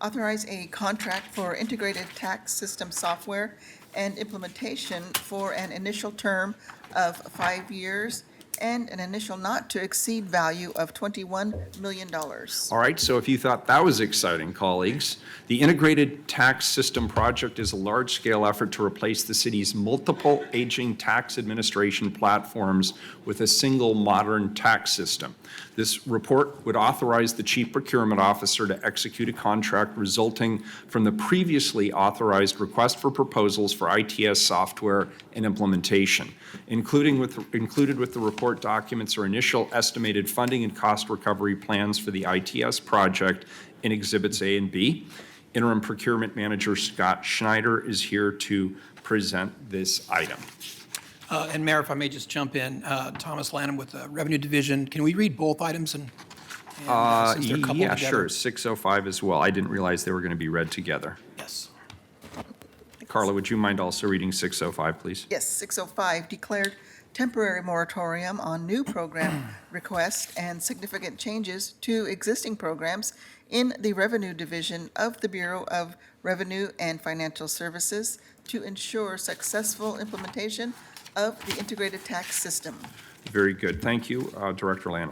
Authorize a contract for integrated tax system software and implementation for an initial term of 5 years and an initial not-to-exceed value of $21 million. All right, so if you thought that was exciting, colleagues, the Integrated Tax System Project is a large-scale effort to replace the city's multiple aging tax administration platforms with a single modern tax system. This report would authorize the Chief Procurement Officer to execute a contract resulting from the previously authorized request for proposals for ITS software and implementation. Included with the report documents are initial estimated funding and cost recovery plans for the ITS project in Exhibits A and B. Interim Procurement Manager Scott Schneider is here to present this item. And Mayor, if I may just jump in, Thomas Lanham with the Revenue Division. Can we read both items and since they're coupled Yeah, together? sure, 605 as well. I didn't realize they were going to be read together. Yes. Carla, would you mind also reading 605, please? Yes, 605, declared temporary moratorium on new program requests and significant changes to existing programs in the Revenue Division of the Bureau of Revenue and Financial Services to ensure successful implementation of the integrated tax system. Very good. Thank you, Director Lanham.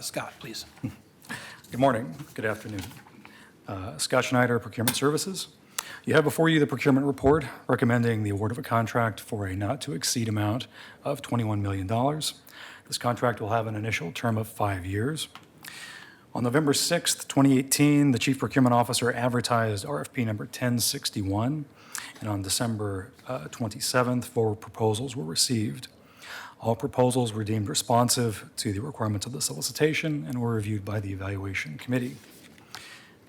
Scott, please. Good morning, good afternoon. Scott Schneider, Procurement Services. You have before you the procurement report recommending the award of a contract for a not-to-exceed amount of $21 million. This contract will have an initial term of 5 years. On November 6th, 2018, the Chief Procurement Officer advertised RFP number 1061, and on December 27th, 4 proposals were received. All proposals were deemed responsive to the requirements of the solicitation and were reviewed by the evaluation committee.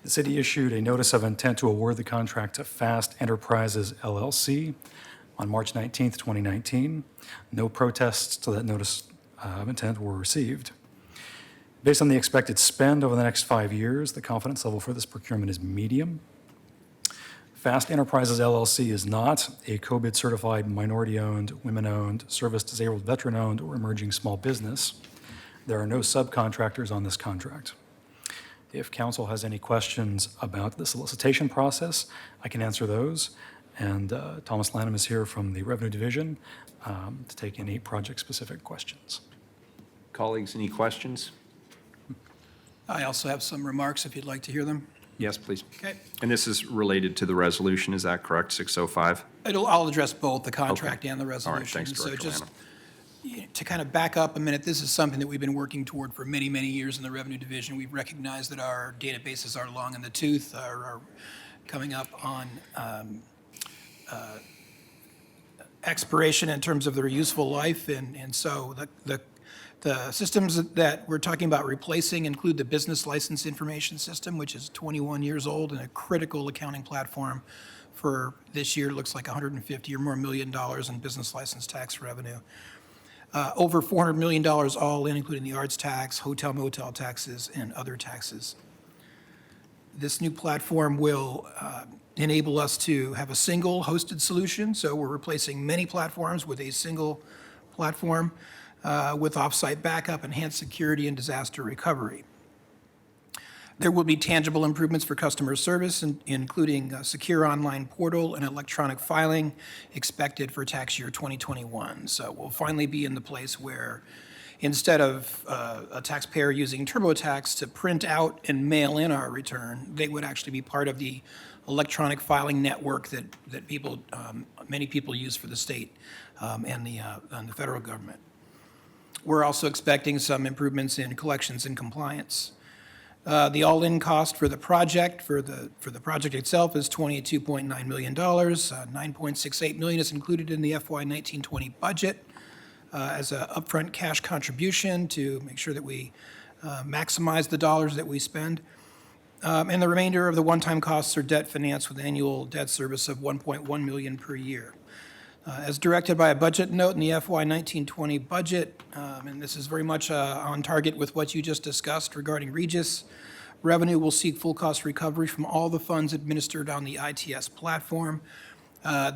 The city issued a notice of intent to award the contract to Fast Enterprises LLC on March 19th, 2019. No protests to that notice of intent were received. Based on the expected spend over the next 5 years, the confidence level for this procurement is medium. Fast Enterprises LLC is not a COBID certified minority-owned, women-owned, service-disabled, veteran-owned, or emerging small business. There are no subcontractors on this contract. If council has any questions about the solicitation process, I can answer those. And Thomas Lanham is here from the Revenue Division to take any project-specific questions. Colleagues, any questions? I also have some remarks if you'd like to hear them. Yes, please. Okay. And this is related to the resolution, is that correct, 605? I'll address both the contract Okay. and the resolution. All right, thanks, Director So just Lanham. to kind of back up a minute, this is something that we've been working toward for many, many years in the Revenue Division. We've recognized that our databases are long in the tooth, are coming up on expiration in terms of their useful life. And so the systems that we're talking about replacing include the Business License Information System, which is 21 years old and a critical accounting platform for this year. It looks like $150 or more million in business license tax revenue. Over $400 million all in, including the arts tax, hotel motel taxes, and other taxes. This new platform will enable us to have a single hosted solution. So we're replacing many platforms with a single platform with offsite backup, enhanced security, and disaster recovery. There will be tangible improvements for customer service, including a secure online portal and electronic filing expected for tax year 2021. So we'll finally be in the place where instead of a taxpayer using TurboTax to print out and mail in our return, they would actually be part of the electronic filing network that many people use for the state and the federal government. We're also expecting some improvements in collections and compliance. The all-in cost for the project itself is $22.9 million. $9.68 million is included in the FY 19-20 budget as an upfront cash contribution to make sure that we maximize the dollars that we spend. And the remainder of the one-time costs are debt financed with annual debt service of $1.1 million per year. As directed by a budget note in the FY 19-20 budget, and this is very much on target with what you just discussed regarding Regis, revenue will seek full cost recovery from all the funds administered on the ITS platform.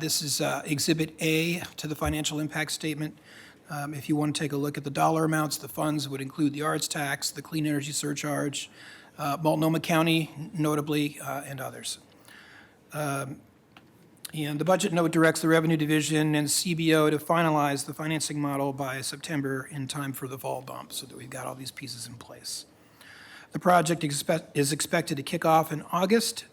This is Exhibit A to the financial impact statement. If you want to take a look at the dollar amounts, the funds would include the arts tax, the clean energy surcharge, Multnomah County notably, and others. And the budget note directs the Revenue Division and CBO to finalize the financing model by September in time for the fall bump so that we've got all these pieces in place. The project is expected to kick off in August,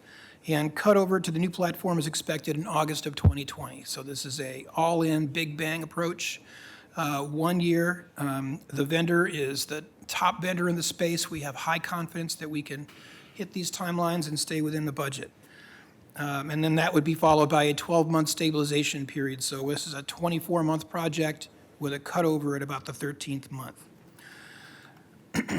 and cut over to the new platform is expected in August of 2020. So this is a all-in, big bang approach. 1 year, the vendor is the top vendor in the space. We have high confidence that we can hit these timelines and stay within the budget. And then that would be followed by a 12-month stabilization period. So this is a 24-month project with a cutover at about the 13th month.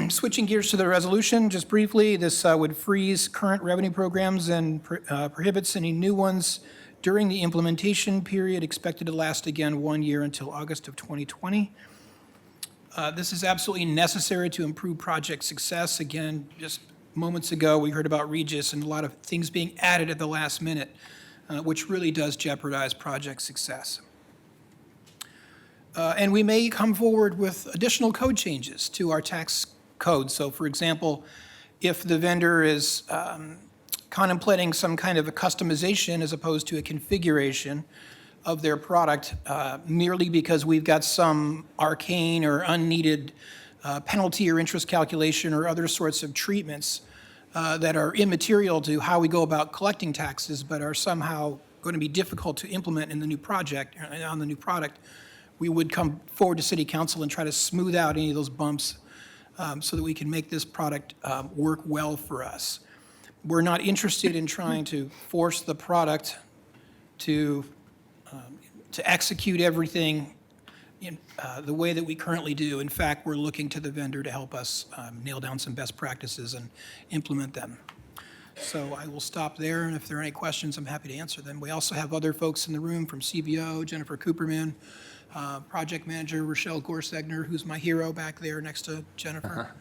Switching gears to the resolution, just briefly, this would freeze current revenue programs and prohibits any new ones during the implementation period, expected to last again 1 year until August of 2020. This is absolutely necessary to improve project success. Again, just moments ago, we heard about Regis and a lot of things being added at the last minute, which really does jeopardize project success. And we may come forward with additional code changes to our tax code. So for example, if the vendor is contemplating some kind of a customization as opposed to a configuration of their product, merely because we've got some arcane or unneeded penalty or interest calculation or other sorts of treatments that are immaterial to how we go about collecting taxes, but are somehow going to be difficult to implement in the new project, on the new product, we would come forward to City Council and try to smooth out any of those bumps so that we can make this product work well for us. We're not interested in trying to force the product to execute everything in the way that we currently do. In fact, we're looking to the vendor to help us nail down some best practices and implement them. So I will stop there, and if there are any questions, I'm happy to answer them. We also have other folks in the room from CBO, Jennifer Cooperman, Project Manager Rochelle Gorsegner, who's my hero back there next to Jennifer.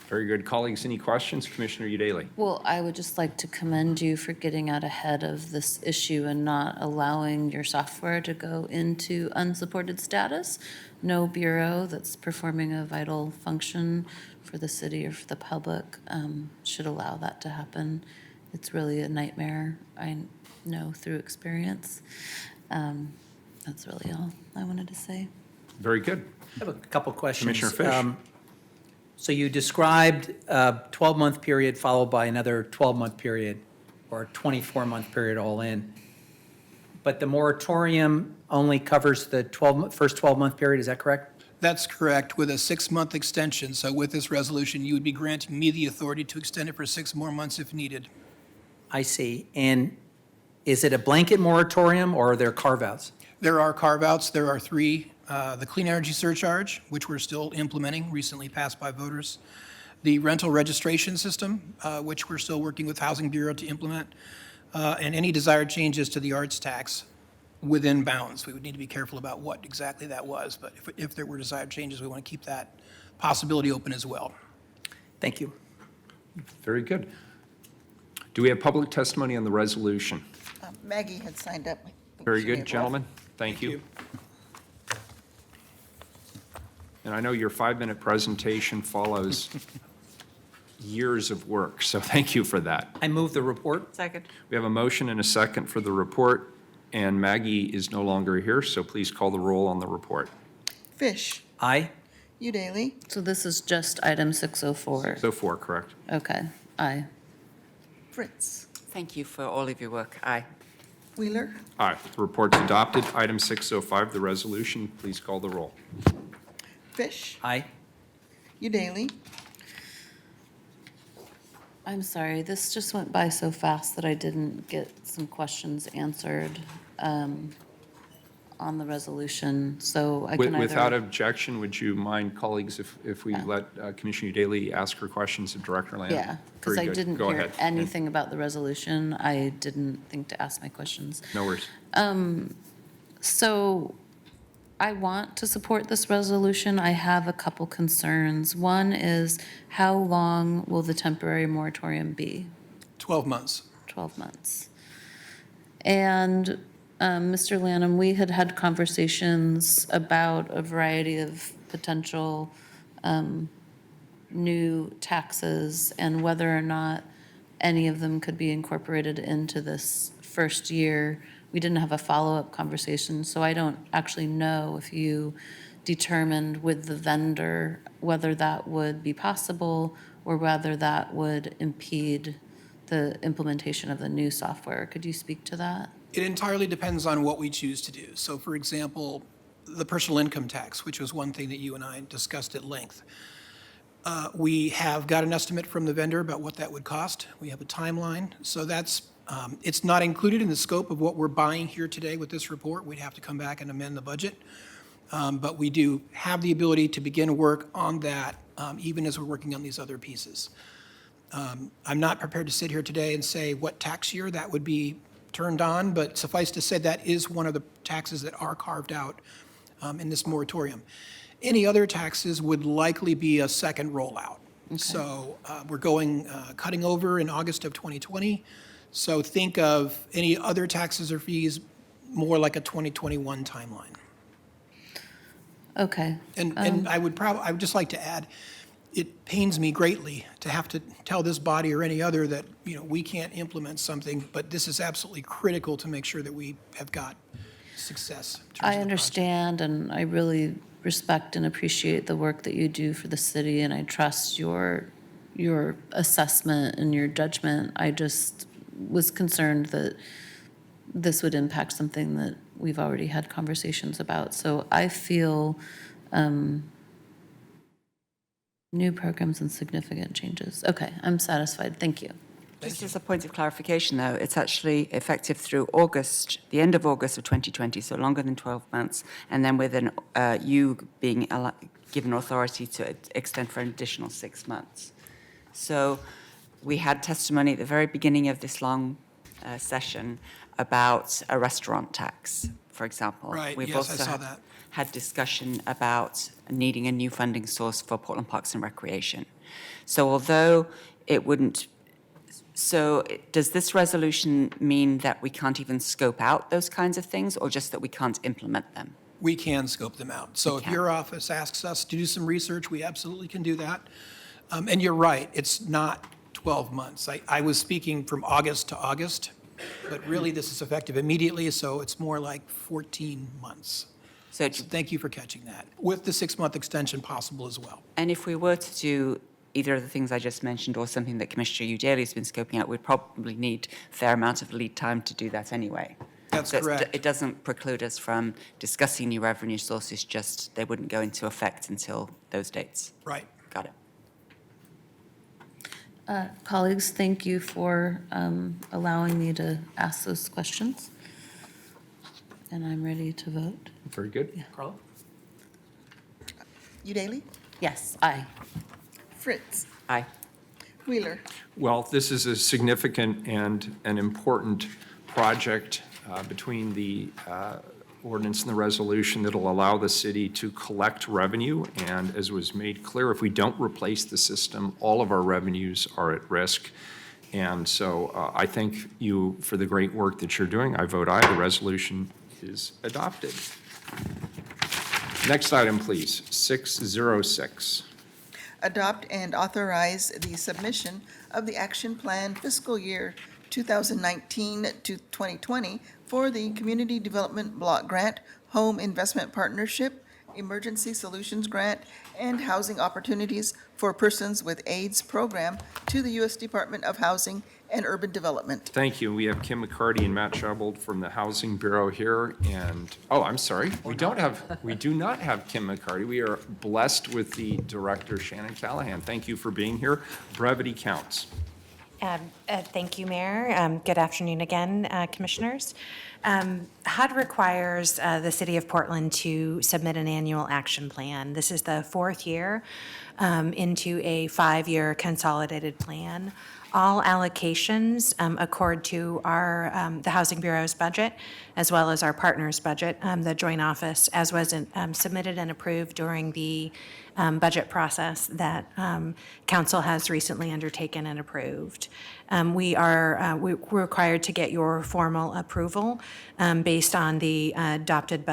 Very good. Colleagues, any questions? Commissioner Udaley. Well, I would just like to commend you for getting out ahead of this issue and not allowing your software to go into unsupported status. No bureau that's performing a vital function for the city or for the public should allow that to happen. It's really a nightmare, I know through experience. That's really all I wanted to say. Very good. I have a couple questions. Commissioner Fish. So you described a 12-month period followed by another 12-month period, or a 24-month period all in. But the moratorium only covers the first 12-month period, is that correct? That's correct, with a 6-month extension. So with this resolution, you would be granting me the authority to extend it for 6 more months if needed. I see. And is it a blanket moratorium, or are there carve-outs? There are carve-outs. There are 3. The clean energy surcharge, which we're still implementing, recently passed by voters. The rental registration system, which we're still working with Housing Bureau to implement. And any desired changes to the arts tax within bounds. We would need to be careful about what exactly that was, but if there were desired changes, we want to keep that possibility open as well. Thank you. Very good. Do we have public testimony on the resolution? Maggie had signed up. Very good, gentlemen. Thank you. And I know your 5-minute presentation follows years of work, so thank you for that. I move the report. Second. We have a motion and a second for the report, and Maggie is no longer here, so please call the roll on the report. Fish. Aye. Udaley. So this is just item 604? 604, correct. Okay, aye. Fritz. Thank you for all of your work. Aye. Wheeler. Aye. The report's adopted. Item 605, the resolution, please call the roll. Fish. Aye. Udaley. I'm sorry, this just went by so fast that I didn't get some questions answered on the resolution, so I can either... Without objection, would you mind, colleagues, if we let Commissioner Udaley ask her questions of Director Lamb? Yeah, because Very I good. didn't Go hear ahead. anything about the resolution. I didn't think to ask my questions. No worries. So I want to support this resolution. I have a couple concerns. One is, how long will the temporary moratorium be? 12 months. 12 months. And Mr. Lanham, we had had conversations about a variety of potential new taxes and whether or not any of them could be incorporated into this first year. We didn't have a follow-up conversation, so I don't actually know if you determined with the vendor whether that would be possible or whether that would impede the implementation of the new software. Could you speak to that? It entirely depends on what we choose to do. So for example, the personal income tax, which was one thing that you and I discussed at length. We have got an estimate from the vendor about what that would cost. We have a timeline. So that's, it's not included in the scope of what we're buying here today with this report. We'd have to come back and amend the budget. But we do have the ability to begin work on that even as we're working on these other pieces. I'm not prepared to sit here today and say what tax year that would be turned on, but suffice to say that is one of the taxes that are carved out in this moratorium. Any other taxes would likely be a second rollout. Okay. So we're going, cutting over in August of 2020. So think of any other taxes or fees more like a 2021 timeline. Okay. And I would just like to add, it pains me greatly to have to tell this body or any other that, you know, we can't implement something, but this is absolutely critical to make sure that we have got success. I understand, and I really respect and appreciate the work that you do for the city, and I trust your assessment and your judgment. I just was concerned that this would impact something that we've already had conversations about. So I feel new programs and significant changes. Okay, I'm satisfied. Thank you. Just as a point of clarification, though, it's actually effective through August, the end of August of 2020, so longer than 12 months, and then with you being given authority to extend for an additional 6 months. So we had testimony at the very beginning of this long session about a restaurant tax, for example. Right, We've yes, I also saw that. had discussion about needing a new funding source for Portland Parks and Recreation. So although it wouldn't, does this resolution mean that we can't even scope out those kinds of things, or just that we can't implement them? We can scope them out. So if your office asks us to do some research, we absolutely can do that. And you're right, it's not 12 months. I was speaking from August to August, but really this is effective immediately, so it's more like 14 months. So thank you for catching that, with the 6-month extension possible as well. And if we were to do either of the things I just mentioned or something that Commissioner Udaley has been scoping out, we'd probably need a fair amount of lead time to do that anyway. That's So correct. it doesn't preclude us from discussing new revenue sources, just they wouldn't go into effect until those dates. Right. Got it. Colleagues, thank you for allowing me to ask those questions. And I'm ready to vote. Very good. Carla? Udaley? Yes, aye. Fritz? Aye. Wheeler? Well, this is a significant and an important project between the ordinance and the resolution that'll allow the city to collect revenue. And as was made clear, if we don't replace the system, all of our revenues are at risk. And so I thank you for the great work that you're doing. I vote aye. The resolution is adopted. Next item, please, 606. Adopt and authorize the submission of the action plan fiscal year 2019 to 2020 for the Community Development Block Grant, Home Investment Partnership, Emergency Solutions Grant, and Housing Opportunities for Persons with AIDS Program to the U.S. Department of Housing and Urban Development. Thank you. We have Kim McCarty and Matt Schabold from the Housing Bureau here, and, oh, I'm sorry, we do not have Kim McCarty. We are blessed with the Director, Shannon Callahan. Thank you for being here. Brevity counts. Thank you, Mayor. Good afternoon again, Commissioners. HUD requires the City of Portland to submit an annual action plan. This is the 4th year into a 5-year consolidated plan. All allocations accord to our the Housing Bureau's budget, as well as our partner's budget, the joint office, as was submitted and approved during the budget process that Council has recently undertaken and approved. We're required to get your formal approval based on the adopted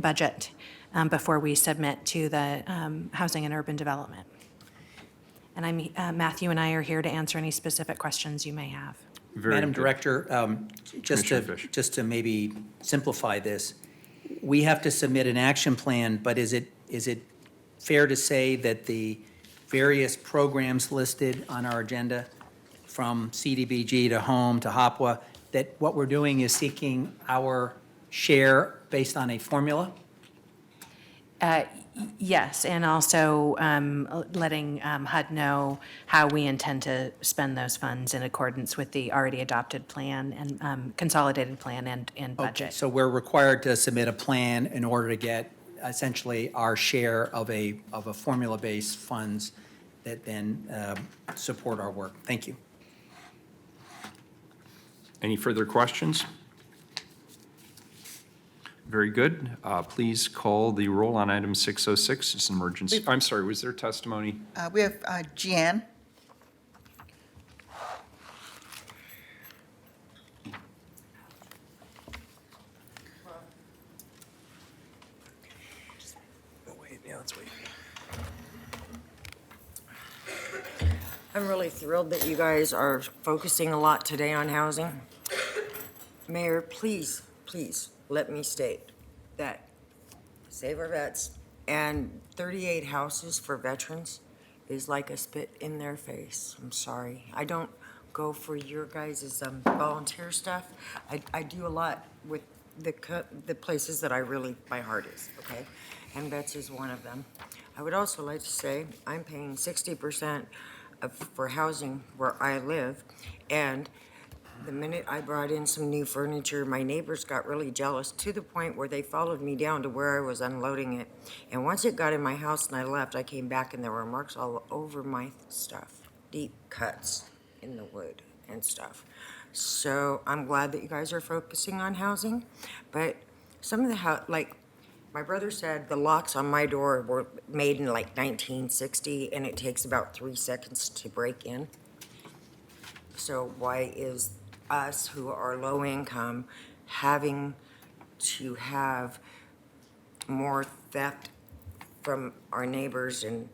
budget before we submit to the Housing and Urban Development. And Matthew and I are here to answer any specific questions you may have. Madam Director, just to maybe simplify this, we have to submit an action plan, but is it fair to say that the various programs listed on our agenda, from CDBG to Home to HOPWA, that what we're doing is seeking our share based on a formula? Yes, and also letting HUD know how we intend to spend those funds in accordance with the already adopted plan and consolidated plan and budget. Okay, so we're required to submit a plan in order to get essentially our share of a formula-based funds that then support our work. Thank you. Any further questions? Very good. Please call the roll on item 606. It's an emergency. I'm sorry, was there testimony? We have Jeanne. I'm really thrilled that you guys are focusing a lot today on housing. Mayor, please, please, let me state that Save Our Vets And 38 houses for veterans is like a spit in their face. I'm sorry. I don't go for your guys' volunteer stuff. I do a lot with the places that I really, my heart is, okay? And vets is one of them. I would also like to say, I'm paying 60% for housing where I live, and the minute I brought in some new furniture, my neighbors got really jealous to the point where they followed me down to where I was unloading it. And once it got in my house and I left, I came back and there were marks all over my stuff, deep cuts in the wood and stuff. So I'm glad that you guys are focusing on housing, but some of the, like my brother said, the locks on my door were made in like 1960 and it takes about 3 seconds to break in. So why is us who are low income having to have more theft from our neighbors and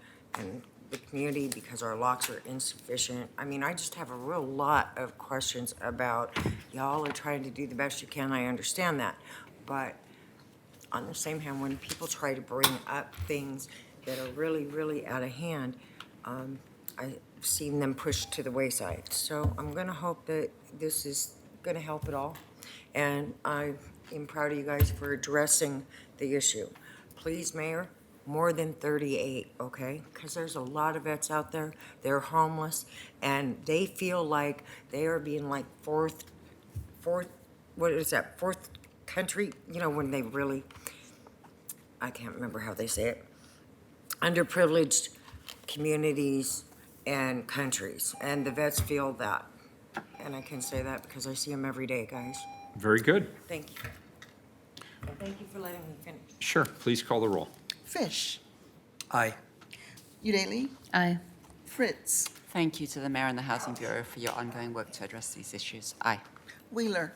the community because our locks are insufficient? I mean, I just have a real lot of questions about, y'all are trying to do the best you can, I understand that. But on the same hand, when people try to bring up things that are really, really out of hand, I've seen them pushed to the wayside. So I'm gonna hope that this is gonna help it all. And I am proud of you guys for addressing the issue. Please, Mayor, more than 38, okay? Because there's a lot of vets out there, they're homeless, and they feel like they are being like fourth, what is that, fourth country? You know, when they really, I can't remember how they say it, underprivileged communities and countries, and the vets feel that. And I can say that because I see them every day, guys. Very good. Thank you. And thank you for letting me finish. Sure, please call the roll. Fish. Aye. Udaley. Aye. Fritz. Thank you to the Mayor and the Housing Bureau for your ongoing work to address these issues. Aye. Wheeler.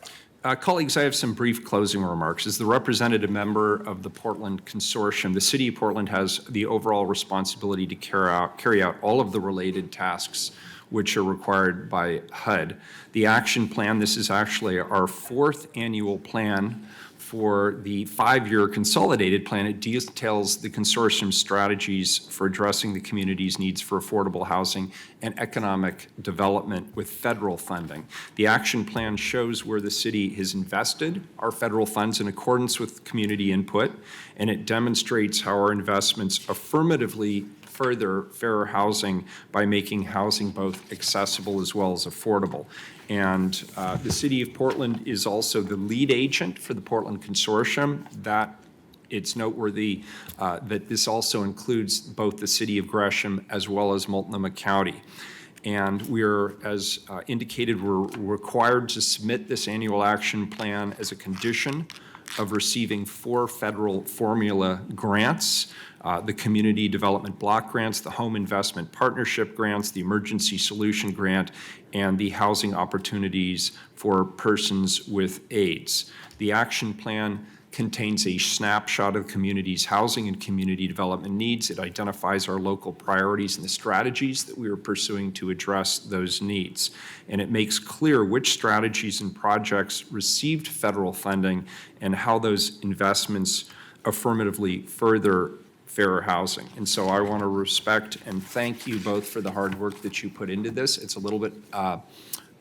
Colleagues, I have some brief closing remarks. As the representative member of the Portland Consortium, the City of Portland has the overall responsibility to carry out all of the related tasks which are required by HUD. The action plan, this is actually our 4th annual plan for the 5-year consolidated plan. It details the consortium's strategies for addressing the community's needs for affordable housing and economic development with federal funding. The action plan shows where the city has invested our federal funds in accordance with community input, and it demonstrates how our investments affirmatively further fairer housing by making housing both accessible as well as affordable. And the City of Portland is also the lead agent for the Portland Consortium. That it's noteworthy that this also includes both the City of Gresham as well as Multnomah County. And we're, as indicated, we're required to submit this annual action plan as a condition of receiving 4 federal formula grants, the Community Development Block Grants, the Home Investment Partnership Grants, the Emergency Solution Grant, and the Housing Opportunities for Persons with AIDS. The action plan contains a snapshot of the community's housing and community development needs. It identifies our local priorities and the strategies that we are pursuing to address those needs. And it makes clear which strategies and projects received federal funding and how those investments affirmatively further fairer housing. And so I want to respect and thank you both for the hard work that you put into this. It's a little bit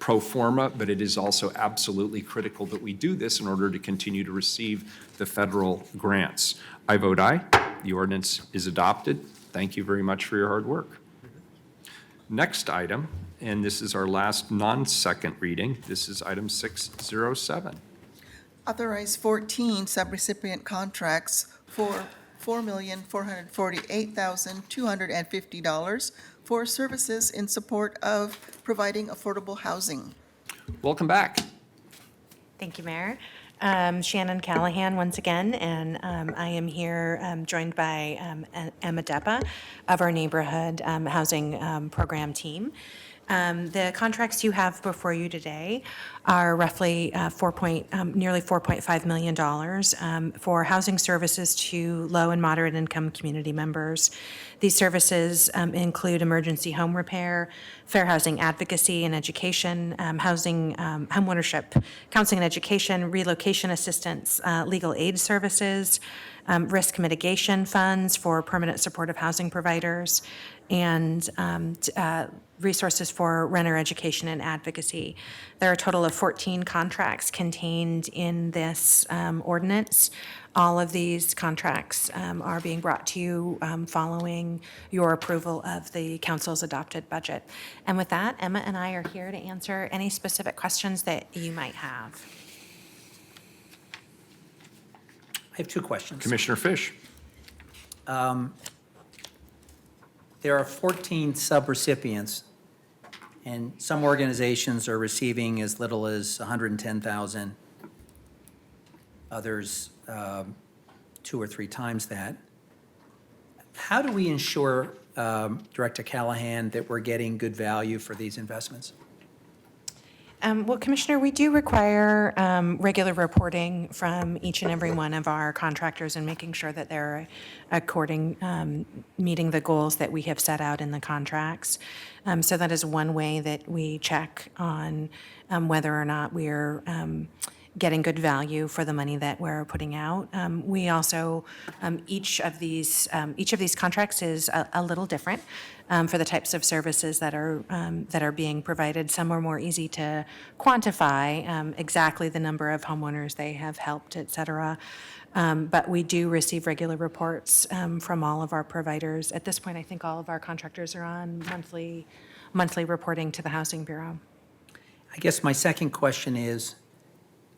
pro forma, but it is also absolutely critical that we do this in order to continue to receive the federal grants. I vote aye. The ordinance is adopted. Thank you very much for your hard work. Next item, and this is our last non-second reading. This is item 607. Authorize 14 subrecipient contracts for $4,448,250 for services in support of providing affordable housing. Welcome back. Thank you, Mayor. Shannon Callahan once again, and I am here joined by Emma Deppa of our neighborhood housing program team. The contracts you have before you today are roughly nearly $4.5 million for housing services to low and moderate income community members. These services include emergency home repair, fair housing advocacy and education, homeownership, counseling and education, relocation assistance, legal aid services, risk mitigation funds for permanent supportive housing providers, and resources for renter education and advocacy. There are a total of 14 contracts contained in this ordinance. All of these contracts are being brought to you following your approval of the council's adopted budget. And with that, Emma and I are here to answer any specific questions that you might have. I have two questions. Commissioner Fish. There are 14 subrecipients, and some organizations are receiving as little as $110,000, others 2 or 3 times that. How do we ensure, Director Callahan, that we're getting good value for these investments? Well, Commissioner, we do require regular reporting from each and every one of our contractors and making sure that they're meeting the goals that we have set out in the contracts. So that is one way that we check on whether or not we're getting good value for the money that we're putting out. We also, each of these contracts is a little different for the types of services that are being provided. Some are more easy to quantify, exactly the number of homeowners they have helped, et cetera. But we do receive regular reports from all of our providers. At this point, I think all of our contractors are on monthly reporting to the Housing Bureau. I guess my second question is,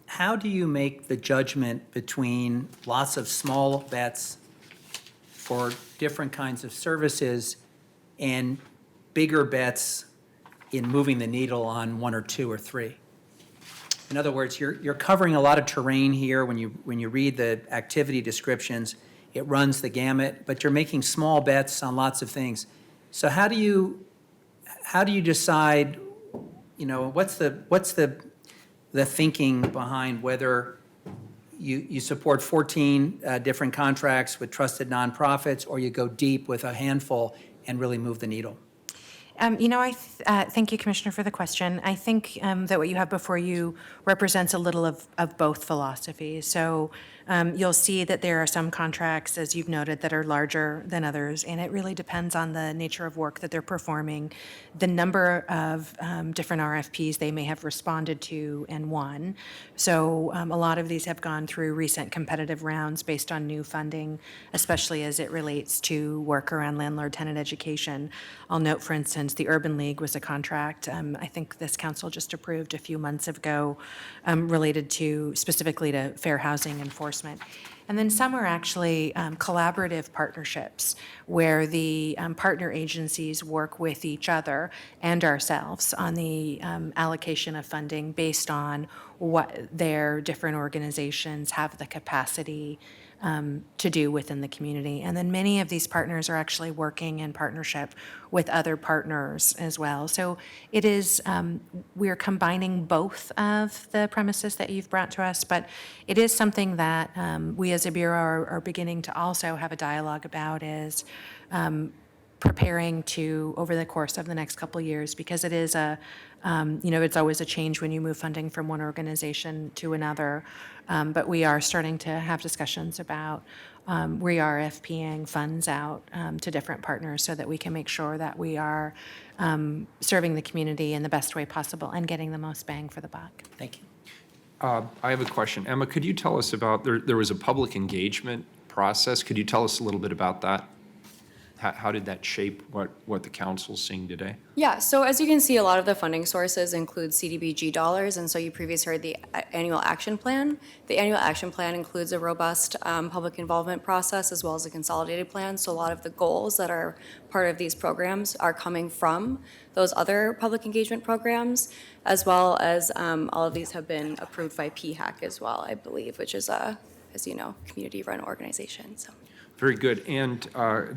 how do you make the judgment between lots of small bets for different kinds of services and bigger bets in moving the needle on 1 or 2 or 3? In other words, you're covering a lot of terrain here. When you read the activity descriptions, it runs the gamut, but you're making small bets on lots of things. So how do you decide, what's the thinking behind whether you support 14 different contracts with trusted nonprofits, or you go deep with a handful and really move the needle? Thank you, Commissioner, for the question. I think that what you have before you represents a little of both philosophies. So you'll see that there are some contracts, as you've noted, that are larger than others, and it really depends on the nature of work that they're performing, the number of different RFPs they may have responded to and won. So a lot of these have gone through recent competitive rounds based on new funding, especially as it relates to work around landlord-tenant education. I'll note, for instance, the Urban League was a contract I think this council just approved a few months ago related to specifically to fair housing enforcement. And then some are actually collaborative partnerships where the partner agencies work with each other and ourselves on the allocation of funding based on what their different organizations have the capacity to do within the community. And then many of these partners are actually working in partnership with other partners as well. So it is, we're combining both of the premises that you've brought to us, but it is something that we as a Bureau are beginning to also have a dialogue about, is preparing to, over the course of the next couple of years, because it is it's always a change when you move funding from one organization to another. But we are starting to have discussions about re-RFPing funds out to different partners so that we can make sure that we are serving the community in the best way possible and getting the most bang for the buck. Thank you. I have a question. Emma, could you tell us about, there was a public engagement process. Could you tell us a little bit about that? How did that shape what the council's seeing today? Yeah, so as you can see, a lot of the funding sources include CDBG dollars, and so you previously heard the annual action plan. The annual action plan includes a robust public involvement process as well as a consolidated plan, so a lot of the goals that are part of these programs are coming from those other public engagement programs, as well as all of these have been approved by PHAC as well, I believe, which is a, as you know, community-run organization. So. Very good. And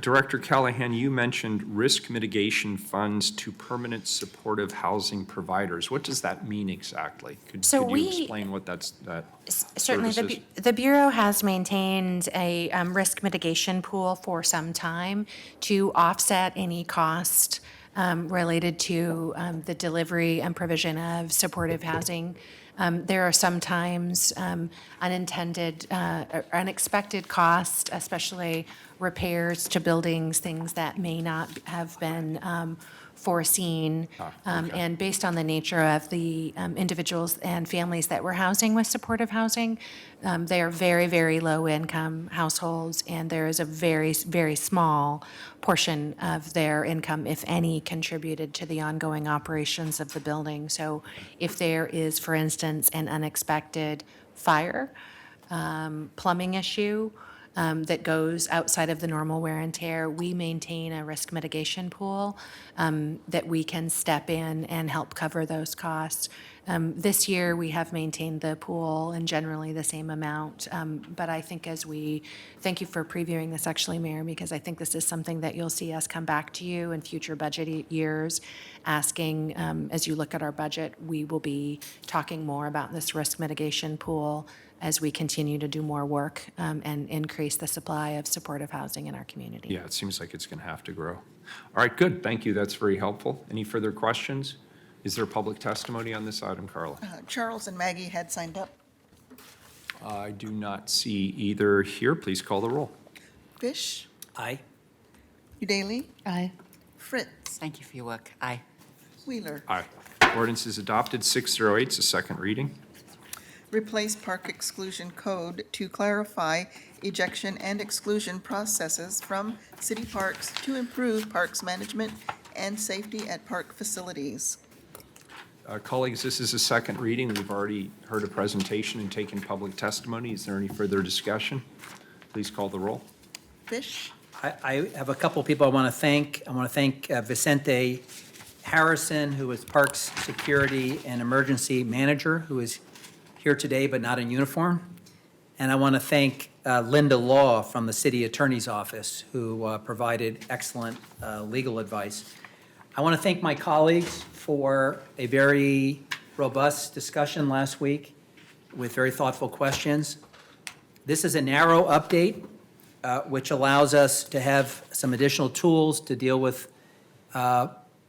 Director Callahan, you mentioned risk mitigation funds to permanent supportive housing providers. What does that mean exactly? Could you explain what that Certainly, service is? the Bureau has maintained a risk mitigation pool for some time to offset any cost related to the delivery and provision of supportive housing. There are sometimes unintended or unexpected costs, especially repairs to buildings, things that may not have been foreseen. And based on the nature of the individuals and families that we're housing with supportive housing, they are very, very low-income households, and there is a very, very small portion of their income, if any, contributed to the ongoing operations of the building. So if there is, for instance, an unexpected fire, plumbing issue, that goes outside of the normal wear and tear, we maintain a risk mitigation pool that we can step in and help cover those costs. This year, we have maintained the pool in generally the same amount, but I think thank you for previewing this actually, Mayor, because I think this is something that you'll see us come back to you in future budget years, asking, as you look at our budget, we will be talking more about this risk mitigation pool as we continue to do more work and increase the supply of supportive housing in our community. Yeah, it seems like it's going to have to grow. All right, good. Thank you. That's very helpful. Any further questions? Is there public testimony on this item, Carla? Charles and Maggie had signed up. I do not see either here. Please call the roll. Fish, Aye. Udaly, Aye. Fritz, Thank you for your work. Aye. Wheeler. Aye. Ordinance is adopted. 608 is a second reading. Replace park exclusion code to clarify ejection and exclusion processes from city parks to improve parks management and safety at park facilities. Colleagues, this is a second reading. We've already heard a presentation and taken public testimony. Is there any further discussion? Please call the roll. Fish, I have a couple people I want to thank. I want to thank Vicente Harrison, who is Parks Security and Emergency Manager, who is here today but not in uniform. And I want to thank Linda Law from the City Attorney's Office, who provided excellent legal advice. I want to thank my colleagues for a very robust discussion last week with very thoughtful questions. This is a narrow update, which allows us to have some additional tools to deal with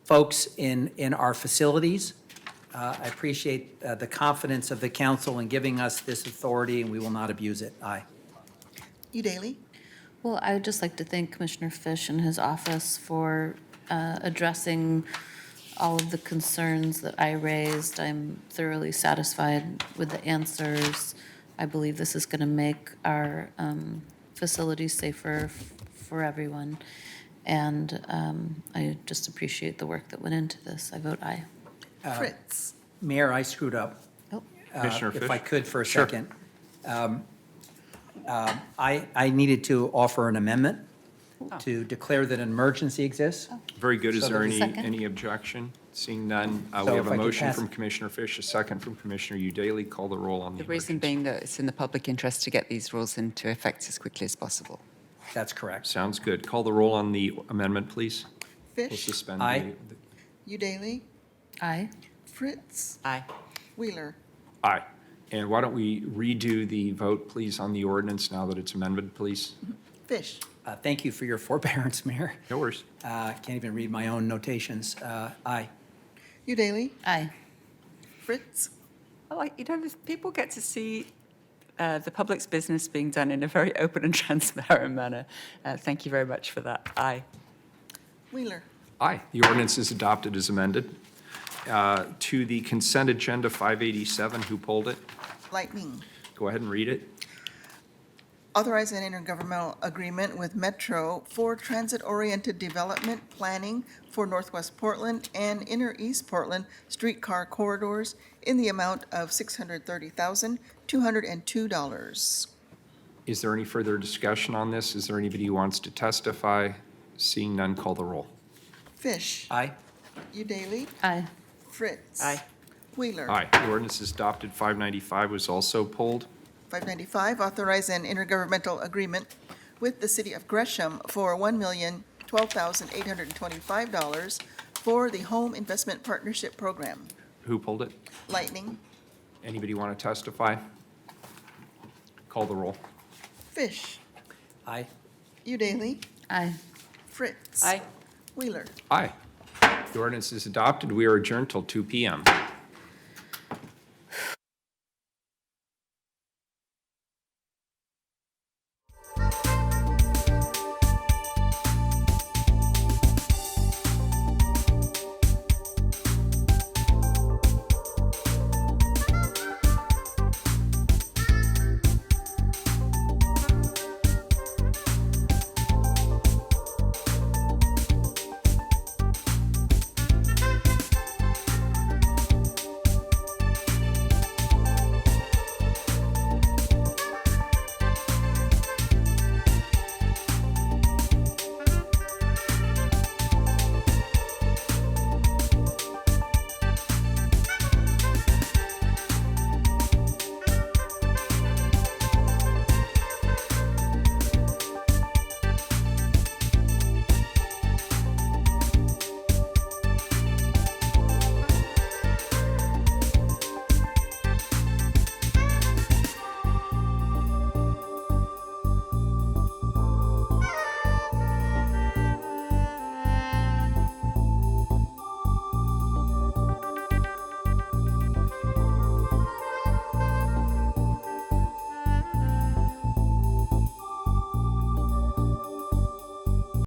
folks in our facilities. I appreciate the confidence of the council in giving us this authority, and we will not abuse it. Aye. Udaly, Well, I would just like to thank Commissioner Fish and his office for addressing all of the concerns that I raised. I'm thoroughly satisfied with the answers. I believe this is going to make our facilities safer for everyone. And I just appreciate the work that went into this. I vote aye. Fritz. Mayor, I screwed up. Oh. Commissioner If I Fish? could for a Sure. second. I needed to offer an amendment to declare that an emergency exists. Very good. Is So there there's a second? objection? Seeing none, So we have if a I could motion pass- from Commissioner Fish, a second from Commissioner Udaly. Call the roll on the The reason being that it's in the public interest to get these rules into effect as quickly as possible. That's correct. Sounds good. Call the roll on the amendment, please. We'll Fish, suspend Aye. Udaly, Aye. Fritz, Aye. Wheeler. Aye. And why don't we redo the vote, please, on the ordinance now that it's amended, please? Fish, Thank you for your forbearance, Mayor. No worries. Can't even read my own notations. Aye. Udaly, Aye. Fritz, People get to see the public's business being done in a very open and transparent manner. Thank you very much for that. Aye. Wheeler. Aye. The ordinance is adopted as amended. To the consent agenda 587, who pulled it? Lightning. Go ahead and read it. Authorize an intergovernmental agreement with Metro for transit-oriented development planning for Northwest Portland and Inner East Portland streetcar corridors in the amount of $630,202. Is there any further discussion on this? Is there anybody who wants to testify? Seeing none, call the roll. Fish. Aye. Udaly, Aye. Fritz. Aye. Wheeler. Aye. The ordinance is adopted. 595 was also pulled. 595, authorize an intergovernmental agreement with the City of Gresham for $1,012,825 for the Home Investment Partnership Program. Who pulled it? Lightning, Anybody want to testify? Call the roll. Fish, Aye. Udaly, Aye. Fritz. Aye. Wheeler. Aye. The ordinance is adopted. We are adjourned till 2 PM.